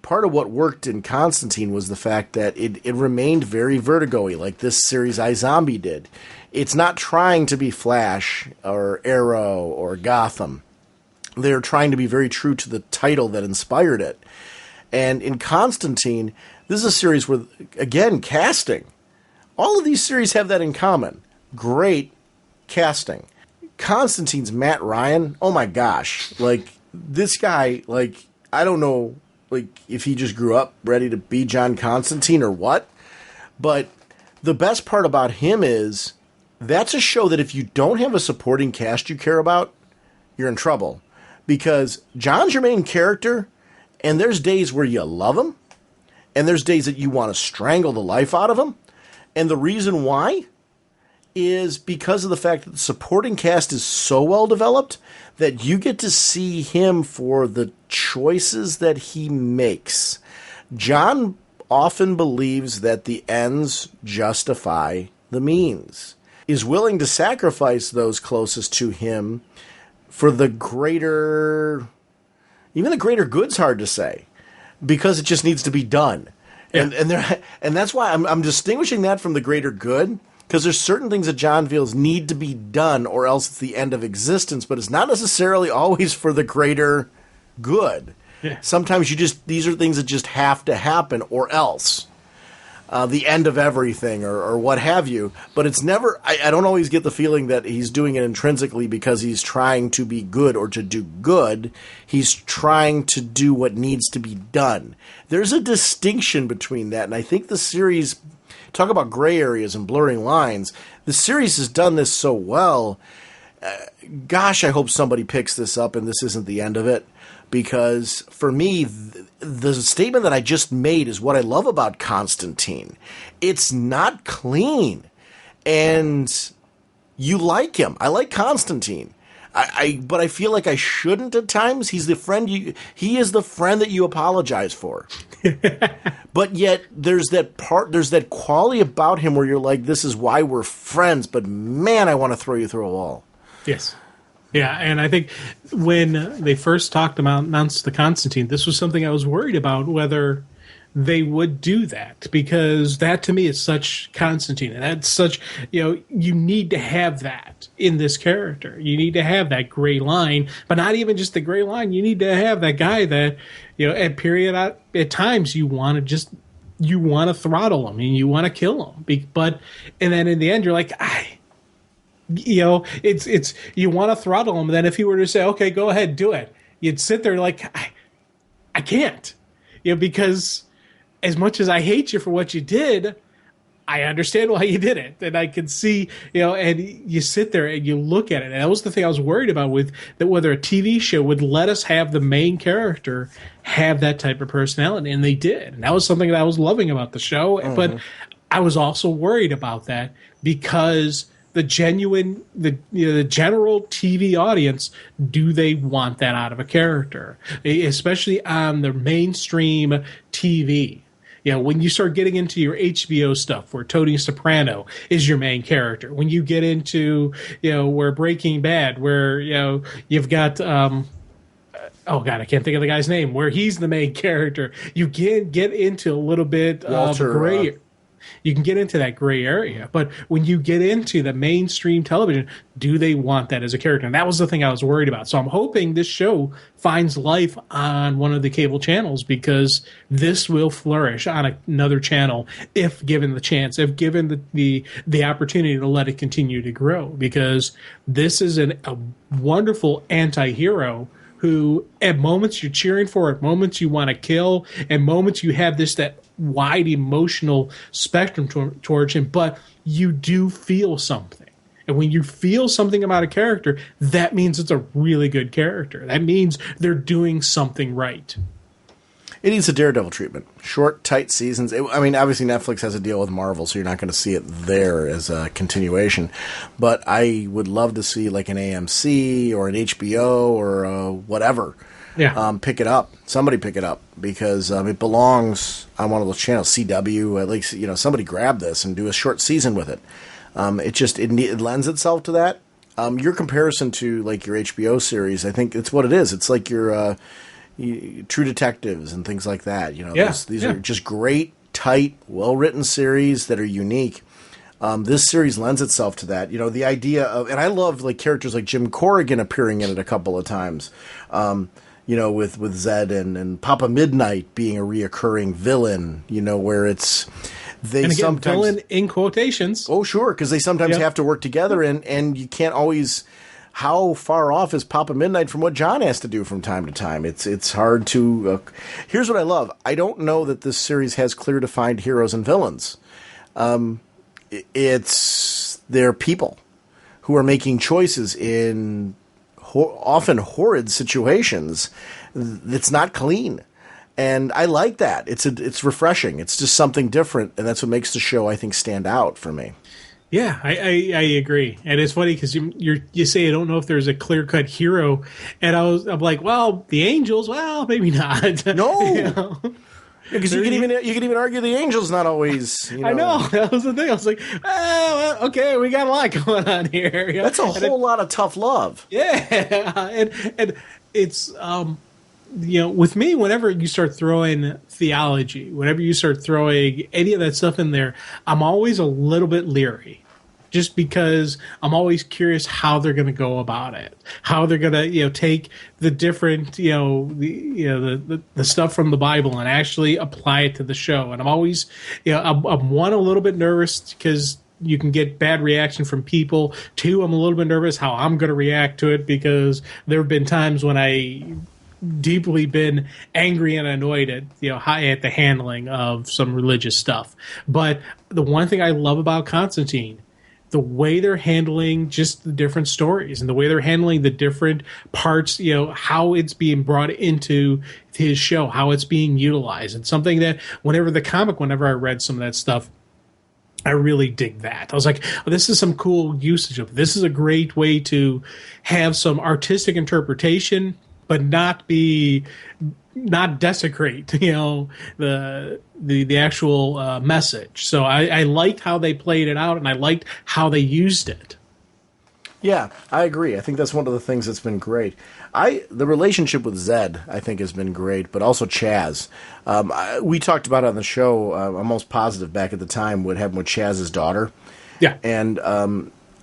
part of what worked in Constantine was the fact that it remained very Vertigo-y, like this series iZombie did. It's not trying to be Flash or Arrow or Gotham. They're trying to be very true to the title that inspired it. And in Constantine, this is a series where, again, casting. All of these series have that in common. Great casting. Constantine's Matt Ryan, oh my gosh. Like, this guy, like, I don't know, like, if he just grew up ready to be John Constantine or what. But the best part about him is, that's a show that if you don't have a supporting cast you care about, you're in trouble. Because John's your main character, and there's days where you love him, and there's days that you want to strangle the life out of him. And the reason why is because of the fact that the supporting cast is so well developed that you get to see him for the choices that he makes. John often believes that the ends justify the means, is willing to sacrifice those closest to him for the greater, even the greater good's hard to say, because it just needs to be done. Yeah. And that's why I'm distinguishing that from the greater good, because there's certain things that John feels need to be done or else it's the end of existence, but it's not necessarily always for the greater good. Yeah. Sometimes these are things that just have to happen or else. the end of everything or what have you. But it's never, I don't always get the feeling that he's doing it intrinsically because he's trying to be good or to do good. He's trying to do what needs to be done. There's a distinction between that. And I think the series, talk about gray areas and blurring lines, the series has done this so well. Gosh, I hope somebody picks this up and this isn't the end of it. Because for me, the statement that I just made is what I love about Constantine. It's not clean. And you like him. I like Constantine. But I feel like I shouldn't at times. He is the friend that you apologize for. But yet there's that quality about him where you're like, this is why we're friends, but man, I want to throw you through a wall. Yes. Yeah, and I think when they first announced the Constantine, this was something I was worried about, whether they would do that, because that to me is such Constantine, and that's such, you need to have that in this character. You need to have that gray line, but not even just the gray line. You need to have that guy that, at times you want to throttle him and you want to kill him, and then in the end you're like, it's you want to throttle him. And then if he were to say, okay, go ahead, do it, you'd sit there like, I can't, because as much as I hate you for what you did, I understand why you did it. And I can see, and you sit there and you look at it. And that was the thing I was worried about with that, whether a TV show would let us have the main character have that type of personality. And they did. And that was something that I was loving about the show. Mm-hmm. But I was also worried about that because the general TV audience, do they want that out of a character, especially on the mainstream TV? When you start getting into your HBO stuff, where Tony Soprano is your main character, when you get into where Breaking Bad, where you've got oh god, I can't think of the guy's name, where he's the main character, you can get into a little bit of gray. You can get into that gray area, but when you get into the mainstream television, do they want that as a character? And that was the thing I was worried about. So I'm hoping this show finds life on one of the cable channels, because this will flourish on another channel if given the chance, if given the opportunity to let it continue to grow, because this is a wonderful anti-hero who at moments you're cheering for, at moments you want to kill, at moments you have that wide emotional spectrum towards him, but you do feel something. And when you feel something about a character, that means it's a really good character. That means they're doing something right. It needs a Daredevil treatment. Short, tight seasons. Obviously Netflix has a deal with Marvel, so you're not going to see it there as a continuation. But I would love to see like an AMC or an HBO or whatever. Yeah. Pick it up. Somebody pick it up, because it belongs on one of those channels. CW, at least, somebody grab this and do a short season with it. It lends itself to that. Your comparison to like your HBO series, I think it's what it is. It's like your True Detectives and things like that. These are just great, tight, well-written series that are unique. This series lends itself to that. The idea of, and I love like characters like Jim Corrigan appearing in it a couple of times. With Zed and Papa Midnight being a reoccurring villain, where it's they and again, sometimes villain in quotations. Oh, sure, because they sometimes have to work together, and you can't always. How far off is Papa Midnight from what John has to do from time to time? It's hard to. Here's what I love. I don't know that this series has clear defined heroes and villains. They're people who are making choices in often horrid situations. It's not clean, and I like that. It's refreshing. It's just something different, and that's what makes the show, I think, stand out for me. Yeah, I agree, and it's funny because you say I don't know if there's a clear cut hero, and I'm like, well, the Angels, well, maybe not. No. Because you can even argue the Angels not always. I know, that was the thing. I was like, well, okay, we got a lot going on here. That's a whole lot of tough love. Yeah, and it's with me, whenever you start throwing theology, whenever you start throwing any of that stuff in there, I'm always a little bit leery, just because I'm always curious how they're going to go about it, how they're going to, take the different, the stuff from the Bible and actually apply it to the show. And I'm always, I'm one, a little bit nervous because you can get bad reaction from people. Two, I'm a little bit nervous how I'm going to react to it, because there have been times when I deeply been angry and annoyed at at the handling of some religious stuff. But the one thing I love about Constantine, the way they're handling just the different stories and the way they're handling the different parts, how it's being brought into his show, how it's being utilized. And something that whenever I read some of that stuff, I really dig that. I was like, oh, this is some cool usage of it. This is a great way to have some artistic interpretation, but not desecrate, the actual message. So I liked how they played it out, and I liked how they used it. Yeah, I agree. I think that's one of the things that's been great. The relationship with Zed, I think, has been great, but also Chaz. We talked about it on the show. I'm almost positive back at the time what happened with Chaz's daughter. Yeah, and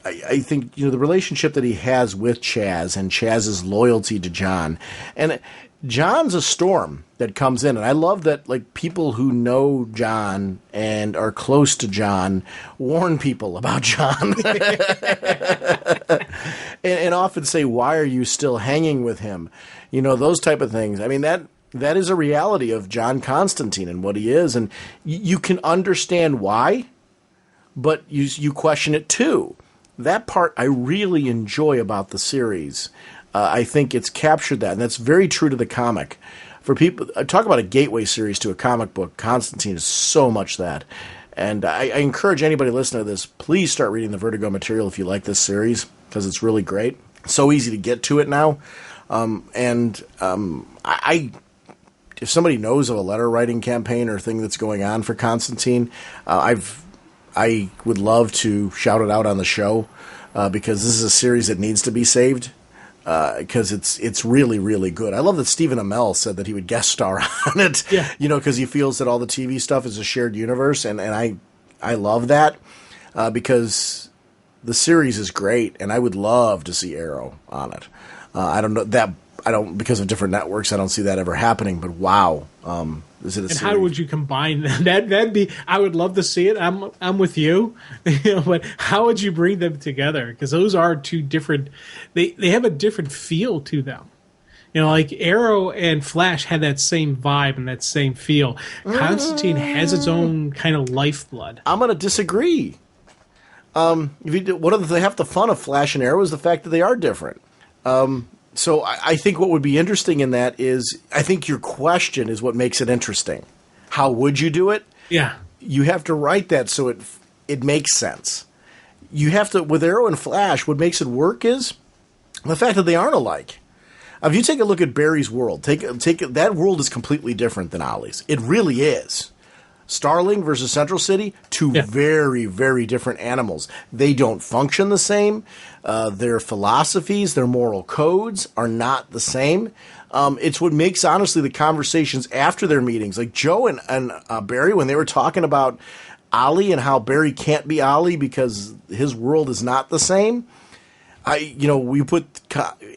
I think the relationship that he has with Chaz and Chaz's loyalty to John, and John's a storm that comes in, and I love that people who know John and are close to John warn people about John, and often say, "Why are you still hanging with him?" Those type of things. I mean, that is a reality of John Constantine and what he is, and you can understand why, but you question it too. That part I really enjoy about the series. I think it's captured that, and that's very true to the comic. For people, talk about a gateway series to a comic book, Constantine is so much that. And I encourage anybody listening to this, please start reading the Vertigo material if you like this series, because it's really great. So easy to get to it now. If somebody knows of a letter writing campaign or thing that's going on for Constantine, I would love to shout it out on the show, because this is a series that needs to be saved, because it's really, really good. I love that Stephen Amell said that he would guest star on it, because he feels that all the TV stuff is a shared universe, and I love that, because the series is great, and I would love to see Arrow on it. I don't know that. I don't, because of different networks, I don't see that ever happening, but wow. Is it a series? How would you combine that? That'd be, I would love to see it. I'm with you. But how would you bring them together? Because those are two different, they have a different feel to them. Like Arrow and Flash had that same vibe and that same feel. Constantine has its own kind of lifeblood. I'm going to disagree. One of the half the fun of Flash and Arrow is the fact that they are different. So I think what would be interesting in that is, I think your question is what makes it interesting. How would you do it? Yeah. You have to write that so it makes sense. You have to, with Arrow and Flash, what makes it work is the fact that they aren't alike. If you take a look at Barry's world, that world is completely different than Ollie's. It really is. Starling versus Central City, two very, very different animals. They don't function the same. Their philosophies, their moral codes are not the same. It's what makes, honestly, the conversations after their meetings. Like Joe and Barry, when they were talking about Ollie and how Barry can't be Ollie because his world is not the same. We put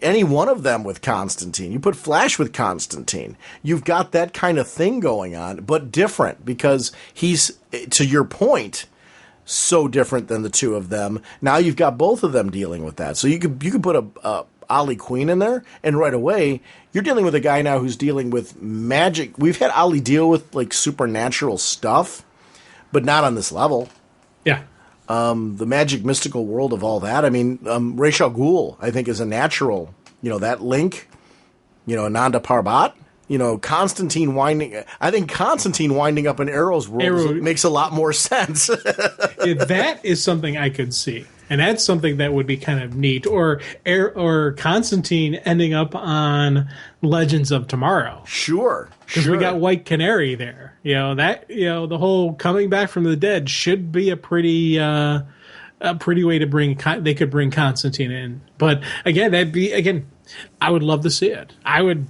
any one of them with Constantine. You put Flash with Constantine. You've got that kind of thing going on, but different because he's, to your point, so different than the two of them. Now you've got both of them dealing with that. So you could put a Ollie Queen in there, and right away you're dealing with a guy now who's dealing with magic. We've had Ollie deal with like supernatural stuff, but not on this level. Yeah. The magic mystical world of all that. I mean, Ra's al Ghul, I think, is a natural, that link, Ananda Parbat, Constantine I think Constantine winding up in Arrow's world makes a lot more sense. That is something I could see. And that's something that would be kind of neat. Or Constantine ending up on Legends of Tomorrow. Sure. Because we got White Canary there. The whole coming back from the dead should be a pretty way to bring. They could bring Constantine in, but again, I would love to see it. I would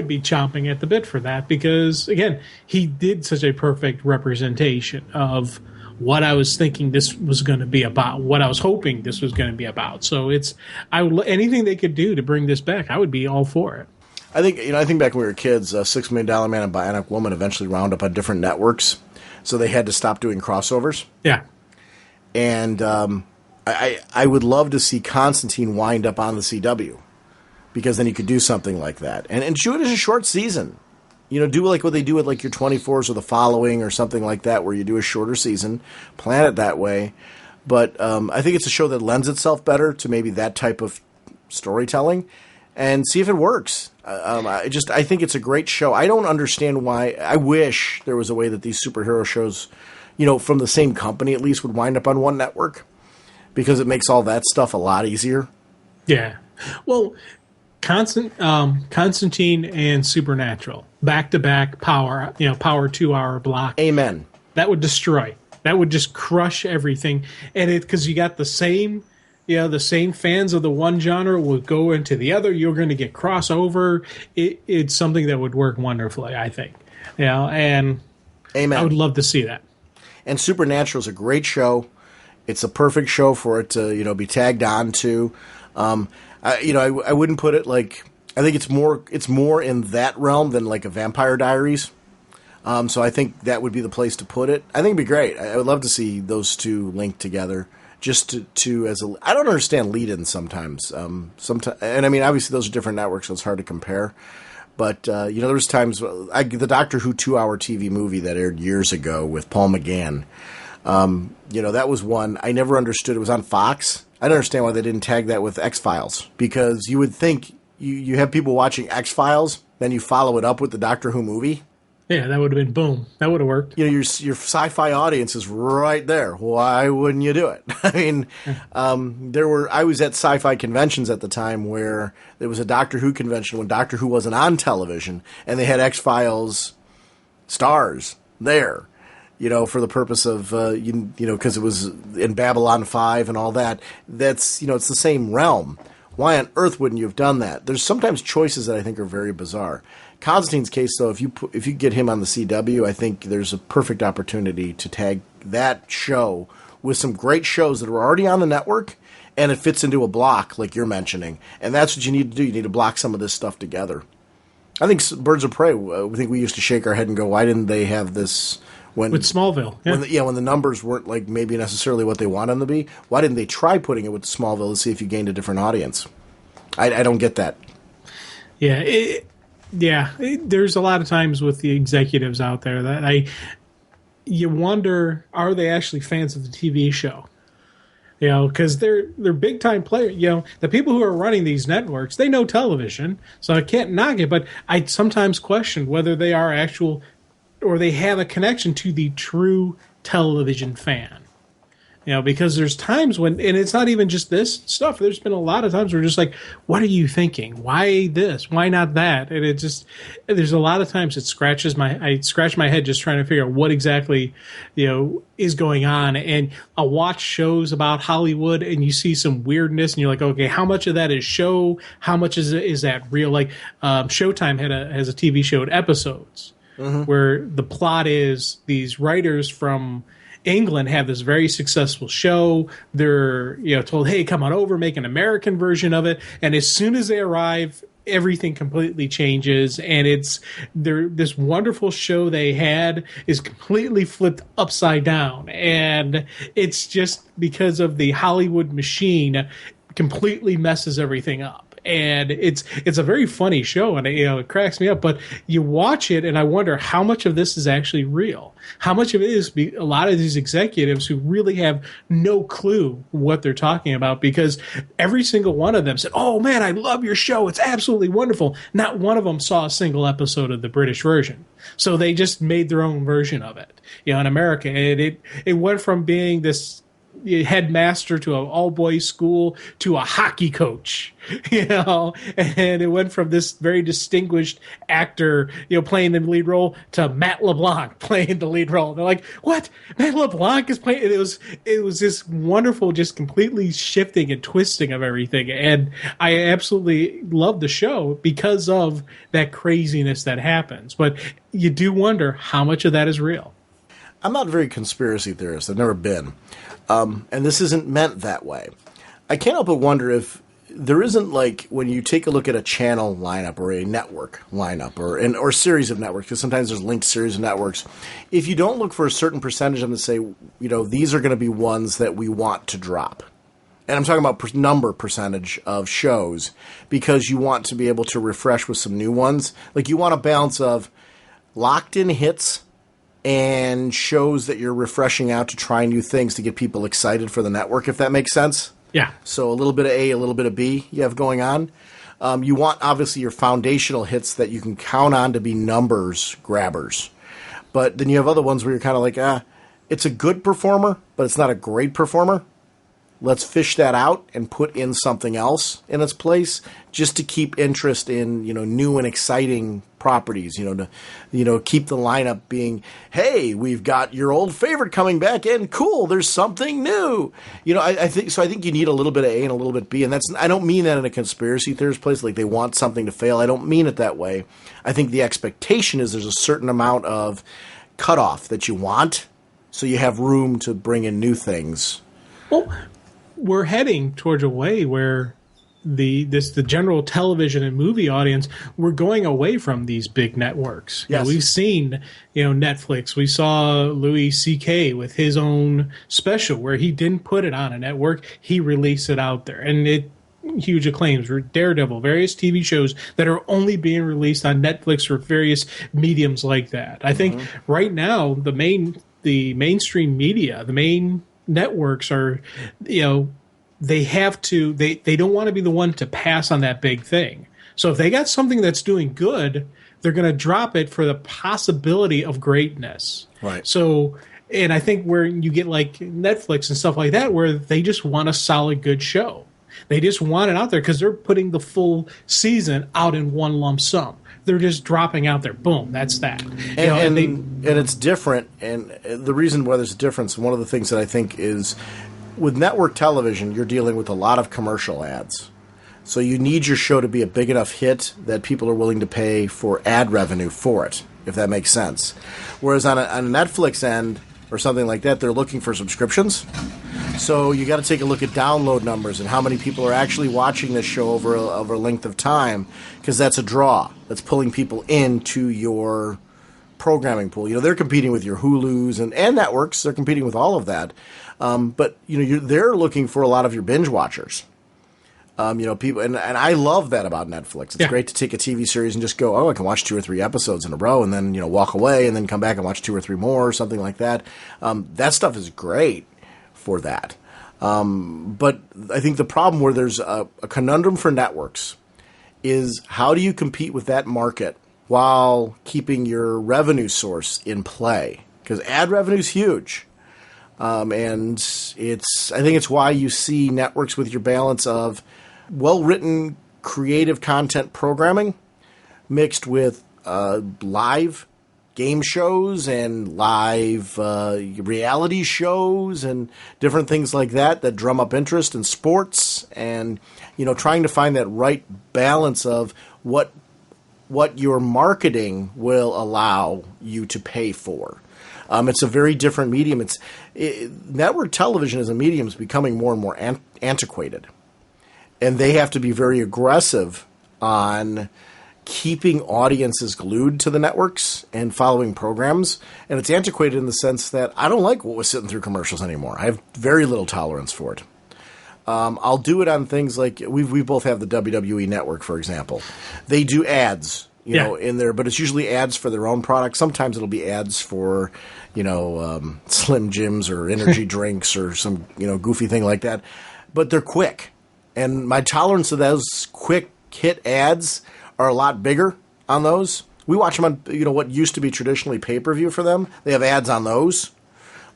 be chomping at the bit for that because again, he did such a perfect representation of what I was thinking this was going to be about, what I was hoping this was going to be about. So anything they could do to bring this back, I would be all for it. I think back when we were kids, $6 Million Man and Bionic Woman eventually wound up on different networks, so they had to stop doing crossovers. Yeah. And I would love to see Constantine wind up on the CW, because then you could do something like that. And do it as a short season. Do like what they do with like your 24s or The Following or something like that, where you do a shorter season, plan it that way. But I think it's a show that lends itself better to maybe that type of storytelling, and see if it works. I think it's a great show. I don't understand why. I wish there was a way that these superhero shows, from the same company at least, would wind up on one network, because it makes all that stuff a lot easier. Yeah. Well, Constantine and Supernatural, back-to-back power 2-hour block. Amen. That would destroy. That would just crush everything. And because you got the same fans of the one genre will go into the other. You're going to get crossover. It's something that would work wonderfully, I think. And Amen. I would love to see that. And Supernatural is a great show. It's a perfect show for it to be tagged on to. I wouldn't put it like, I think it's more in that realm than like a Vampire Diaries. So I think that would be the place to put it. I think it'd be great. I would love to see those two linked together, just to as a. I don't understand lead-ins sometimes. Sometimes, and I mean, obviously those are different networks, so it's hard to compare. But there was times the Doctor Who 2-hour TV movie that aired years ago with Paul McGann. That was one I never understood. It was on Fox. I don't understand why they didn't tag that with X-Files, because you would think you have people watching X-Files, then you follow it up with the Doctor Who movie. Yeah, that would have been boom. That would have worked. Your sci-fi audience is right there. Why wouldn't you do it? I mean, I was at sci-fi conventions at the time where there was a Doctor Who convention when Doctor Who wasn't on television, and they had X-Files stars there. For the purpose of, because it was in Babylon 5 and all that. That's, it's the same realm. Why on earth wouldn't you have done that? There's sometimes choices that I think are very bizarre. Constantine's case, though, if you get him on the CW, I think there's a perfect opportunity to tag that show with some great shows that are already on the network, and it fits into a block like you're mentioning. And that's what you need to do. You need to block some of this stuff together. I think Birds of Prey, I think we used to shake our head and go, why didn't they have this... with Smallville, when the numbers weren't like maybe necessarily what they want them to be, why didn't they try putting it with Smallville to see if you gained a different audience? I don't get that. Yeah, there's a lot of times with the executives out there that you wonder, are they actually fans of the TV show? Because they're big time players. The people who are running these networks, they know television, so I can't knock it. But I sometimes question whether they are actual, or they have a connection to the true television fan. Because there's times when, and it's not even just this stuff, there's been a lot of times where just like, what are you thinking? Why this? Why not that? And there's a lot of times I scratch my head just trying to figure out what exactly, is going on. And I'll watch shows about Hollywood and you see some weirdness and you're like, okay, how much of that is show? How much is that real? Like, Showtime has a TV show at Episodes, where the plot is these writers from England have this very successful show. They're told, hey, come on over, make an American version of it. And as soon as they arrive, everything completely changes. And this wonderful show they had is completely flipped upside down. And it's just because of the Hollywood machine completely messes everything up. And it's a very funny show, and it cracks me up. But you watch it, and I wonder how much of this is actually real. How much of it is a lot of these executives who really have no clue what they're talking about, because every single one of them said, "Oh man, I love your show. It's absolutely wonderful." Not one of them saw a single episode of the British version, so they just made their own version of it. In America, and it went from being this headmaster to an all-boys school to a hockey coach, and it went from this very distinguished actor, playing the lead role, to Matt LeBlanc playing the lead role. They're like, what? Matt LeBlanc is playing? It was this wonderful, just completely shifting and twisting of everything. And I absolutely love the show because of that craziness that happens. But you do wonder how much of that is real. I'm not very conspiracy theorist. I've never been. And this isn't meant that way. I can't help but wonder if there isn't, like, when you take a look at a channel lineup or a network lineup or series of networks, because sometimes there's linked series of networks, if you don't look for a certain percentage of them to say, these are going to be ones that we want to drop. And I'm talking about percentage of shows, because you want to be able to refresh with some new ones. Like, you want a balance of locked-in hits and shows that you're refreshing out to try new things to get people excited for the network, if that makes sense. Yeah. So a little bit of A, a little bit of B you have going on. You want, obviously, your foundational hits that you can count on to be numbers grabbers. But then you have other ones where you're kind of like, it's a good performer, but it's not a great performer. Let's fish that out and put in something else in its place, just to keep interest in, new and exciting properties, to keep the lineup being, hey, we've got your old favorite coming back and cool, there's something new. I think you need a little bit of A and a little bit of B, and I don't mean that in a conspiracy theorist place, like they want something to fail. I don't mean it that way. I think the expectation is there's a certain amount of cutoff that you want, so you have room to bring in new things. Well, we're heading towards a way where the general television and movie audience, we're going away from these big networks. Yes. We've seen, Netflix. We saw Louis C.K. with his own special where he didn't put it on a network. He released it out there. And huge acclaims. Daredevil, various TV shows that are only being released on Netflix or various mediums like that. I think right now the mainstream media, the main networks are, they don't want to be the one to pass on that big thing. So if they got something that's doing good, they're going to drop it for the possibility of greatness. Right. So, and I think where you get like Netflix and stuff like that, where they just want a solid, good show. They just want it out there because they're putting the full season out in one lump sum. They're just dropping out there. Boom, that's that. And it's different. And the reason why there's a difference, one of the things that I think is, with network television, you're dealing with a lot of commercial ads. So you need your show to be a big enough hit that people are willing to pay for ad revenue for it, if that makes sense. Whereas on a Netflix end or something like that, they're looking for subscriptions. So you got to take a look at download numbers and how many people are actually watching this show over a length of time, because that's a draw. That's pulling people into your programming pool. They're competing with your Hulus and networks. They're competing with all of that. But they're looking for a lot of your binge watchers. People, and I love that about Netflix. It's great to take a TV series and just go, I can watch 2 or 3 episodes in a row, and then walk away, and then come back and watch 2 or 3 more, or something like that. That stuff is great for that. But I think the problem where there's a conundrum for networks is, how do you compete with that market while keeping your revenue source in play? Because ad revenue is huge. And I think it's why you see networks with your balance of well-written, creative content programming mixed with live game shows and live reality shows and different things like that drum up interest in sports, and trying to find that right balance of what your marketing will allow you to pay for. It's a very different medium. Network television as a medium is becoming more and more antiquated, and they have to be very aggressive on keeping audiences glued to the networks and following programs. And it's antiquated in the sense that I don't like what was sitting through commercials anymore. I have very little tolerance for it. I'll do it on things like we both have the WWE Network, for example. They do ads, in there, but it's usually ads for their own products. Sometimes it'll be ads for, Slim Jims or energy drinks or some, goofy thing like that. But they're quick. And my tolerance of those quick hit ads are a lot bigger on those. We watch them on, what used to be traditionally pay-per-view for them. They have ads on those.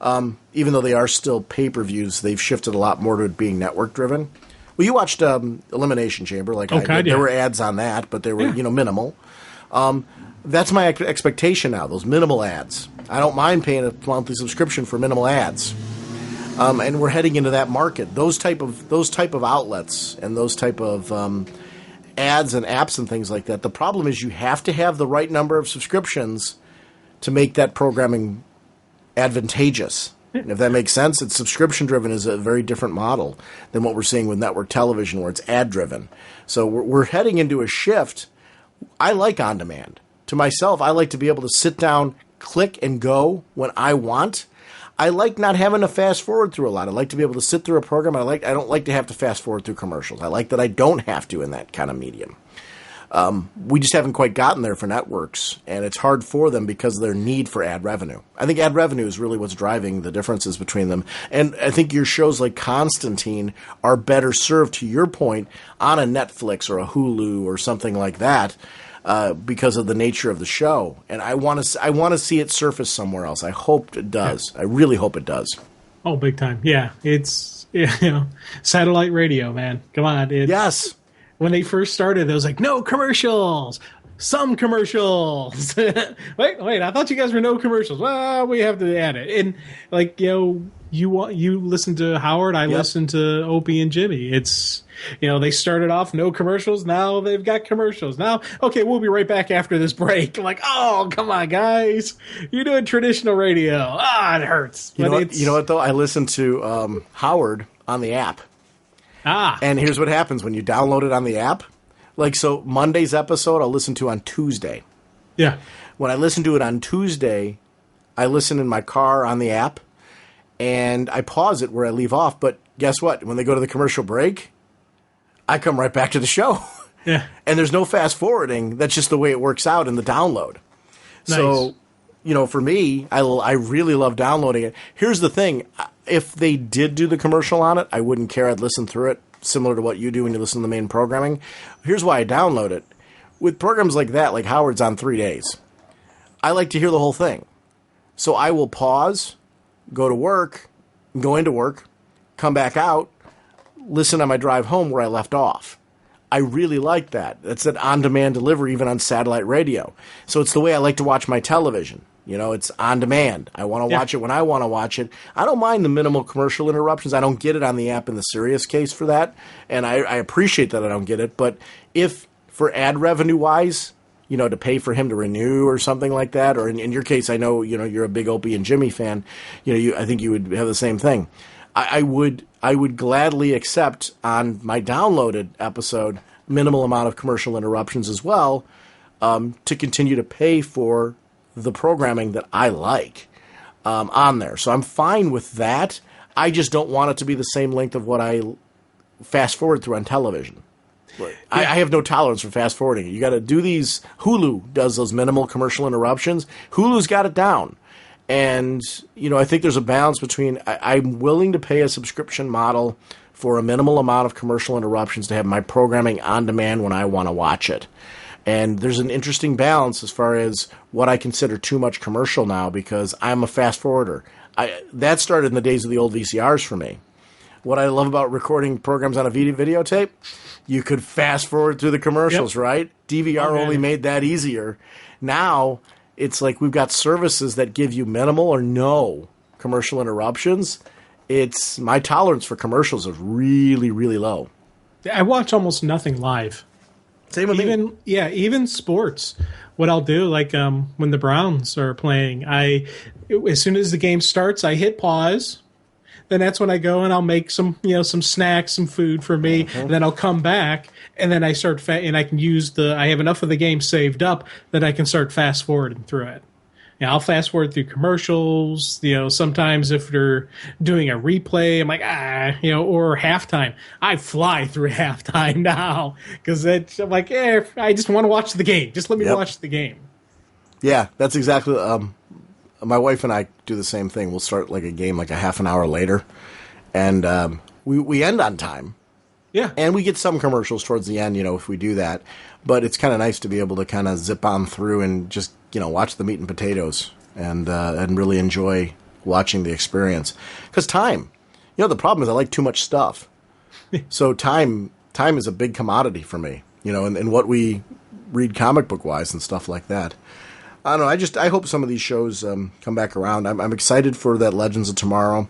Even though they are still pay-per-views, they've shifted a lot more to it being network-driven. Well, you watched Elimination Chamber, like I did. There were ads on that, but they were, minimal. That's my expectation now, those minimal ads. I don't mind paying a monthly subscription for minimal ads. And we're heading into that market. Those type of outlets and those type of ads and apps and things like that. The problem is you have to have the right number of subscriptions to make that programming advantageous. If that makes sense, it's subscription-driven is a very different model than what we're seeing with network television, where it's ad-driven. So we're heading into a shift. I like on-demand. To myself, I like to be able to sit down, click, and go when I want. I like not having to fast-forward through a lot. I like to be able to sit through a program. I don't like to have to fast-forward through commercials. I like that I don't have to in that kind of medium. We just haven't quite gotten there for networks, and it's hard for them because of their need for ad revenue. I think ad revenue is really what's driving the differences between them. And I think your shows like Constantine are better served, to your point, on a Netflix or a Hulu or something like that because of the nature of the show. And I want to see it surface somewhere else. I hope it does. Yeah. I really hope it does. Oh, big time. Yeah. It's, satellite radio, man. Come on. Yes. When they first started, it was like, no commercials, some commercials. wait, I thought you guys were no commercials. Well, we have to add it. And like, you listen to Howard, I listen to Opie and Jimmy. It's, they started off no commercials. Now they've got commercials. Now, okay, we'll be right back after this break. I'm like, oh, come on, guys. You're doing traditional radio. It hurts. You know what, though? I listen to Howard on the app. And here's what happens when you download it on the app. Like, so Monday's episode I'll listen to on Tuesday. Yeah. When I listen to it on Tuesday, I listen in my car on the app, and I pause it where I leave off. But guess what? When they go to the commercial break, I come right back to the show. Yeah. And there's no fast forwarding. That's just the way it works out in the download. Nice. So, for me, I really love downloading it. Here's the thing. If they did do the commercial on it, I wouldn't care. I'd listen through it, similar to what you do when you listen to the main programming. Here's why I download it. With programs like that, like Howard's on 3 days, I like to hear the whole thing. So I will pause, go to work, go into work, come back out, listen on my drive home where I left off. I really like that. That's an on-demand delivery, even on satellite radio. So it's the way I like to watch my television. It's on demand. I want to watch it when I want to watch it. I don't mind the minimal commercial interruptions. I don't get it on the app in the Sirius case for that, and I appreciate that I don't get it. But if for ad revenue-wise, to pay for him to renew or something like that, or in your case, I know, you're a big Opie and Jimmy fan. I think you would have the same thing. I would gladly accept on my downloaded episode minimal amount of commercial interruptions as well to continue to pay for the programming that I like on there. So I'm fine with that. I just don't want it to be the same length of what I fast forward through on television. Yeah. I have no tolerance for fast forwarding. You got to do these. Hulu does those minimal commercial interruptions. Hulu's got it down. And, I think there's a balance between I'm willing to pay a subscription model for a minimal amount of commercial interruptions to have my programming on demand when I want to watch it. And there's an interesting balance as far as what I consider too much commercial now, because I'm a fast forwarder. That started in the days of the old VCRs for me. What I love about recording programs on a videotape, you could fast forward through the commercials, right? DVR only made that easier. Now, it's like we've got services that give you minimal or no commercial interruptions. It's my tolerance for commercials is really, really low. I watch almost nothing live. Same with me. Even sports. What I'll do, like when the Browns are playing, as soon as the game starts, I hit pause. Then that's when I go and I'll make some snacks, some food for me. And then I'll come back and then I start and I can I have enough of the game saved up that I can start fast forwarding through it. I'll fast forward through commercials. Sometimes if they're doing a replay, I'm like, or halftime. I fly through halftime now because I'm like, I just want to watch the game. Just let me watch the game. Yeah, that's exactly. My wife and I do the same thing. We'll start like a game like a half an hour later, and we end on time. Yeah, and we get some commercials towards the end, if we do that. But it's kind of nice to be able to kind of zip on through and just watch the meat and potatoes and really enjoy watching the experience. Because time, the problem is I like too much stuff. So time is a big commodity for me, and what we read comic book wise and stuff like that. I don't know. I hope some of these shows come back around. I'm excited for that Legends of Tomorrow.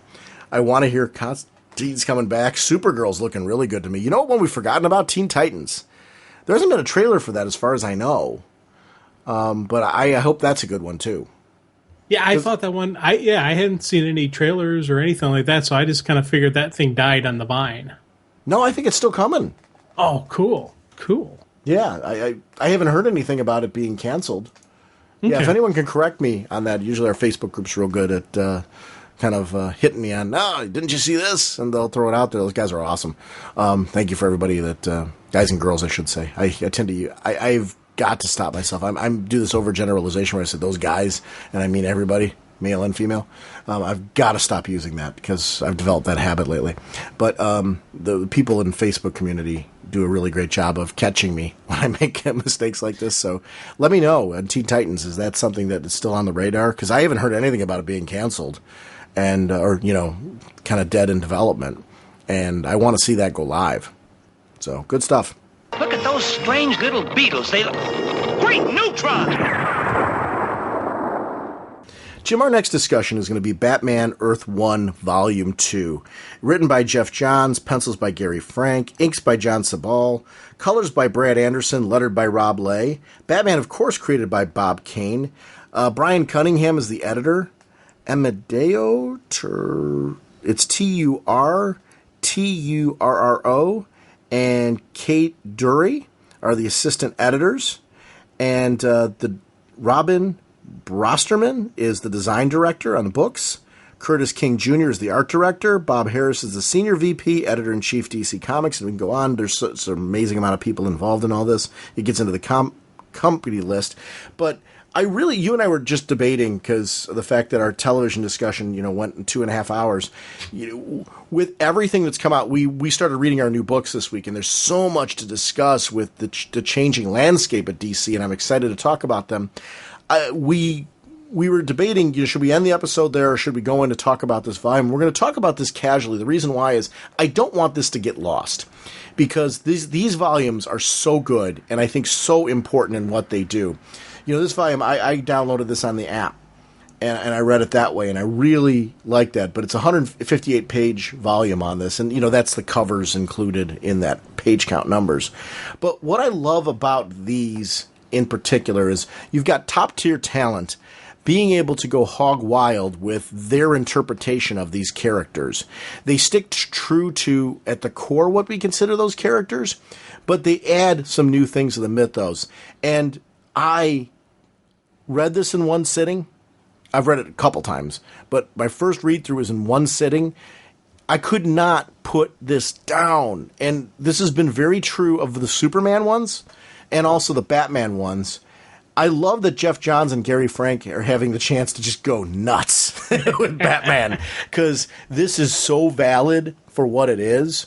I want to hear Constantine's coming back. Supergirl's looking really good to me. You know what one we've forgotten about? Teen Titans. There hasn't been a trailer for that as far as I know. But I hope that's a good one too. Yeah, I thought that one. I hadn't seen any trailers or anything like that, so I just kind of figured that thing died on the vine. No, I think it's still coming. Oh, cool. Yeah, I haven't heard anything about it being canceled. Okay. Yeah, if anyone can correct me on that, usually our Facebook group's real good at kind of hitting me on, no, didn't you see this? And they'll throw it out there. Those guys are awesome. Thank you for everybody that, guys and girls, I should say. I tend to, I've got to stop myself. I'm do this overgeneralization where I said those guys, and I mean everybody, male and female. I've got to stop using that because I've developed that habit lately. But the people in the Facebook community do a really great job of catching me when I make mistakes like this. So let me know. On Teen Titans, is that something that is still on the radar? Because I haven't heard anything about it being canceled and or kind of dead in development. And I want to see that go live. So good stuff. Look at those strange little beetles. They look... Great neutrons! Jim, our next discussion is going to be Batman Earth 1 Volume 2. Written by Jeff Johns, pencils by Gary Frank, inks by John Sabal, colors by Brad Anderson, lettered by Rob Lay. Batman, of course, created by Bob Kane. Brian Cunningham is the editor. Amadeo, it's Turturro, and Kate Dury are the assistant editors. And the Robin Brosterman is the design director on the books. Curtis King Jr. is the art director. Bob Harris is the senior VP, editor-in-chief, DC Comics. And we can go on. There's an amazing amount of people involved in all this. It gets into the company list. But you and I were just debating because of the fact that our television discussion, went in 2.5 hours. With everything that's come out, we started reading our new books this week, and there's so much to discuss with the changing landscape at DC, and I'm excited to talk about them. We were debating, should we end the episode there or should we go in to talk about this volume? We're going to talk about this casually. The reason why is I don't want this to get lost because these volumes are so good and I think so important in what they do. This volume, I downloaded this on the app and I read it that way and I really like that. But it's a 158-page volume on this and, that's the covers included in that page count numbers. But what I love about these in particular is you've got top-tier talent being able to go hog wild with their interpretation of these characters. They stick true to, at the core, what we consider those characters, but they add some new things to the mythos. And I read this in one sitting. I've read it a couple times, but my first read-through was in one sitting. I could not put this down. And this has been very true of the Superman ones and also the Batman ones. I love that Jeff Johns and Gary Frank are having the chance to just go nuts with Batman because this is so valid for what it is.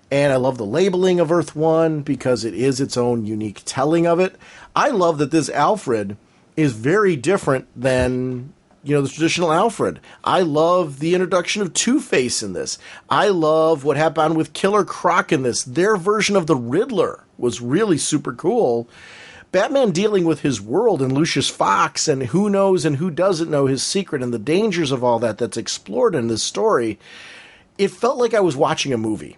And I love the labeling of Earth 1 because it is its own unique telling of it. I love that this Alfred is very different than, the traditional Alfred. I love the introduction of Two-Face in this. I love what happened with Killer Croc in this. Their version of the Riddler was really super cool. Batman dealing with his world and Lucius Fox and who knows and who doesn't know his secret and the dangers of all that's explored in this story. It felt like I was watching a movie.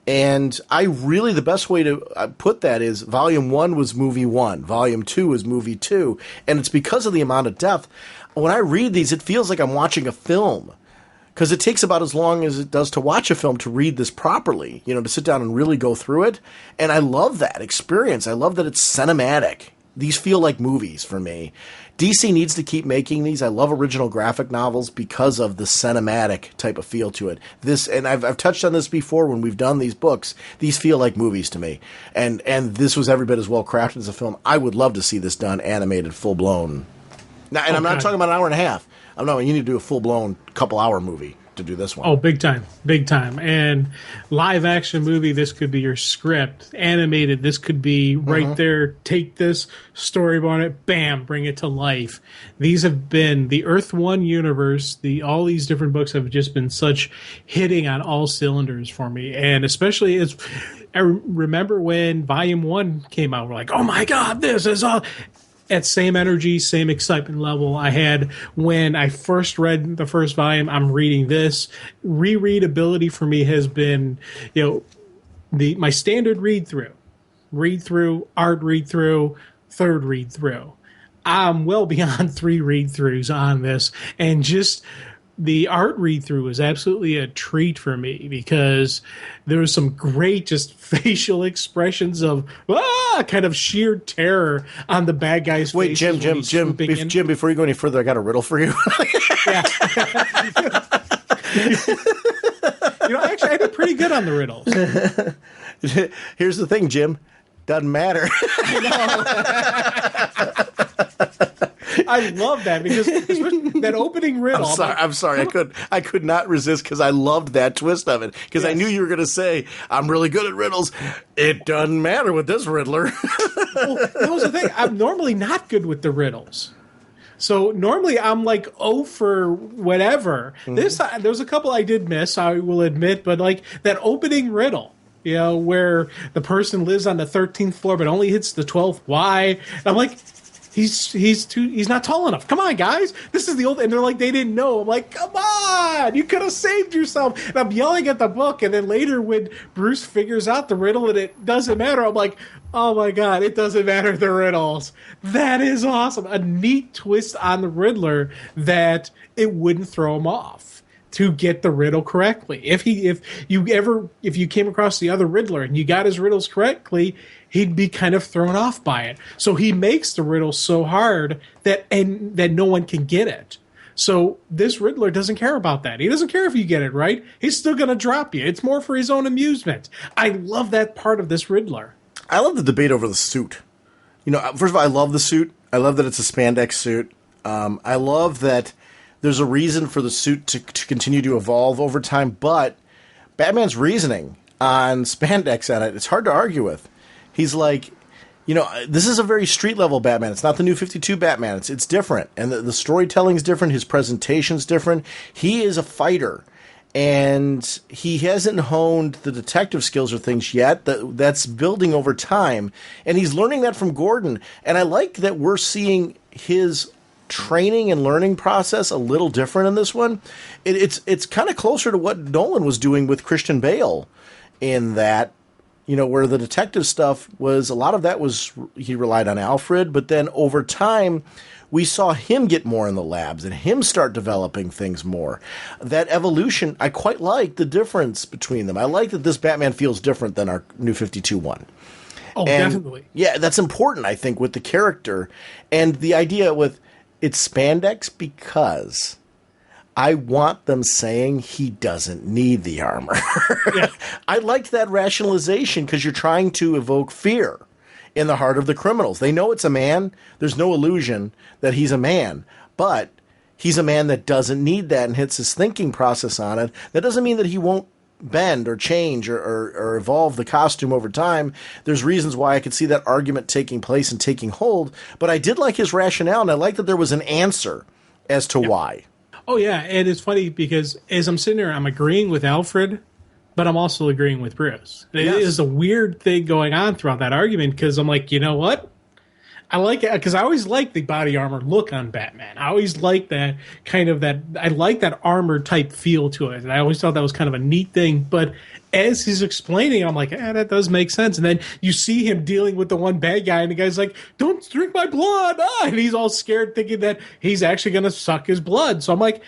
And the best way to put that is Volume 1 was Movie 1. Volume 2 was Movie 2. And it's because of the amount of depth. When I read these, it feels like I'm watching a film. Because it takes about as long as it does to watch a film to read this properly, to sit down and really go through it. And I love that experience. I love that it's cinematic. These feel like movies for me. DC needs to keep making these. I love original graphic novels because of the cinematic type of feel to it. And I've touched on this before when we've done these books. These feel like movies to me. And this was every bit as well crafted as a film. I would love to see this done animated, full blown. Now, and I'm not talking about an hour and a half. You need to do a full-blown couple-hour movie to do this one. Oh, big time. And live-action movie, this could be your script. Animated, this could be right there. Take this, storyboard it, bam, bring it to life. These have been the Earth 1 universe. All these different books have just been such hitting on all cylinders for me. And especially I remember when Volume 1 came out, we're like, oh my God, this is all... That same energy, same excitement level I had when I first read the first volume. I'm reading this. Rereadability for me has been, my standard read through, art read through, third read through. I'm well beyond 3 read-throughs on this, and just the art read-through was absolutely a treat for me because there was some great just facial expressions of kind of sheer terror on the bad guy's Wait, faces. Jim, before you go any further, I got a riddle for you. Yeah. Actually, I did pretty good on the riddles. Here's the thing, Jim. Doesn't matter. I love that because especially that opening riddle. I'm sorry. I could not resist because I loved that twist of it. Because I knew you were going to say, I'm really good at riddles. It doesn't matter with this riddler. Well, that was the thing. I'm normally not good with the riddles. So normally I'm like, for whatever. Mm-hmm. There's a couple I did miss, I will admit. But like that opening riddle. Where the person lives on the 13th floor but only hits the 12th. Why? And I'm like, he's not tall enough. Come on, guys. This is the old, and they're like, they didn't know. I'm like, come on, you could have saved yourself. And I'm yelling at the book, and then later when Bruce figures out the riddle and it doesn't matter, I'm like, oh my God, it doesn't matter the riddles. That is awesome. A neat twist on the Riddler that it wouldn't throw him off to get the riddle correctly. If you came across the other Riddler and you got his riddles correctly, he'd be kind of thrown off by it. So he makes the riddle so hard that no one can get it. So this Riddler doesn't care about that. He doesn't care if you get it right. He's still going to drop you. It's more for his own amusement. I love that part of this Riddler. I love the debate over the suit. First of all, I love the suit. I love that it's a spandex suit. I love that there's a reason for the suit to continue to evolve over time, but Batman's reasoning on spandex on it, it's hard to argue with. He's like, this is a very street-level Batman. It's not the New 52 Batman. It's different, and the storytelling's different. His presentation's different. He is a fighter, and he hasn't honed the detective skills or things yet. That's building over time, and he's learning that from Gordon, and I like that we're seeing his training and learning process a little different in this one. It's kind of closer to what Nolan was doing with Christian Bale in that, where the detective stuff was, a lot of that was, he relied on Alfred, but then over time we saw him get more in the labs and him start developing things more. That evolution, I quite like the difference between them. I like that this Batman feels different than our New 52 one. Oh, definitely. Yeah, that's important, I think, with the character. And the idea with it's spandex because I want them saying he doesn't need the armor. Yeah. I liked that rationalization because you're trying to evoke fear in the heart of the criminals. They know it's a man. There's no illusion that he's a man. But he's a man that doesn't need that and hits his thinking process on it. That doesn't mean that he won't bend or change or evolve the costume over time. There's reasons why I could see that argument taking place and taking hold, but I did like his rationale, and I like that there was an answer as to why. Oh yeah, and it's funny because as I'm sitting there, I'm agreeing with Alfred, but I'm also agreeing with Bruce. It is a weird thing going on throughout that argument because I'm like, you know what? I like it because I always like the body armor look on Batman. I always like that I like that armor type feel to it. And I always thought that was kind of a neat thing. But as he's explaining, I'm like, that does make sense. And then you see him dealing with the one bad guy, and the guy's like, don't drink my blood. And he's all scared thinking that he's actually going to suck his blood. So I'm like,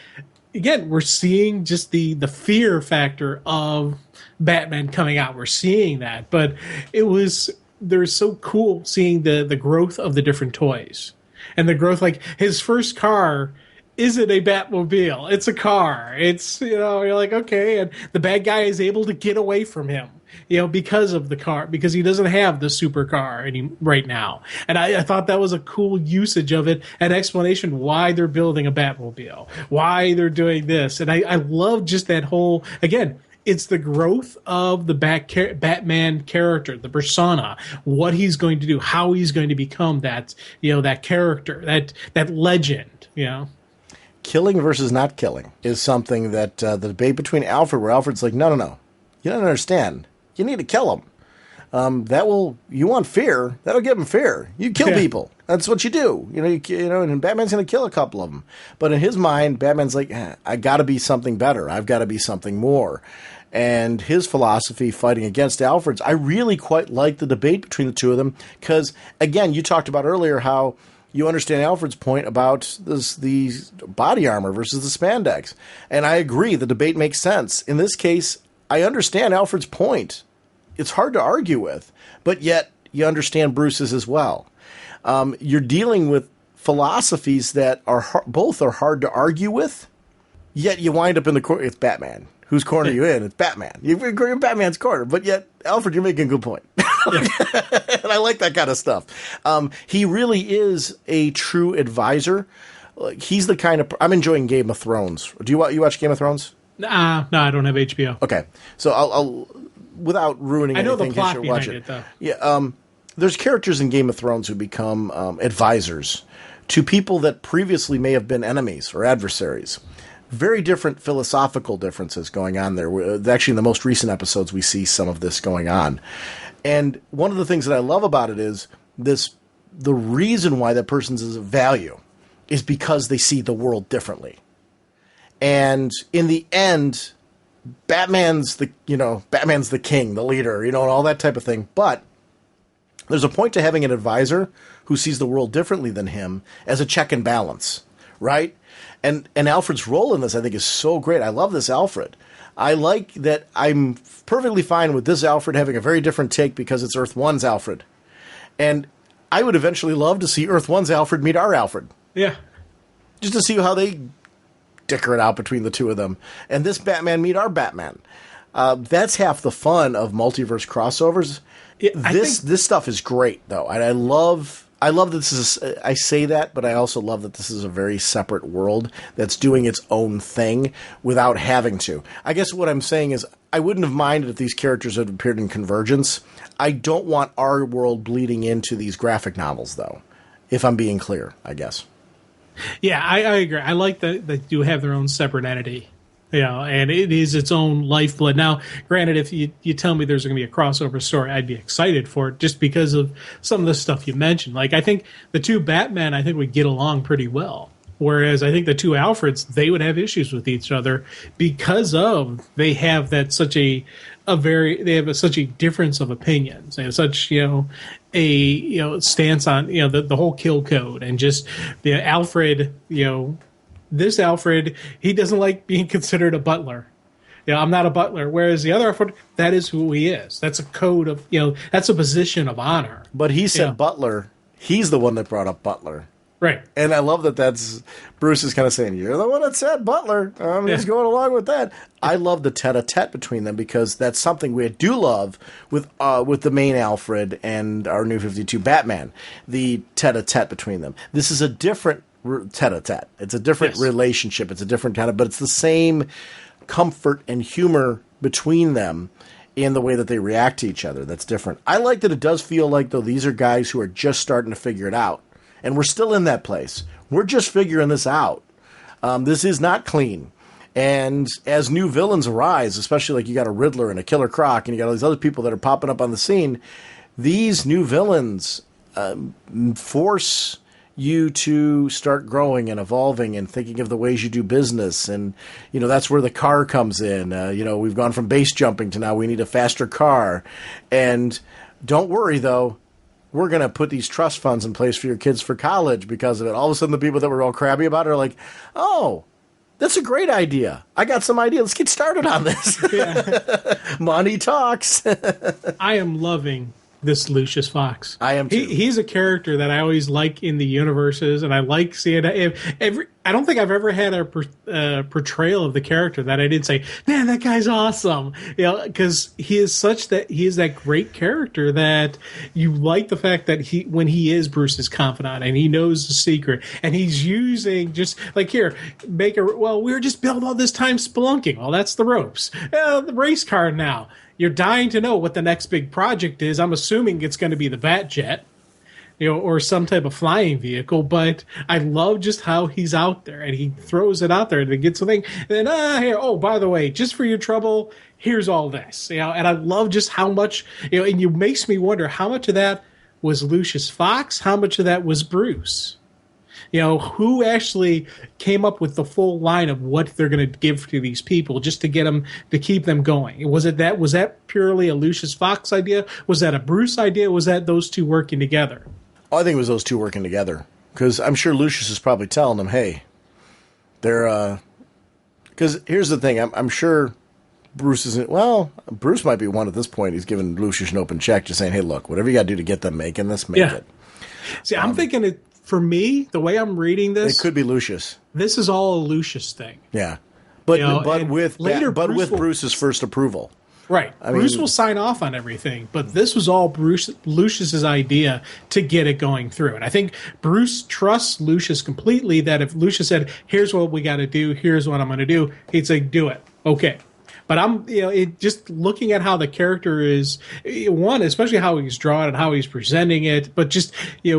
again, we're seeing just the fear factor of Batman coming out. We're seeing that. But they're so cool seeing the growth of the different toys and the growth. Like his first car isn't a Batmobile. It's a car. It's, you're like, okay. And the bad guy is able to get away from him, because of the car, because he doesn't have the supercar right now. And I thought that was a cool usage of it, an explanation why they're building a Batmobile, why they're doing this. And I love just that whole, again, it's the growth of the Batman character, the persona, what he's going to do, how he's going to become that, that character, that legend, Killing versus not killing is something that the debate between Alfred, where Alfred's like, no, you don't understand. You need to kill him. You want fear, that'll give him fear. You kill people. That's what you do. And Batman's going to kill a couple of them. But in his mind, Batman's like, I got to be something better. I've got to be something more. And his philosophy fighting against Alfred's, I really quite like the debate between the two of them because, again, you talked about earlier how you understand Alfred's point about the body armor versus the spandex. And I agree, the debate makes sense. In this case, I understand Alfred's point. It's hard to argue with, but yet you understand Bruce's as well. You're dealing with philosophies that both are hard to argue with, yet you wind up in the corner. It's Batman. Whose corner are you in? It's Batman. You're in Batman's corner, but yet, Alfred, you're making a good point. And I like that kind of stuff. He really is a true advisor. He's the kind of... I'm enjoying Game of Thrones. You watch Game of Thrones? No, I don't have HBO. Okay. So I'll without ruining anything, I know the plot watch behind it, though. Yeah. There's characters in Game of Thrones who become advisors to people that previously may have been enemies or adversaries. Very different philosophical differences going on there. Actually, in the most recent episodes, we see some of this going on. And one of the things that I love about it is the reason why that person's is of value is because they see the world differently. And in the end, Batman's the king, the leader, and all that type of thing. But there's a point to having an advisor who sees the world differently than him as a check and balance, right? And Alfred's role in this, I think, is so great. I love this Alfred. I like that I'm perfectly fine with this Alfred having a very different take because it's Earth 1's Alfred. And I would eventually love to see Earth 1's Alfred meet our Alfred. Yeah. Just to see how they dicker it out between the two of them. And this Batman meet our Batman. That's half the fun of multiverse crossovers. Yeah, this stuff is great, though. And I love that this is, I say that, but I also love that this is a very separate world that's doing its own thing without having to. I guess what I'm saying is I wouldn't have minded if these characters had appeared in Convergence. I don't want our world bleeding into these graphic novels, though, if I'm being clear, I guess. Yeah, I agree. I like that they do have their own separate entity. And it is its own lifeblood. Now, granted, if you tell me there's going to be a crossover story, I'd be excited for it just because of some of the stuff you mentioned. Like, I think the two Batmen, would get along pretty well. Whereas I think the two Alfreds, they would have issues with each other because of they have that such they have such a difference of opinions. They have such, a stance on, the whole kill code and just the Alfred, this Alfred, he doesn't like being considered a butler. I'm not a butler. Whereas the other Alfred, that is who he is. That's a code of, that's a position of honor. But he said butler. He's the one that brought up butler. Right. And I love that's Bruce is kind of saying, you're the one that said butler. I'm just going along with that. I love the tete-a-tete between them because that's something we do love with the main Alfred and our New 52 Batman. The tete-a-tete between them. This is a different tete-a-tete. It's a different relationship. It's a different kind of, but it's the same comfort and humor between them in the way that they react to each other. That's different. I like that it does feel like, though, these are guys who are just starting to figure it out. And we're still in that place. We're just figuring this out. This is not clean. And as new villains arise, especially like you got a Riddler and a Killer Croc, and you got all these other people that are popping up on the scene, these new villains force you to start growing and evolving and thinking of the ways you do business. And, that's where the car comes in. We've gone from base jumping to now we need a faster car. And don't worry, though. We're going to put these trust funds in place for your kids for college because of it. All of a sudden, the people that were all crabby about it are like, oh, that's a great idea. I got some idea. Let's get started on this. Money talks. I am loving this Lucius Fox. I am too. He's a character that I always like in the universes, and I like seeing every. I don't think I've ever had a portrayal of the character that I didn't say, man, that guy's awesome. Because he is that great character that you like the fact that when he is Bruce's confidant and he knows the secret and he's using just like we were just built all this time spelunking. Well, that's the ropes. The race car now. You're dying to know what the next big project is. I'm assuming it's going to be the Batjet, or some type of flying vehicle. But I love just how he's out there and he throws it out there and it gets a thing. And then, here, oh, by the way, just for your trouble, here's all this. And I love just how much, and it makes me wonder how much of that was Lucius Fox, how much of that was Bruce. Who actually came up with the full line of what they're going to give to these people just to get them to keep them going? Was that purely a Lucius Fox idea? Was that a Bruce idea? Was that those two working together? I think it was those two working together Because I'm sure Lucius is probably telling them, hey, they're... Because here's the thing. I'm sure Bruce isn't... Well, Bruce might be one at this point. He's giving Lucius an open check, just saying, hey, look, whatever you got to do to get them making this, make it. See, I'm thinking it... For me, the way I'm reading this... It could be Lucius. This is all a Lucius thing. Yeah. But, you know, with Bruce's first approval. Right. Bruce will sign off on everything, but this was all Lucius's idea to get it going through. And I think Bruce trusts Lucius completely that if Lucius said, here's what we got to do, here's what I'm going to do, he'd say, do it. Okay. But I'm, just looking at how the character is, one, especially how he's drawn and how he's presenting it, but just,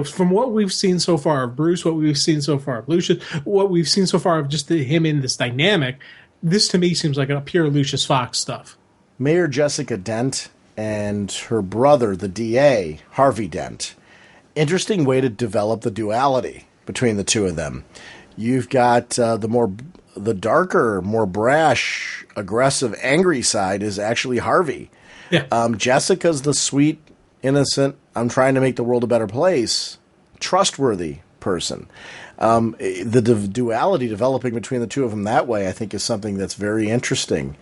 from what we've seen so far of Bruce, what we've seen so far of Lucius, what we've seen so far of just him in this dynamic, this to me seems like a pure Lucius Fox stuff. Mayor Jessica Dent and her brother, the DA, Harvey Dent. Interesting way to develop the duality between the two of them. You've got the darker, more brash, aggressive, angry side is actually Harvey. Yeah. Jessica's the sweet, innocent, I'm trying to make the world a better place, trustworthy person. The duality developing between the two of them that way, I think, is something that's very interesting.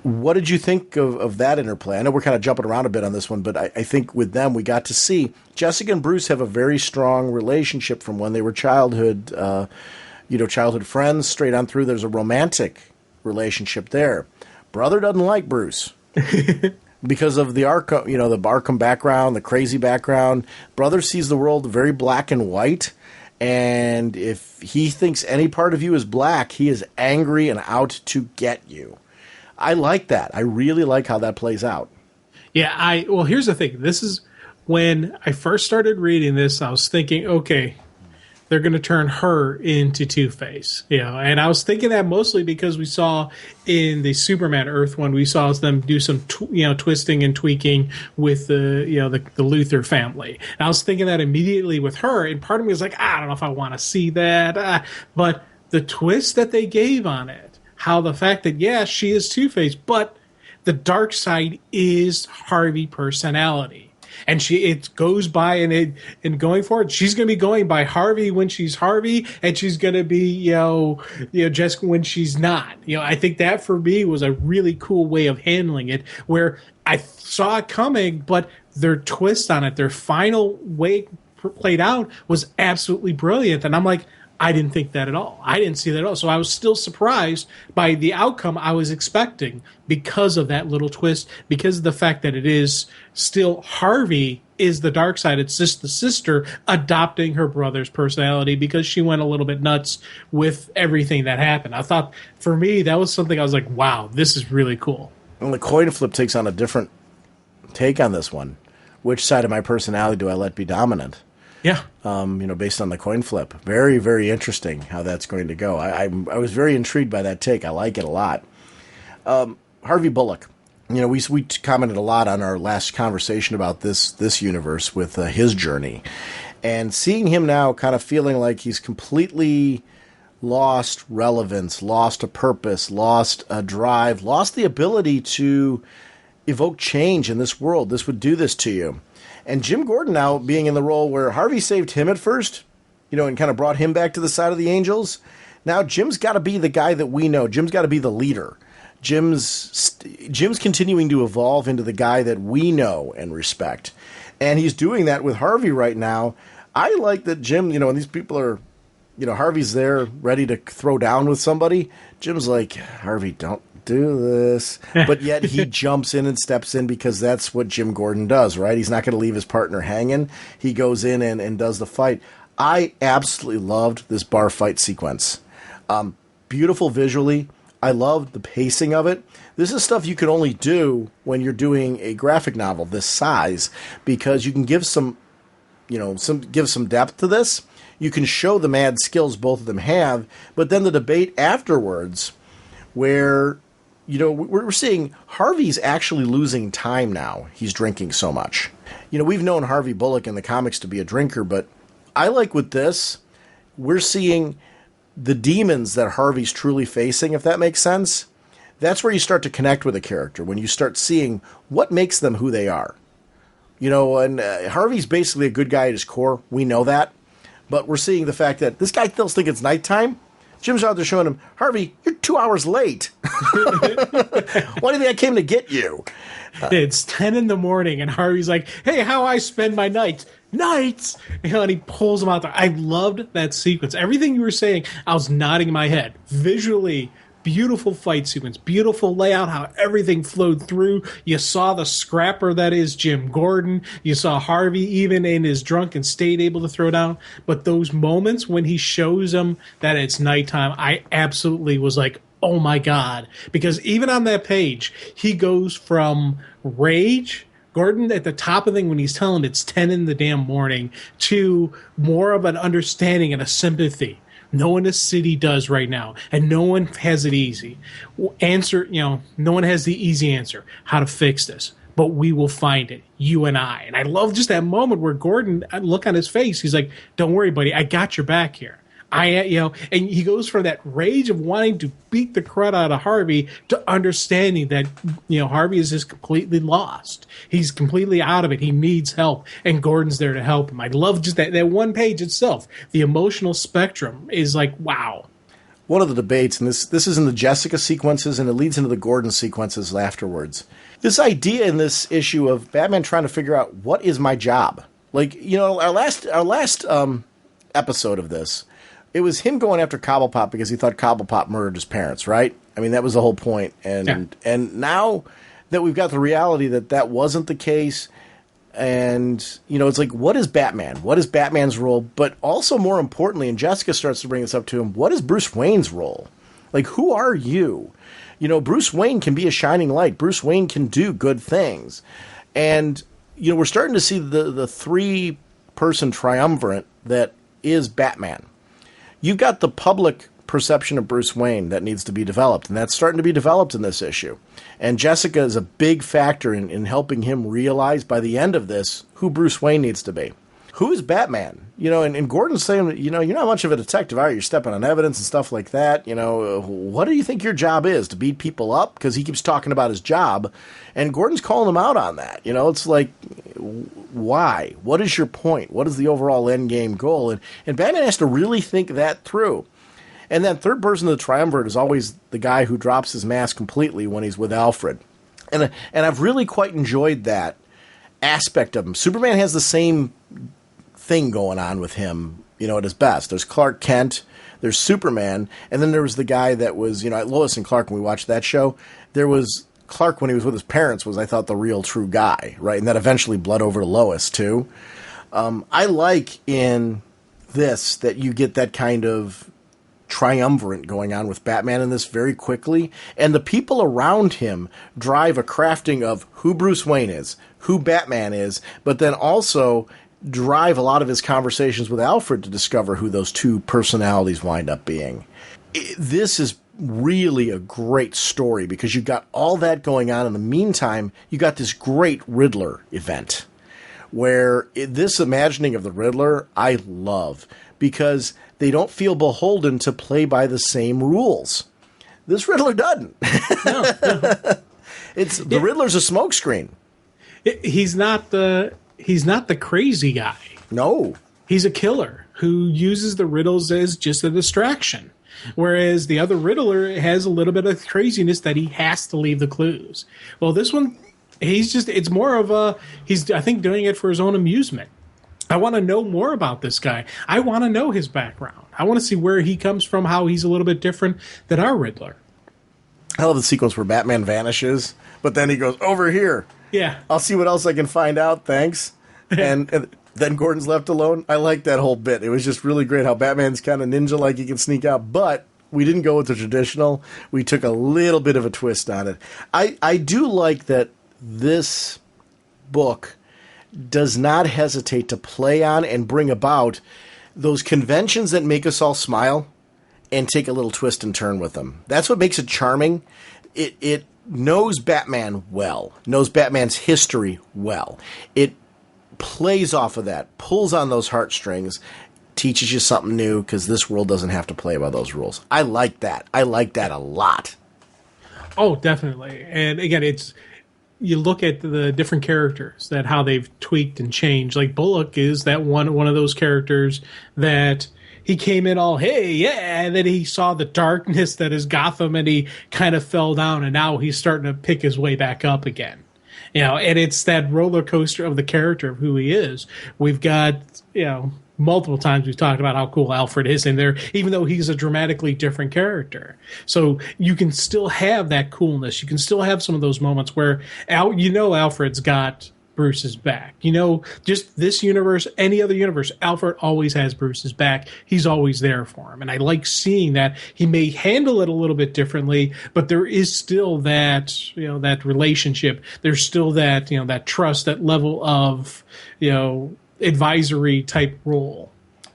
What did you think of that interplay? I know we're kind of jumping around a bit on this one, but I think with them we got to see Jessica and Bruce have a very strong relationship from when they were childhood friends straight on through. There's a romantic relationship there. Brother doesn't like Bruce because of the Arkham background, the crazy background. Brother sees the world very black and white, and if he thinks any part of you is black, he is angry and out to get you. I like that. I really like how that plays out. Yeah, well, here's the thing. This is when I first started reading this, I was thinking, okay, they're going to turn her into Two-Face. And I was thinking that mostly because we saw in the Superman Earth one, we saw them do some twisting and tweaking with the Luthor family. And I was thinking that immediately with her, and part of me was like, I don't know if I want to see that. But the twist that they gave on it, how the fact that, she is Two-Face, but the dark side is Harvey personality. And it goes by, and going forward, she's going to be going by Harvey when she's Harvey, and she's going to be, Jessica when she's not. I think that for me was a really cool way of handling it, where I saw it coming, but their twist on it, their final way played out was absolutely brilliant. And I'm like, I didn't think that at all. I didn't see that at all. So I was still surprised by the outcome I was expecting because of that little twist, because of the fact that it is still Harvey is the dark side. It's just the sister adopting her brother's personality because she went a little bit nuts with everything that happened. I thought, for me, that was something I was like, wow, this is really cool. And the coin flip takes on a different take on this one. Which side of my personality do I let be dominant? Yeah. Based on the coin flip. Very, very interesting how that's going to go. I was very intrigued by that take. I like it a lot. Harvey Bullock. We commented a lot on our last conversation about this universe with his journey. And seeing him now kind of feeling like he's completely lost relevance, lost a purpose, lost a drive, lost the ability to evoke change in this world. This would do this to you. And Jim Gordon now being in the role where Harvey saved him at first, and kind of brought him back to the side of the Angels. Now Jim's got to be the guy that we know. Jim's got to be the leader. Jim's continuing to evolve into the guy that we know and respect. And he's doing that with Harvey right now. I like that Jim, when these people are, Harvey's there ready to throw down with somebody. Jim's like, Harvey, don't do this. But yet he jumps in and steps in because that's what Jim Gordon does, right? He's not going to leave his partner hanging. He goes in and does the fight. I absolutely loved this bar fight sequence. Beautiful visually. I loved the pacing of it. This is stuff you can only do when you're doing a graphic novel this size, because you can give some depth to this. You can show the mad skills both of them have, but then the debate afterwards where we're seeing Harvey's actually losing time now. He's drinking so much. We've known Harvey Bullock in the comics to be a drinker, but I like with this, we're seeing the demons that Harvey's truly facing, if that makes sense. That's where you start to connect with a character, when you start seeing what makes them who they are. And Harvey's basically a good guy at his core. We know that. But we're seeing the fact that this guy still thinks it's nighttime. Jim's out there showing him, Harvey, you're 2 hours late. Why do you think I came to get you? It's 10 in the morning, and Harvey's like, hey, how I spend my nights. And he pulls him out there. I loved that sequence. Everything you were saying, I was nodding my head. Visually, beautiful fight sequence, beautiful layout, how everything flowed through. You saw the scrapper that is Jim Gordon. You saw Harvey, even in his drunken state, able to throw down. But those moments when he shows him that it's nighttime, I absolutely was like, oh my God. Because even on that page, he goes from rage, Gordon at the top of the thing when he's telling him it's 10 in the damn morning, to more of an understanding and a sympathy. No one in this city does right now, and no one has it easy. No one has the easy answer, how to fix this. But we will find it, you and I. And I love just that moment where Gordon, I look on his face, he's like, don't worry, buddy, I got your back here. And he goes from that rage of wanting to beat the crud out of Harvey to understanding that, Harvey is just completely lost. He's completely out of it. He needs help, and Gordon's there to help him. I love just that one page itself. The emotional spectrum is like, wow. One of the debates, and this is in the Jessica sequences, and it leads into the Gordon sequences afterwards. This idea in this issue of Batman trying to figure out, what is my job? Like, our last episode of this, it was him going after Cobblepot because he thought Cobblepot murdered his parents, right? I mean, that was the whole point. And now that we've got the reality that wasn't the case, and, it's like, what is Batman? What is Batman's role? But also, more importantly, and Jessica starts to bring this up to him, what is Bruce Wayne's role? Like, who are you? Bruce Wayne can be a shining light. Bruce Wayne can do good things. And, we're starting to see the three-person triumvirate that is Batman. You've got the public perception of Bruce Wayne that needs to be developed, and that's starting to be developed in this issue. And Jessica is a big factor in helping him realize by the end of this who Bruce Wayne needs to be. Who is Batman? And Gordon's saying, you're not much of a detective, are you? You're stepping on evidence and stuff like that. What do you think your job is? To beat people up? Because he keeps talking about his job, and Gordon's calling him out on that. It's like, why? What is your point? What is the overall end game goal? And Batman has to really think that through. And then third person of the triumvirate is always the guy who drops his mask completely when he's with Alfred. And I've really quite enjoyed that aspect of him. Superman has the same thing going on with him, at his best. There's Clark Kent, there's Superman, and then there was the guy that was, Lois and Clark, when we watched that show, there was Clark when he was with his parents was, I thought, the real true guy, right? And that eventually bled over to Lois, too. I like in this that you get that kind of triumvirate going on with Batman in this very quickly, and the people around him drive a crafting of who Bruce Wayne is, who Batman is, but then also drive a lot of his conversations with Alfred to discover who those two personalities wind up being. This is really a great story because you've got all that going on. In the meantime, you got this great Riddler event where this imagining of the Riddler I love because they don't feel beholden to play by the same rules. This Riddler doesn't. No. The Riddler's a smokescreen. He's not the crazy guy. No. He's a killer who uses the riddles as just a distraction. Whereas the other Riddler has a little bit of craziness that he has to leave the clues. Well, this one, it's more of he's, I think, doing it for his own amusement. I want to know more about this guy. I want to know his background. I want to see where he comes from, how he's a little bit different than our Riddler. I love the sequence where Batman vanishes, but then he goes, over here. Yeah. I'll see what else I can find out, thanks. and then Gordon's left alone. I like that whole bit. It was just really great how Batman's kind of ninja-like, he can sneak out, but we didn't go with the traditional. We took a little bit of a twist on it. I do like that this book does not hesitate to play on and bring about those conventions that make us all smile and take a little twist and turn with them. That's what makes it charming. It knows Batman well, knows Batman's history well. It plays off of that, pulls on those heartstrings, teaches you something new because this world doesn't have to play by those rules. I like that. I like that a lot. Oh, definitely. And again, you look at the different characters, that how they've tweaked and changed. Like Bullock is that one of those characters that he came in all, hey, yeah, and then he saw the darkness that is Gotham and he kind of fell down, and now he's starting to pick his way back up again. And it's that roller coaster of the character of who he is. We've got, multiple times we've talked about how cool Alfred is in there, even though he's a dramatically different character. So you can still have that coolness. You can still have some of those moments where, Alfred's got Bruce's back. Just this universe, any other universe, Alfred always has Bruce's back. He's always there for him. And I like seeing that. He may handle it a little bit differently, but there is still that, that relationship. There's still that, that trust, that level of, advisory type role.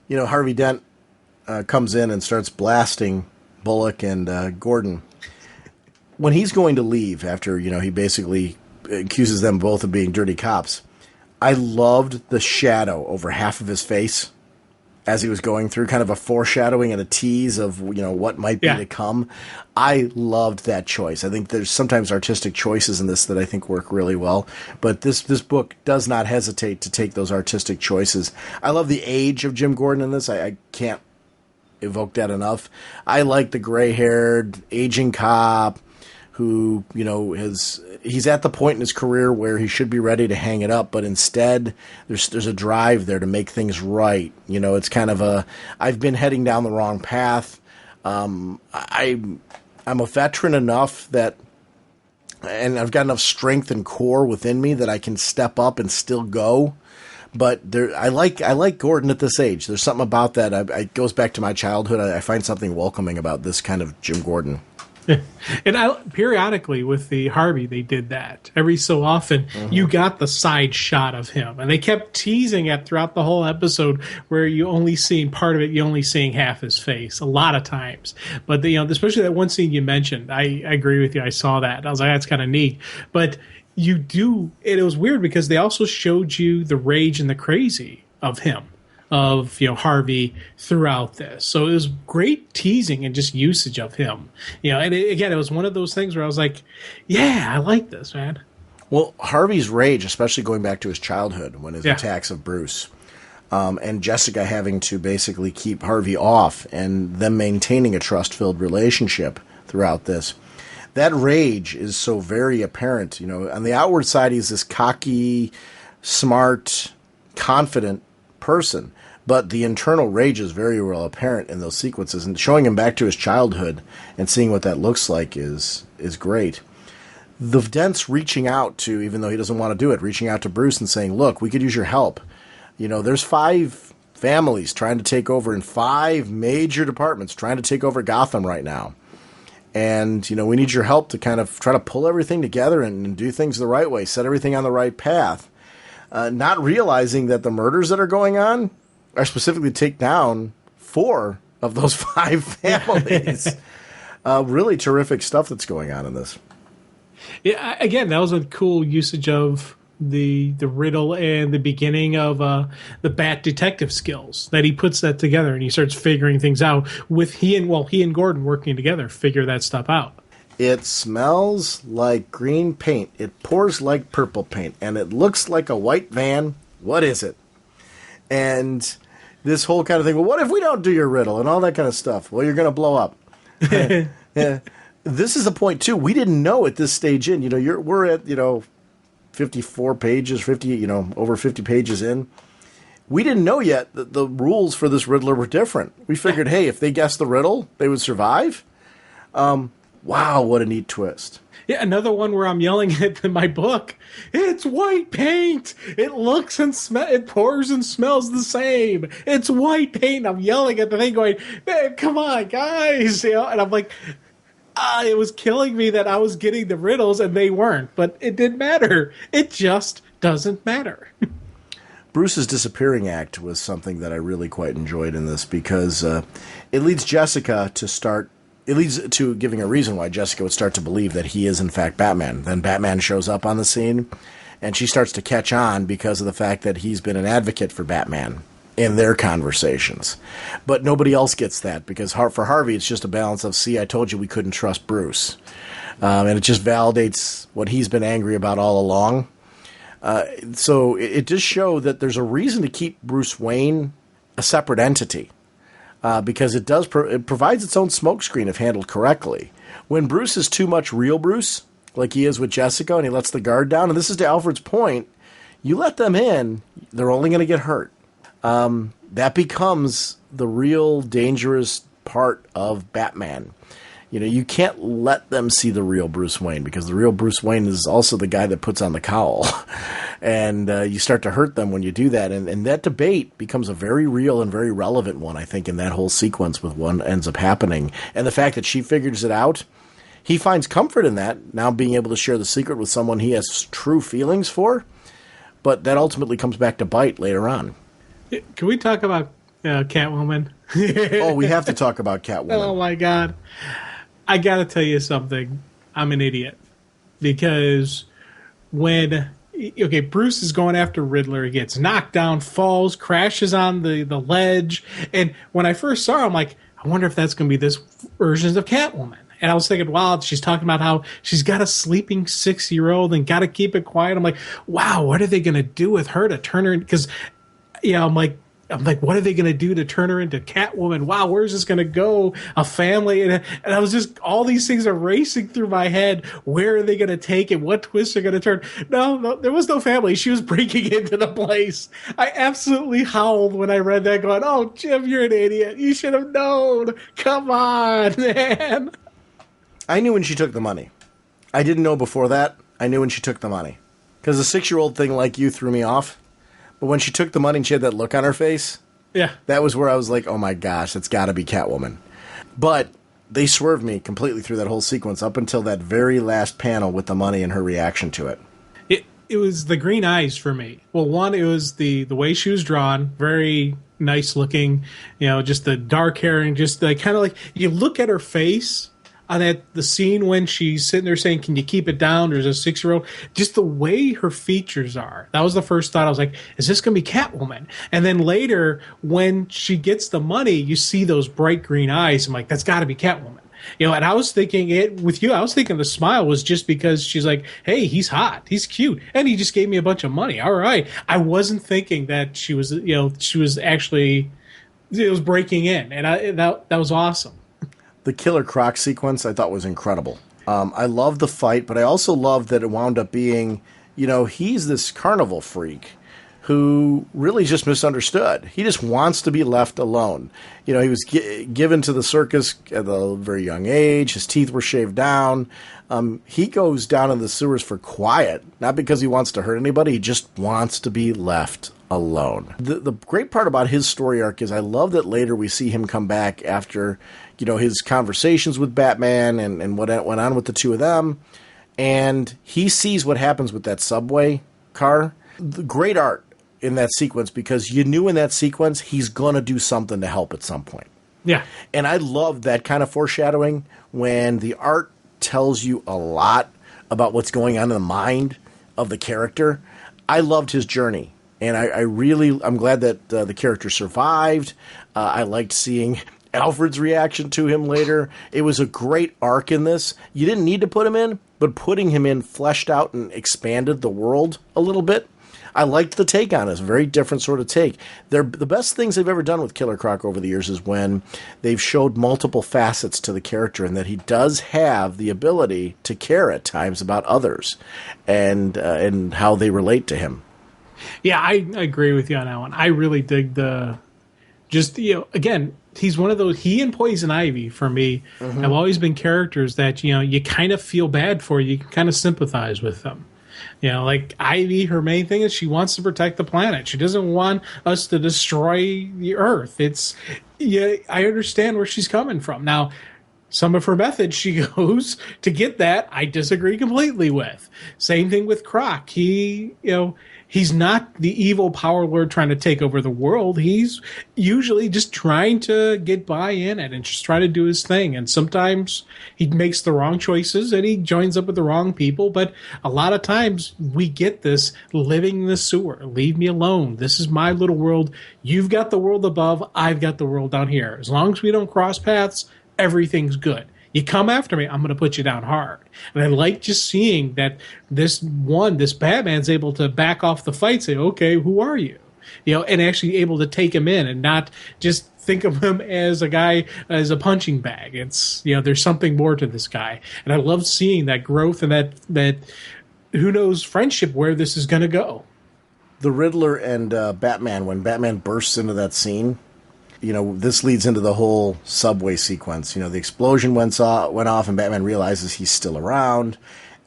Harvey Dent comes in and starts blasting Bullock and Gordon. When he's going to leave after, he basically accuses them both of being dirty cops, I loved the shadow over half of his face as he was going through, kind of a foreshadowing and a tease of, what might be to come. I loved that choice. I think there's sometimes artistic choices in this that I think work really well, but this book does not hesitate to take those artistic choices. I love the age of Jim Gordon in this. I can't evoke that enough. I like the gray-haired, aging cop who, he's at the point in his career where he should be ready to hang it up, but instead there's a drive there to make things right. It's kind of I've been heading down the wrong path. I'm a veteran enough that, and I've got enough strength and core within me that I can step up and still go. But I like Gordon at this age. There's something about that. It goes back to my childhood. I find something welcoming about this kind of Jim Gordon. And periodically with the Harvey, they did that. Every so often, you got the side shot of him. And they kept teasing it throughout the whole episode where you only seeing part of it, you only seeing half his face a lot of times. But, especially that one scene you mentioned, I agree with you. I saw that. I was like, that's kind of neat. But it was weird because they also showed you the rage and the crazy of him. Of Harvey throughout this, so it was great teasing and just usage of him. And it was one of those things where I was like, "Yeah, I like this, man." Well, Harvey's rage, especially going back to his childhood when his attacks of Bruce, and Jessica having to basically keep Harvey off, and them maintaining a trust-filled relationship throughout this. That rage is so very apparent. On the outward side, he's this cocky, smart, confident person. But the internal rage is very well apparent in those sequences, and showing him back to his childhood and seeing what that looks like is great. The Dent's reaching out to, even though he doesn't want to do it, reaching out to Bruce and saying, look, we could use your help. There's 5 families trying to take over in 5 major departments trying to take over Gotham right now. And, we need your help to kind of try to pull everything together and do things the right way, set everything on the right path. Not realizing that the murders that are going on are specifically to take down 4 of those 5 families. Really terrific stuff that's going on in this. Yeah, again, that was a cool usage of the riddle and the beginning of the Bat detective skills, that he puts that together and he starts figuring things out with he and Gordon working together, figure that stuff out. It smells like green paint. It pours like purple paint, and it looks like a white van. What is it? And this whole kind of thing, well, what if we don't do your riddle and all that kind of stuff? Well, you're going to blow up. Yeah. This is the point, too. We didn't know at this stage in. We're at, 54 pages, over 50 pages in. We didn't know yet that the rules for this Riddler were different. We figured, hey, if they guessed the riddle, they would survive. Wow, what a neat twist. Yeah, another one where I'm yelling at my book. It's white paint. It looks and it pours and smells the same. It's white paint. I'm yelling at the thing going, man, come on, guys. And I'm like, it was killing me that I was getting the riddles and they weren't. But it didn't matter. It just doesn't matter. Bruce's disappearing act was something that I really quite enjoyed in this because it leads Jessica to start. It leads to giving a reason why Jessica would start to believe that he is, in fact, Batman. Then Batman shows up on the scene, and she starts to catch on because of the fact that he's been an advocate for Batman in their conversations. But nobody else gets that because for Harvey, it's just a balance of, see, I told you we couldn't trust Bruce. And it just validates what he's been angry about all along. So it does show that there's a reason to keep Bruce Wayne a separate entity, because it provides its own smokescreen if handled correctly. When Bruce is too much real Bruce, like he is with Jessica, and he lets the guard down, and this is to Alfred's point, you let them in, they're only going to get hurt. That becomes the real dangerous part of Batman. You know, you can't let them see the real Bruce Wayne, because the real Bruce Wayne is also the guy that puts on the cowl. And you start to hurt them when you do that. And that debate becomes a very real and very relevant one, I think, in that whole sequence with what ends up happening. And the fact that she figures it out, he finds comfort in that, now being able to share the secret with someone he has true feelings for. But that ultimately comes back to bite later on. Can we talk about Catwoman? Oh, we have to talk about Catwoman. Oh, my God. I got to tell you something. I'm an idiot. Because when Bruce is going after Riddler, he gets knocked down, falls, crashes on the ledge. And when I first saw her, I'm like, I wonder if that's going to be this version of Catwoman. And I was thinking, wow, she's talking about how she's got a sleeping 6-year-old and got to keep it quiet. I'm like, wow, what are they going to do with her to turn her? Because, I'm like, what are they going to do to turn her into Catwoman? Wow, where's this going to go? A family? And I was just, all these things are racing through my head. Where are they going to take it? What twists are going to turn? No, there was no family. She was breaking into the place. I absolutely howled when I read that, going, oh, Jim, you're an idiot. You should have known. Come on, man. I knew when she took the money. I didn't know before that. I knew when she took the money. Because the 6-year-old thing, like you, threw me off. But when she took the money and she had that look on her face, yeah, that was where I was like, oh my gosh, that's got to be Catwoman. But they swerved me completely through that whole sequence up until that very last panel with the money and her reaction to it. It was the green eyes for me. Well, one, it was the way she was drawn, very nice looking, just the dark hair and just the kind of like, you look at her face on the scene when she's sitting there saying, can you keep it down? There's a 6-year-old. Just the way her features are. That was the first thought. I was like, is this going to be Catwoman? And then later, when she gets the money, you see those bright green eyes. I'm like, that's got to be Catwoman. And I was thinking I was thinking the smile was just because she's like, hey, he's hot. He's cute. And he just gave me a bunch of money. All right. I wasn't thinking that she was, she was actually, it was breaking in. And that was awesome. The Killer Croc sequence I thought was incredible. I love the fight, but I also love that it wound up being, he's this carnival freak who really just misunderstood. He just wants to be left alone. He was given to the circus at a very young age. His teeth were shaved down. He goes down in the sewers for quiet, not because he wants to hurt anybody. He just wants to be left alone. The great part about his story arc is I love that later we see him come back after, his conversations with Batman and what went on with the two of them. And he sees what happens with that subway car. The great art in that sequence, because you knew in that sequence he's going to do something to help at some point. Yeah. And I love that kind of foreshadowing when the art tells you a lot about what's going on in the mind of the character. I loved his journey. And I'm glad that the character survived. I liked seeing Alfred's reaction to him later. It was a great arc in this. You didn't need to put him in, but putting him in fleshed out and expanded the world a little bit. I liked the take on it. It's a very different sort of take. The best things they've ever done with Killer Croc over the years is when they've showed multiple facets to the character and that he does have the ability to care at times about others and how they relate to him. Yeah, I agree with you on that one. I really dig again, he's one of those, he and Poison Ivy, for me, have always been characters that, you kind of feel bad for. You can kind of sympathize with them. Like Ivy, her main thing is she wants to protect the planet. She doesn't want us to destroy the Earth. I understand where she's coming from. Now, some of her methods she goes to get that, I disagree completely with. Same thing with Croc. He's not the evil power lord trying to take over the world. He's usually just trying to get by in it and just trying to do his thing. And sometimes he makes the wrong choices and he joins up with the wrong people. But a lot of times we get this living in the sewer. Leave me alone. This is my little world. You've got the world above. I've got the world down here. As long as we don't cross paths, everything's good. You come after me, I'm going to put you down hard. And I like just seeing that this Batman's able to back off the fight, say, okay, who are you? And actually able to take him in and not just think of him as a guy, as a punching bag. It's, there's something more to this guy. And I love seeing that growth and that who knows friendship where this is going to go. The Riddler and Batman, when Batman bursts into that scene, this leads into the whole subway sequence. The explosion went off and Batman realizes he's still around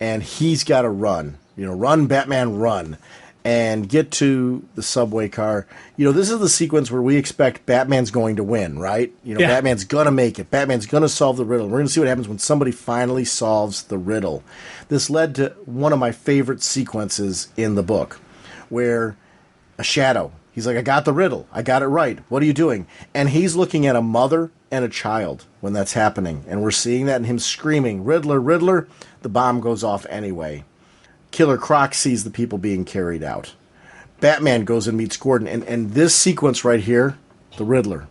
and he's got to run. Run, Batman, run. And get to the subway car. This is the sequence where we expect Batman's going to win, right? Batman's going to make it. Batman's going to solve the riddle. We're going to see what happens when somebody finally solves the riddle. This led to one of my favorite sequences in the book, where a shadow, he's like, I got the riddle. I got it right. What are you doing? And he's looking at a mother and a child when that's happening. And we're seeing that and him screaming, Riddler, Riddler. The bomb goes off anyway. Killer Croc sees the people being carried out. Batman goes and meets Gordon. And this sequence right here, the Riddler,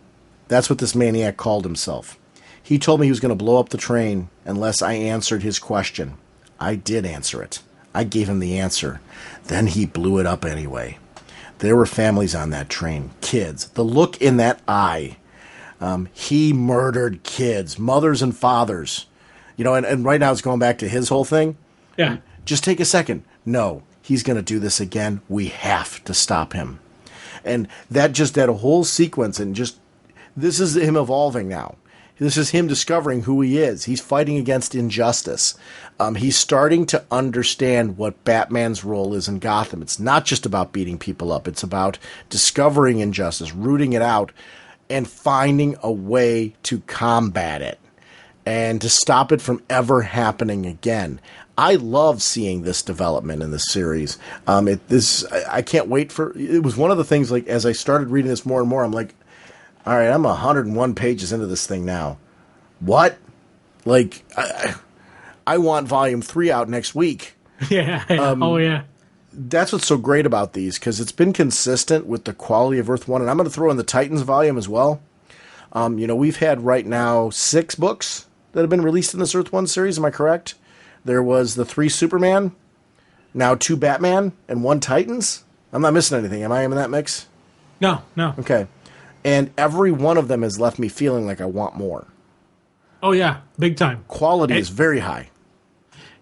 that's what this maniac called himself. He told me he was going to blow up the train unless I answered his question. I did answer it. I gave him the answer. Then he blew it up anyway. There were families on that train, kids. The look in that eye. He murdered kids, mothers and fathers. And right now it's going back to his whole thing. Yeah. Just take a second. No, he's going to do this again. We have to stop him. And that whole sequence, and this is him evolving now. This is him discovering who he is. He's fighting against injustice. He's starting to understand what Batman's role is in Gotham. It's not just about beating people up. It's about discovering injustice, rooting it out, and finding a way to combat it and to stop it from ever happening again. I love seeing this development in this series. I can't wait for. It was one of the things, like, as I started reading this more and more, I'm like, all right, I'm 101 pages into this thing now. What? Like, I want volume 3 out next week. Yeah. Oh yeah. That's what's so great about these, because it's been consistent with the quality of Earth 1, and I'm going to throw in the Titans volume as well. We've had right now 6 books that have been released in this Earth 1 series. Am I correct? There was the 3 Superman, now 2 Batman, and 1 Titans. I'm not missing anything. Am I in that mix? No. Okay. And every one of them has left me feeling like I want more. Oh, yeah. Big time. Quality is very high.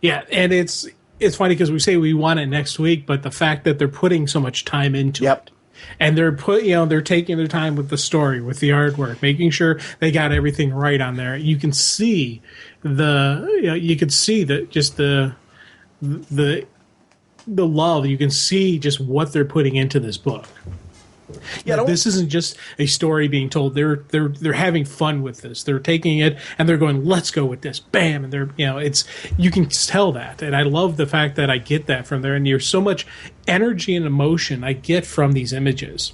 Yeah, and it's funny because we say we want it next week, but the fact that they're putting so much time into it. And they're taking their time with the story, with the artwork, making sure they got everything right on there. You can see the love. You can see just what they're putting into this book. Yeah, this isn't just a story being told. They're having fun with this. They're taking it and they're going, let's go with this. Bam, and they're you can tell that. And I love the fact that I get that from there. And there's so much energy and emotion I get from these images.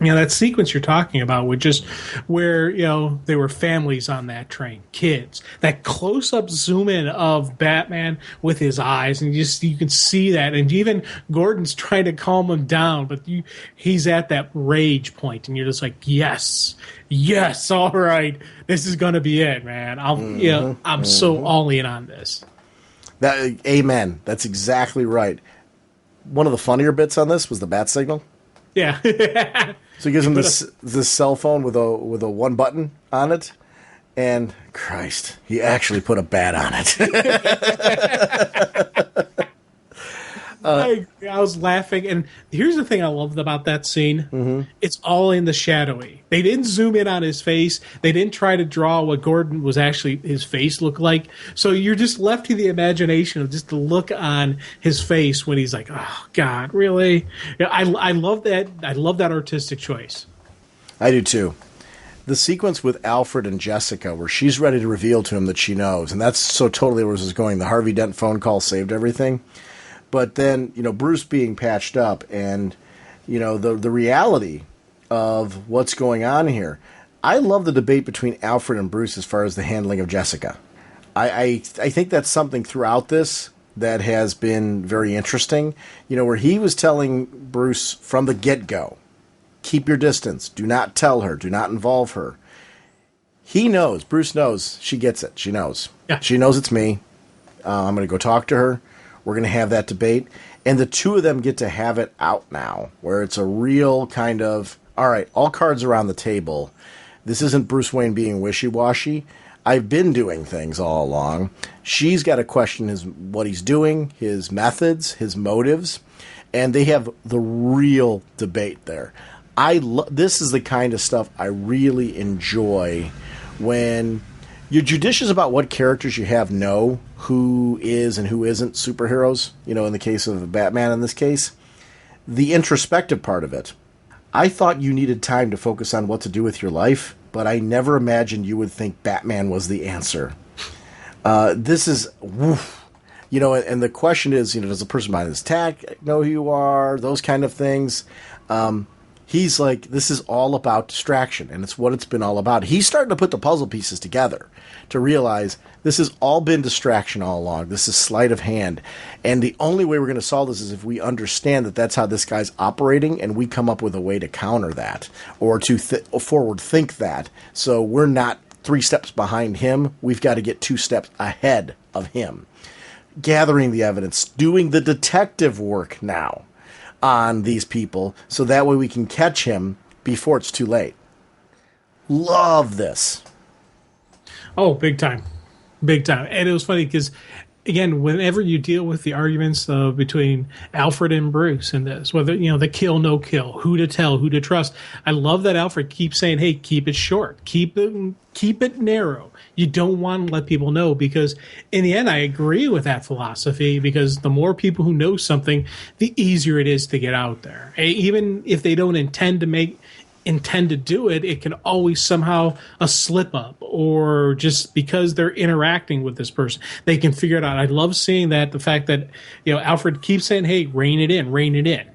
That sequence you're talking about with just where, there were families on that train, kids, that close-up zoom in of Batman with his eyes, and you can see that. And even Gordon's trying to calm him down, but he's at that rage point, and you're just like, yes, all right, this is going to be it, man. I'm so all in on this. Amen. That's exactly right. One of the funnier bits on this was the bat signal. Yeah. So he gives him this cell phone with a 1 button on it, and Christ, he actually put a bat on it. I was laughing, and here's the thing I loved about that scene. Mm-hmm. It's all in the shadowy. They didn't zoom in on his face. They didn't try to draw what Gordon was actually his face looked like. So you're just left to the imagination of just the look on his face when he's like, "Oh God, really?" I love that. I love that artistic choice. I do too. The sequence with Alfred and Jessica, where she's ready to reveal to him that she knows, and that's so totally where this is going. The Harvey Dent phone call saved everything. But then, Bruce being patched up and, the reality of what's going on here. I love the debate between Alfred and Bruce as far as the handling of Jessica. I think that's something throughout this that has been very interesting, where he was telling Bruce from the get-go, keep your distance, do not tell her, do not involve her. He knows. Bruce knows. She gets it. She knows. Yeah. She knows it's me. I'm going to go talk to her. We're going to have that debate. And the two of them get to have it out now, where it's a real kind of, all right, all cards are on the table. This isn't Bruce Wayne being wishy-washy. I've been doing things all along. She's got to question what he's doing, his methods, his motives, and they have the real debate there. This is the kind of stuff I really enjoy when you're judicious about what characters you have know who is and who isn't superheroes. You know, in the case of Batman, in this case, the introspective part of it. I thought you needed time to focus on what to do with your life, but I never imagined you would think Batman was the answer. This is, woof. You know, and the question is, you know, does the person behind this attack know who you are? Those kind of things. He's like, this is all about distraction, and it's what it's been all about. He's starting to put the puzzle pieces together to realize this has all been distraction all along. This is sleight of hand. And the only way we're going to solve this is if we understand that that's how this guy's operating, and we come up with a way to counter that or to forward think that. So we're not 3 steps behind him. We've got to get 2 steps ahead of him. Gathering the evidence, doing the detective work now on these people, so that way we can catch him before it's too late. Love this. Oh, big time. Big time. And it was funny because, again, whenever you deal with the arguments between Alfred and Bruce in this, whether, you know, the kill, no kill, who to tell, who to trust, I love that Alfred keeps saying, hey, keep it short, keep it narrow. You don't want to let people know, because in the end, I agree with that philosophy, because the more people who know something, the easier it is to get out there. Even if they don't intend to do it, it can always somehow a slip up, or just because they're interacting with this person, they can figure it out. I love seeing that, the fact that, you know, Alfred keeps saying, hey, rein it in, rein it in.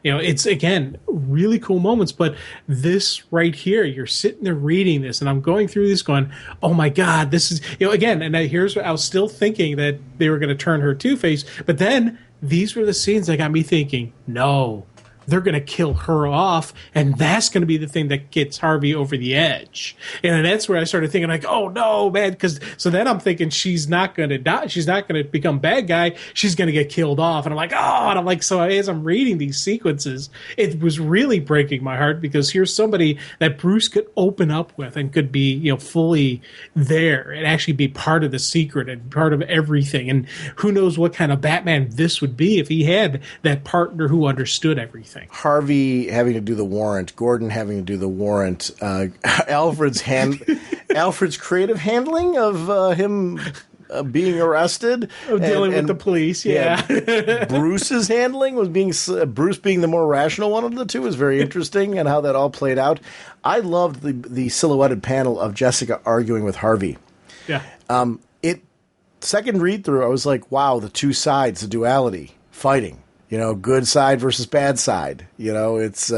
You know, it's, again, really cool moments, but this right here, you're sitting there reading this, and I'm going through this going, oh my God, this is, you know, again, and here's what I was still thinking, that they were going to turn her Two-Face, but then these were the scenes that got me thinking, no, they're going to kill her off, and that's going to be the thing that gets Harvey over the edge. And that's where I started thinking, like, oh no, man, because so then I'm thinking she's not going to die, she's not going to become bad guy, she's going to get killed off. And I'm like, oh, and I'm like, so as I'm reading these sequences, it was really breaking my heart, because here's somebody that Bruce could open up with and could be, you know, fully there and actually be part of the secret and part of everything. And who knows what kind of Batman this would be if he had that partner who understood everything. Harvey having to do the warrant, Gordon having to do the warrant, Alfred's creative handling of him being arrested, of dealing with the police, yeah. Bruce's handling was Bruce being the more rational one of the two is very interesting, and how that all played out. I loved the silhouetted panel of Jessica arguing with Harvey. Yeah. Second read through, I was like, wow, the two sides, the duality, fighting. You know, good side versus bad side. You know, it's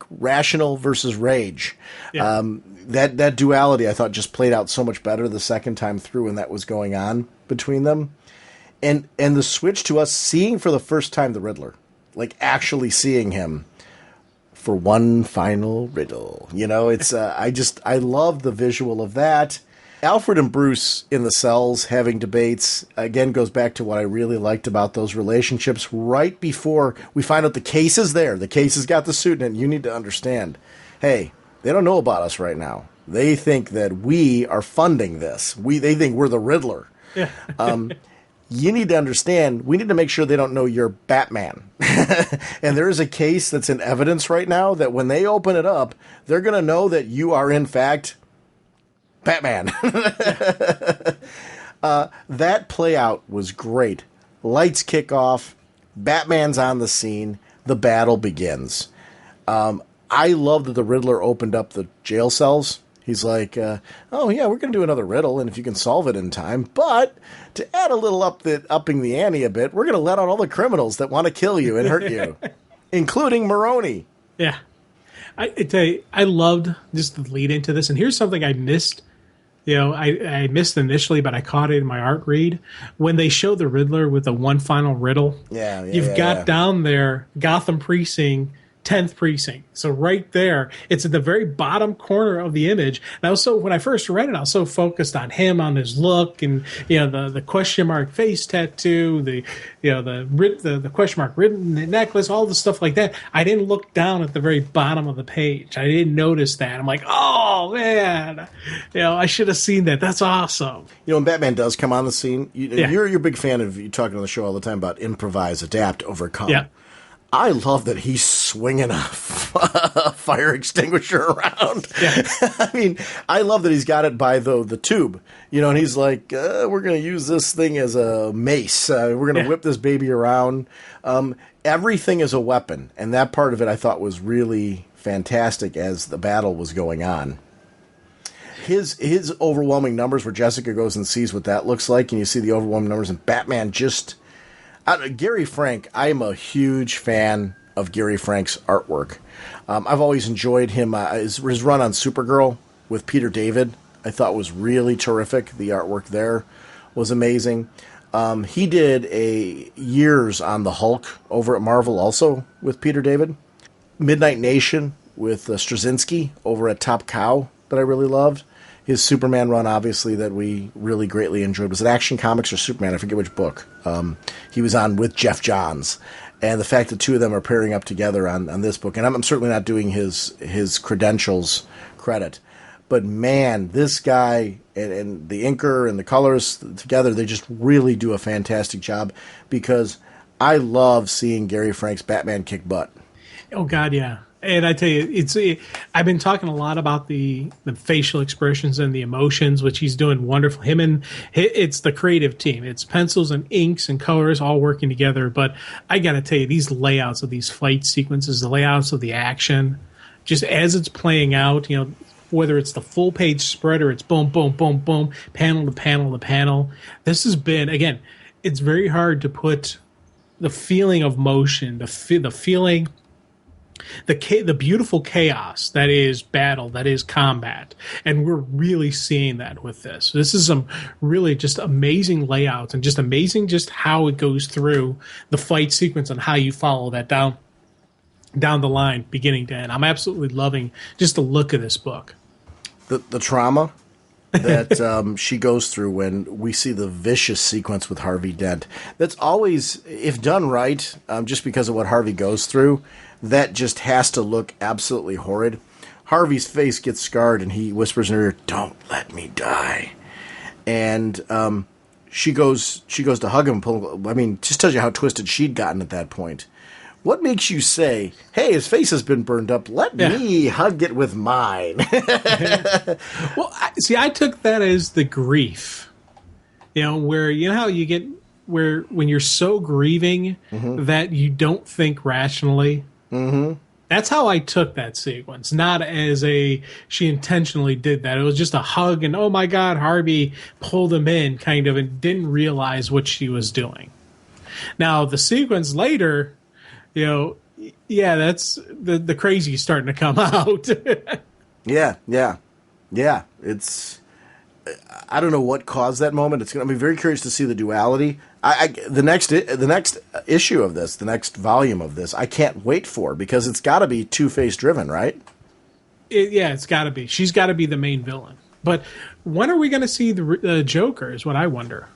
rational versus rage. Yeah. That duality, I thought, just played out so much better the second time through when that was going on between them, and the switch to us seeing for the first time the Riddler, like actually seeing him for one final riddle. You know, it's I love the visual of that. Alfred and Bruce in the cells having debates, again, goes back to what I really liked about those relationships. Right before we find out the case is there, the case has got the suit in it, you need to understand, hey, they don't know about us right now. They think that we are funding this. They think we're the Riddler. Yeah. You need to understand, we need to make sure they don't know you're Batman. And there is a case that's in evidence right now that when they open it up, they're going to know that you are, in fact, Batman. That play out was great. Lights kick off. Batman's on the scene. The battle begins. I love that the Riddler opened up the jail cells. He's like, oh, yeah, we're going to do another riddle, and if you can solve it in time. But to add a little upping the ante a bit, we're going to let out all the criminals that want to kill you and hurt you, including Maroni. Yeah. I tell you, I loved just the lead into this. And here's something I missed. You know, I missed initially, but I caught it in my art read. When they show the Riddler with the one final riddle, you've got down there Gotham Precinct 10th precinct. So right there, it's at the very bottom corner of the image. And I was when I first read it, I was so focused on him, on his look, and the question mark face tattoo, the question mark written necklace, all the stuff like that. I didn't look down at the very bottom of the page. I didn't notice that. I'm like, oh man, I should have seen that. That's awesome. When Batman does come on the scene, you're a big fan of you talking on the show all the time about improvise, adapt, overcome. Yeah. I love that he's swinging a fire extinguisher around. Yeah. I mean, I love that he's got it by the tube, and he's like, we're going to use this thing as a mace. We're going to whip this baby around. Everything is a weapon, and that part of it I thought was really fantastic as the battle was going on. His overwhelming numbers where Jessica goes and sees what that looks like, and you see the overwhelming numbers, and Batman just... Gary Frank, I am a huge fan of Gary Frank's artwork. I've always enjoyed him. His run on Supergirl with Peter David, I thought was really terrific. The artwork there was amazing. He did years on the Hulk over at Marvel also with Peter David. Midnight Nation with Straczynski over at Top Cow that I really loved. His Superman run, obviously, that we really greatly enjoyed. Was it Action Comics or Superman? I forget which book. He was on with Jeff Johns. And the fact that two of them are pairing up together on this book. And I'm certainly not doing his credentials credit. But, man, this guy and the inker and the colors together, they just really do a fantastic job. Because I love seeing Gary Frank's Batman kick butt. Oh, God, yeah. And I tell you, I've been talking a lot about the facial expressions and the emotions, which he's doing wonderful. It's the creative team. It's pencils and inks and colors all working together. But I got to tell you, these layouts of these fight sequences, the layouts of the action, just as it's playing out, whether it's the full page spread or it's boom, boom, boom, boom, panel to panel to panel. This has been, again, it's very hard to put the feeling of motion, the feeling... The beautiful chaos that is battle, that is combat. And we're really seeing that with this. This is some really just amazing layouts and just amazing just how it goes through the fight sequence and how you follow that down the line, beginning to end. I'm absolutely loving just the look of this book. The trauma that she goes through when we see the vicious sequence with Harvey Dent. That's always, if done right, just because of what Harvey goes through, that just has to look absolutely horrid. Harvey's face gets scarred, and he whispers in her ear, "Don't let me die." And she goes to hug him. Just tells you how twisted she'd gotten at that point. What makes you say, "Hey, his face has been burned up. Let me hug it with mine"? Well, I took that as the grief. Where how you get when you're so grieving that you don't think rationally. Mm-hmm. That's how I took that sequence, not as she intentionally did that. It was just a hug and, oh my God, Harvey pulled him in kind of and didn't realize what she was doing. Now, the sequence later, that's the crazy starting to come out. Yeah. It's... I don't know what caused that moment. It's going to be very curious to see the duality. The next issue of this, the next volume of this, I can't wait for, because it's got to be Two-Face driven, right? It's got to be. She's got to be the main villain. But when are we going to see the Joker? Is what I wonder.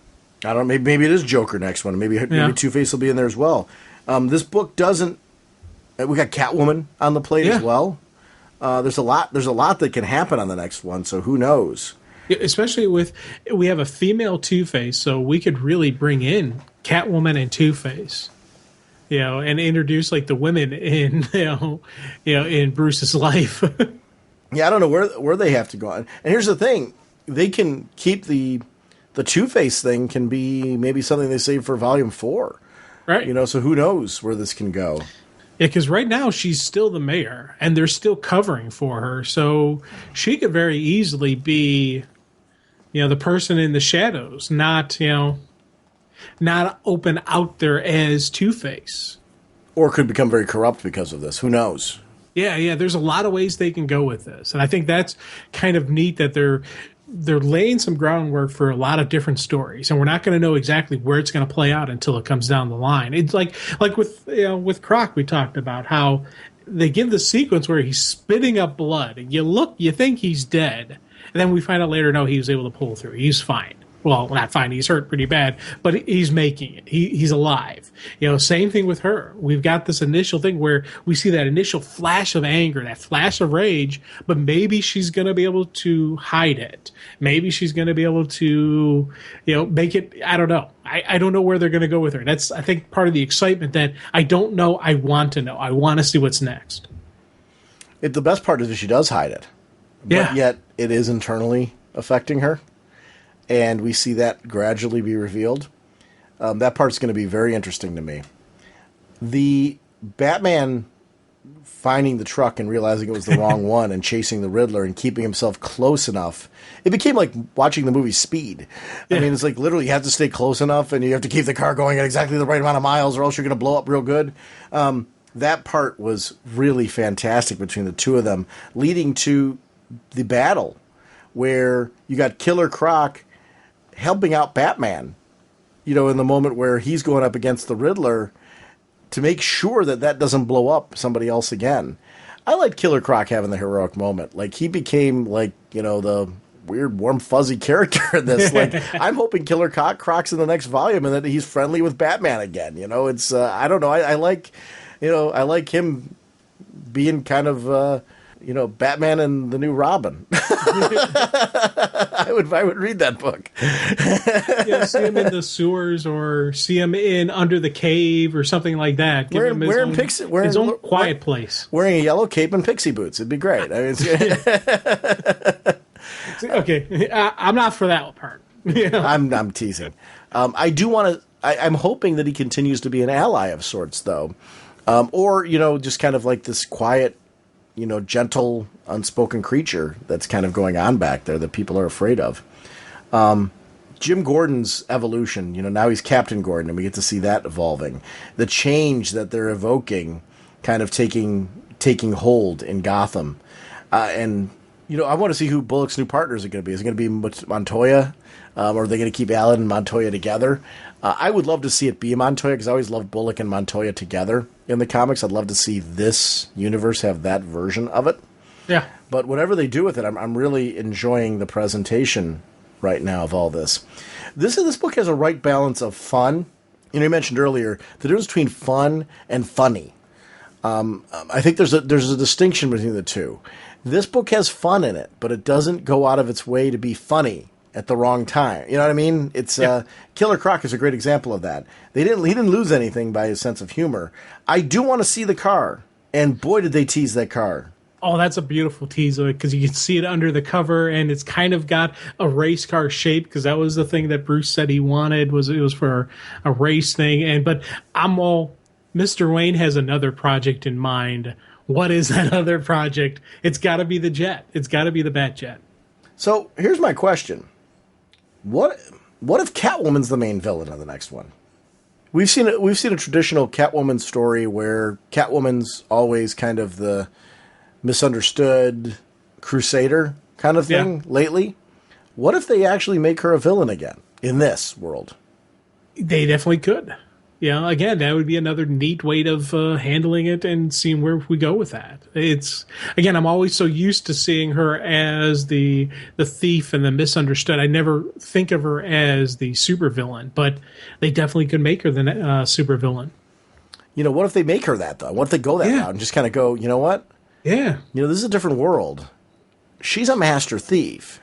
I don't know. Maybe it is Joker next one. Maybe Two-Face will be in there as well. This book doesn't. We got Catwoman on the plate as well. There's a lot that can happen on the next one. So who knows? Especially we have a female Two-Face, so we could really bring in Catwoman and Two-Face, and introduce like the women in in Bruce's life. Yeah, I don't know where they have to go on. And here's the thing: they can keep the Two-Face thing can be maybe something they save for Volume 4, right? So who knows where this can go. Yeah, because right now she's still the mayor, and they're still covering for her, so she could very easily be, the person in the shadows, not open out there as Two-Face. Or could become very corrupt because of this. Who knows? Yeah. There's a lot of ways they can go with this, and I think that's kind of neat that they're laying some groundwork for a lot of different stories, and we're not going to know exactly where it's going to play out until it comes down the line. It's like with Croc, we talked about how they give the sequence where he's spitting up blood, and you think he's dead, and then we find out later, no, he was able to pull through. He's fine. Well, not fine. He's hurt pretty bad, but he's making it. He's alive. Same thing with her. We've got this initial thing where we see that initial flash of anger, that flash of rage, but maybe she's going to be able to hide it. Maybe she's going to be able to, make it. I don't know. I don't know where they're going to go with her. That's, I think, part of the excitement that I don't know. I want to know. I want to see what's next. The best part is that she does hide it, but yet it is internally affecting her. And we see that gradually be revealed. That part's going to be very interesting to me. The Batman finding the truck and realizing it was the wrong one and chasing the Riddler and keeping himself close enough. It became like watching the movie Speed. I mean, it's like literally you have to stay close enough and you have to keep the car going at exactly the right amount of miles or else you're going to blow up real good. That part was really fantastic between the two of them, leading to the battle where you got Killer Croc helping out Batman, in the moment where he's going up against the Riddler to make sure that doesn't blow up somebody else again. I like Killer Croc having the heroic moment. Like, he became, the weird, warm, fuzzy character in this. Like, I'm hoping Killer Croc's in the next volume and that he's friendly with Batman again. It's, I don't know. I like him being kind of, Batman and the new Robin. I would read that book. See him in the sewers or see him under the cave or something like that. Give him his own quiet place. Wearing a yellow cape and pixie boots. It'd be great. I mean, okay, I'm not for that part. I'm teasing. I do want to. I'm hoping that he continues to be an ally of sorts, though, or just kind of like this quiet, gentle, unspoken creature that's kind of going on back there that people are afraid of. Jim Gordon's evolution, now he's Captain Gordon, and we get to see that evolving. The change that they're evoking kind of taking hold in Gotham. And, I want to see who Bullock's new partners are going to be. Is it going to be Montoya? Or are they going to keep Allen and Montoya together? I would love to see it be Montoya because I always loved Bullock and Montoya together in the comics. I'd love to see this universe have that version of it. Yeah. But whatever they do with it, I'm really enjoying the presentation right now of all this. This book has a right balance of fun. You mentioned earlier the difference between fun and funny. I think there's a distinction between the two. This book has fun in it, but it doesn't go out of its way to be funny at the wrong time. You know what I mean? It's Killer Croc is a great example of that. He didn't lose anything by his sense of humor. I do want to see the car, and boy did they tease that car. Oh, that's a beautiful teaser because you can see it under the cover, and it's kind of got a race car shape because that was the thing that Bruce said he wanted. It was for a race thing, but Mr. Wayne has another project in mind. What is that other project? It's got to be the jet. It's got to be the Batjet. So here's my question: What if Catwoman's the main villain of the next one? We've seen a traditional Catwoman story where Catwoman's always kind of the misunderstood crusader kind of thing lately. What if they actually make her a villain again in this world? They definitely could. Yeah, again, that would be another neat way of handling it and seeing where we go with that. I'm always so used to seeing her as the thief and the misunderstood. I never think of her as the supervillain, but they definitely could make her the supervillain. What if they make her that, though? What if they go that route and just kind of go, you know what? Yeah. This is a different world. She's a master thief.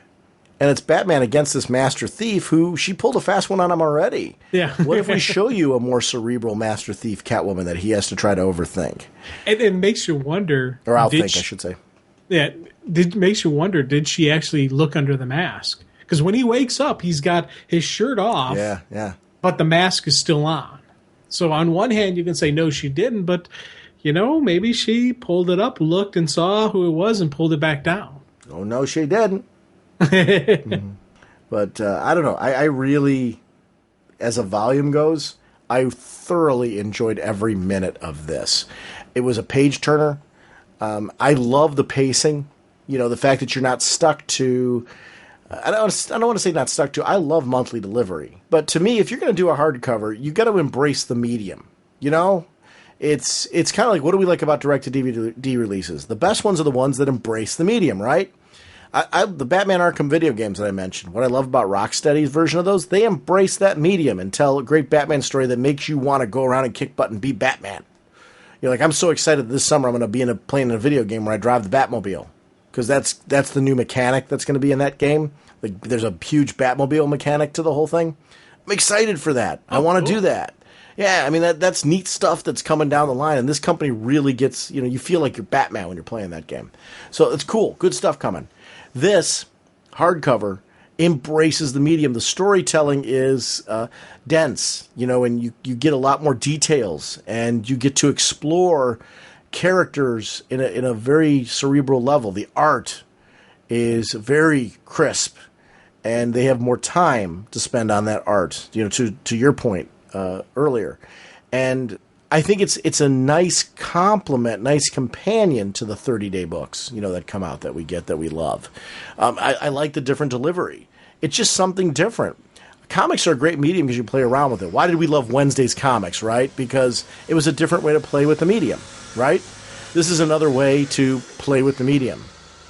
And it's Batman against this master thief who she pulled a fast one on him already. Yeah. What if we show you a more cerebral master thief Catwoman that he has to try to overthink? And it makes you wonder. Or outthink, I should say. Yeah. Makes you wonder, did she actually look under the mask? Because when he wakes up, he's got his shirt off. Yeah. But the mask is still on. So on one hand, you can say, no, she didn't. But, maybe she pulled it up, looked and saw who it was and pulled it back down. Oh, no, she didn't. But I don't know. I really, as a volume goes, I thoroughly enjoyed every minute of this. It was a page turner. I love the pacing. The fact that you're not stuck to. I don't want to say not stuck to. I love monthly delivery, but to me, if you're going to do a hardcover, you got to embrace the medium. it's kind of like, what do we like about direct-to-DVD releases? The best ones are the ones that embrace the medium, right? The Batman Arkham video games that I mentioned, what I love about Rocksteady's version of those, they embrace that medium and tell a great Batman story that makes you want to go around and kick butt and be Batman. You're like, I'm so excited this summer I'm going to be playing a video game where I drive the Batmobile. Because that's the new mechanic that's going to be in that game. Like, there's a huge Batmobile mechanic to the whole thing. I'm excited for that. I want to do that. Yeah, I mean, that's neat stuff that's coming down the line, and this company really gets, you feel like you're Batman when you're playing that game. So it's cool. Good stuff coming. This hardcover embraces the medium. The storytelling is dense, and you get a lot more details, and you get to explore characters in a very cerebral level. The art is very crisp, and they have more time to spend on that art, to your point earlier. And I think it's a nice complement, nice companion to the 30-day books, that come out that we get, that we love. I like the different delivery. It's just something different. Comics are a great medium because you play around with it. Why did we love Wednesday's comics, right? Because it was a different way to play with the medium, right? This is another way to play with the medium.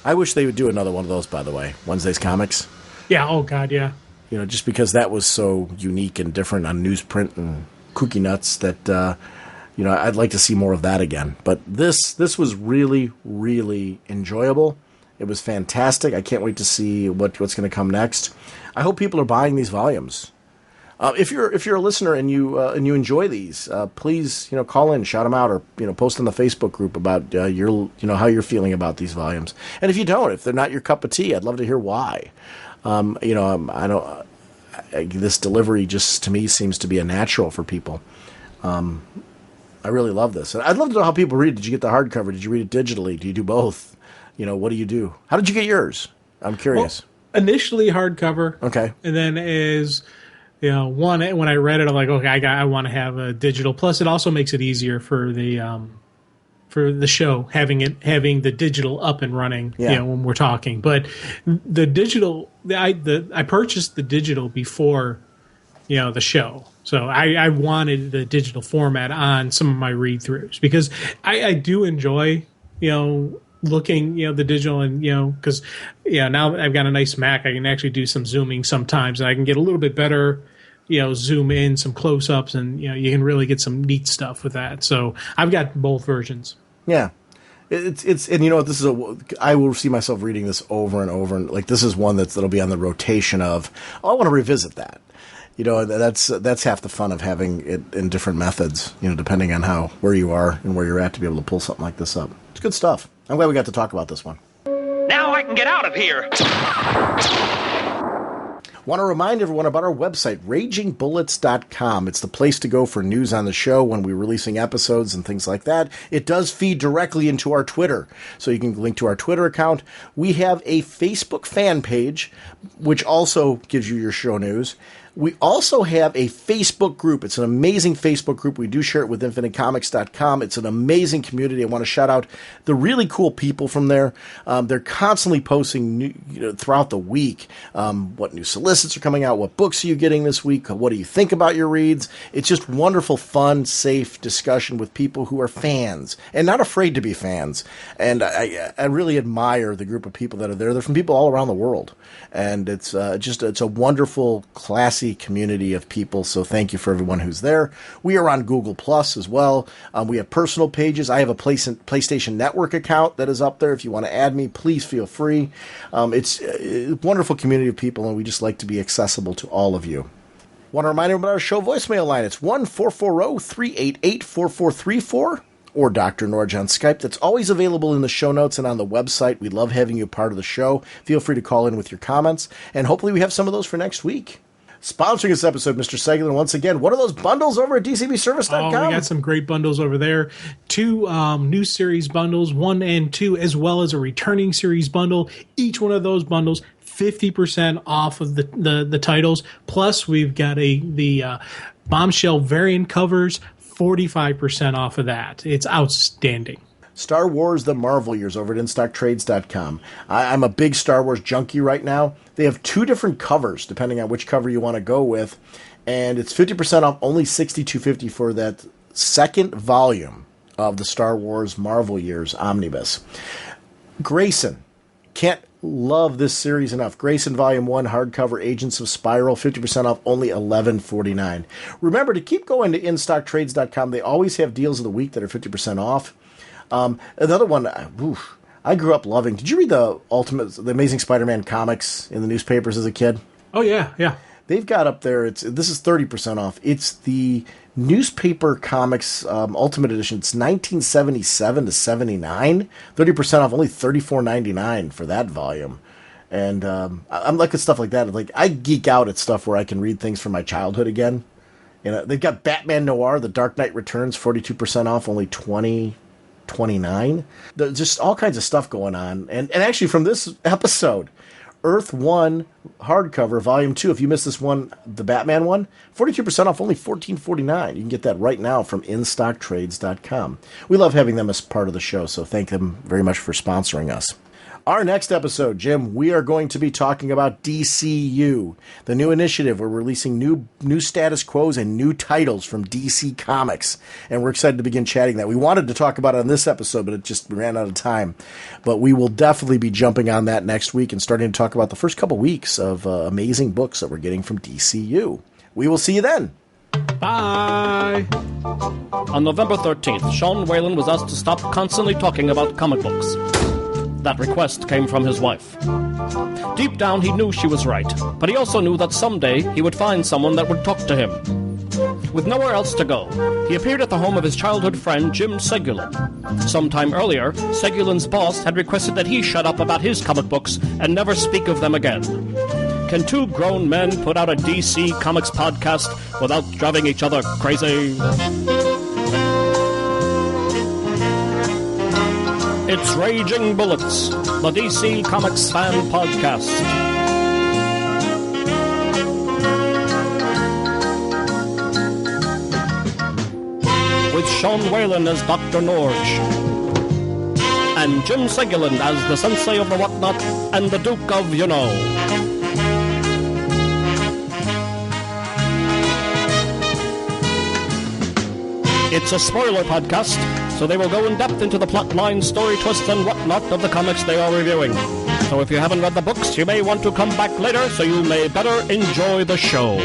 I wish they would do another one of those, by the way, Wednesday's comics. Yeah, oh God, yeah. Just because that was so unique and different on newsprint and kooky nuts that, I'd like to see more of that again. But this was really, really enjoyable. It was fantastic. I can't wait to see what's going to come next. I hope people are buying these volumes. If you're a listener and you enjoy these, please call in, shout them out, or post on the Facebook group about your how you're feeling about these volumes. And if you don't, if they're not your cup of tea, I'd love to hear why. This delivery just to me seems to be a natural for people. I really love this, and I'd love to know how people read. Did you get the hardcover? Did you read it digitally? Do you do both? What do you do? How did you get yours? I'm curious. Well, initially hardcover. Okay. And then when I read it, I'm like, okay, I want to have a digital. Plus, it also makes it easier for the show having the digital up and running. Yeah. When we're talking. But the digital, I purchased the digital before, the show. So I wanted the digital format on some of my read throughs because I do enjoy looking the digital, and because now that I've got a nice Mac, I can actually do some zooming sometimes, and I can get a little bit better zoom in, some close-ups, and you can really get some neat stuff with that. So I've got both versions. Yeah, it's and this is I will see myself reading this over and over, and like this is one that'll be on the rotation of I want to revisit that. That's half the fun of having it in different methods, depending on where you are and where you're at to be able to pull something like this up. It's good stuff. I'm glad we got to talk about this one. Now I can get out of here. Want to remind everyone about our website, ragingbullets.com. It's the place to go for news on the show when we're releasing episodes and things like that. It does feed directly into our Twitter, so you can link to our Twitter account. We have a Facebook fan page, which also gives you your show news. We also have a Facebook group. It's an amazing Facebook group. We do share it with infinitecomics.com. It's an amazing community. I want to shout out the really cool people from there. They're constantly posting throughout the week what new solicits are coming out, what books are you getting this week, what do you think about your reads. It's just wonderful, fun, safe discussion with people who are fans and not afraid to be fans. And I really admire the group of people that are there. They're from people all around the world. And it's a wonderful, classy community of people, so thank you for everyone who's there. We are on Google Plus as well. We have personal pages. I have a PlayStation Network account that is up there. If you want to add me, please feel free. It's a wonderful community of people, and we just like to be accessible to all of you. Want to remind everyone about our show voicemail line. It's 1-440-388-4434. Or Dr. Norge on Skype. That's always available in the show notes and on the website. We love having you part of the show. Feel free to call in with your comments, and hopefully we have some of those for next week. Sponsoring this episode, Mr. Seguin, once again, what are those bundles over at dcbservice.com? Oh, we got some great bundles over there. 2 new series bundles, 1 and 2, as well as a returning series bundle. Each one of those bundles, 50% off of the titles. Plus, we've got the Bombshell variant covers, 45% off of that. It's outstanding. Star Wars The Marvel Years over at InStockTrades.com. I'm a big Star Wars junkie right now. They have 2 different covers, depending on which cover you want to go with. And it's 50% off, only $62.50 for that second volume of the Star Wars Marvel Years Omnibus. Grayson, can't love this series enough. Grayson Volume 1 hardcover, Agents of Spiral, 50% off, only $11.49. Remember to keep going to InStockTrades.com. They always have deals of the week that are 50% off. Another one, I grew up loving. Did you read the Amazing Spider-Man comics in the newspapers as a kid? Oh, yeah. They've got up there, this is 30% off. It's the newspaper comics Ultimate Edition. It's 1977 to 79. 30% off, only $34.99 for that volume. And I'm liking stuff like that. Like, I geek out at stuff where I can read things from my childhood again. They've got Batman Noir, The Dark Knight Returns, 42% off, only $20.29. There's just all kinds of stuff going on. And actually from this episode, Earth 1 hardcover, Volume 2. If you missed this one, the Batman one, 42% off, only $14.49. You can get that right now from InStockTrades.com. We love having them as part of the show, so thank them very much for sponsoring us. Our next episode, Jim, we are going to be talking about DCU, the new initiative. We're releasing new status quos and new titles from DC Comics, and we're excited to begin chatting that. We wanted to talk about it on this episode, but it just ran out of time. But we will definitely be jumping on that next week and starting to talk about the first couple weeks of amazing books that we're getting from DCU. We will see you then. Bye! On November 13th, Sean Whalen was asked to stop constantly talking about comic books. That request came from his wife. Deep down, he knew she was right, but he also knew that someday he would find someone that would talk to him. With nowhere else to go, he appeared at the home of his childhood friend Jim Segulin. Sometime earlier, Segulin's boss had requested that he shut up about his comic books and never speak of them again. Can two grown men put out a DC Comics podcast without driving each other crazy? It's Raging Bullets, the DC Comics fan podcast. With Sean Whalen as Dr. Norge, and Jim Segulin as the Sensei of the Whatnot and the Duke of You Know. It's a spoiler podcast, so they will go in depth into the plot line, story twists, and whatnot of the comics they are reviewing. So if you haven't read the books, you may want to come back later so you may better enjoy the show.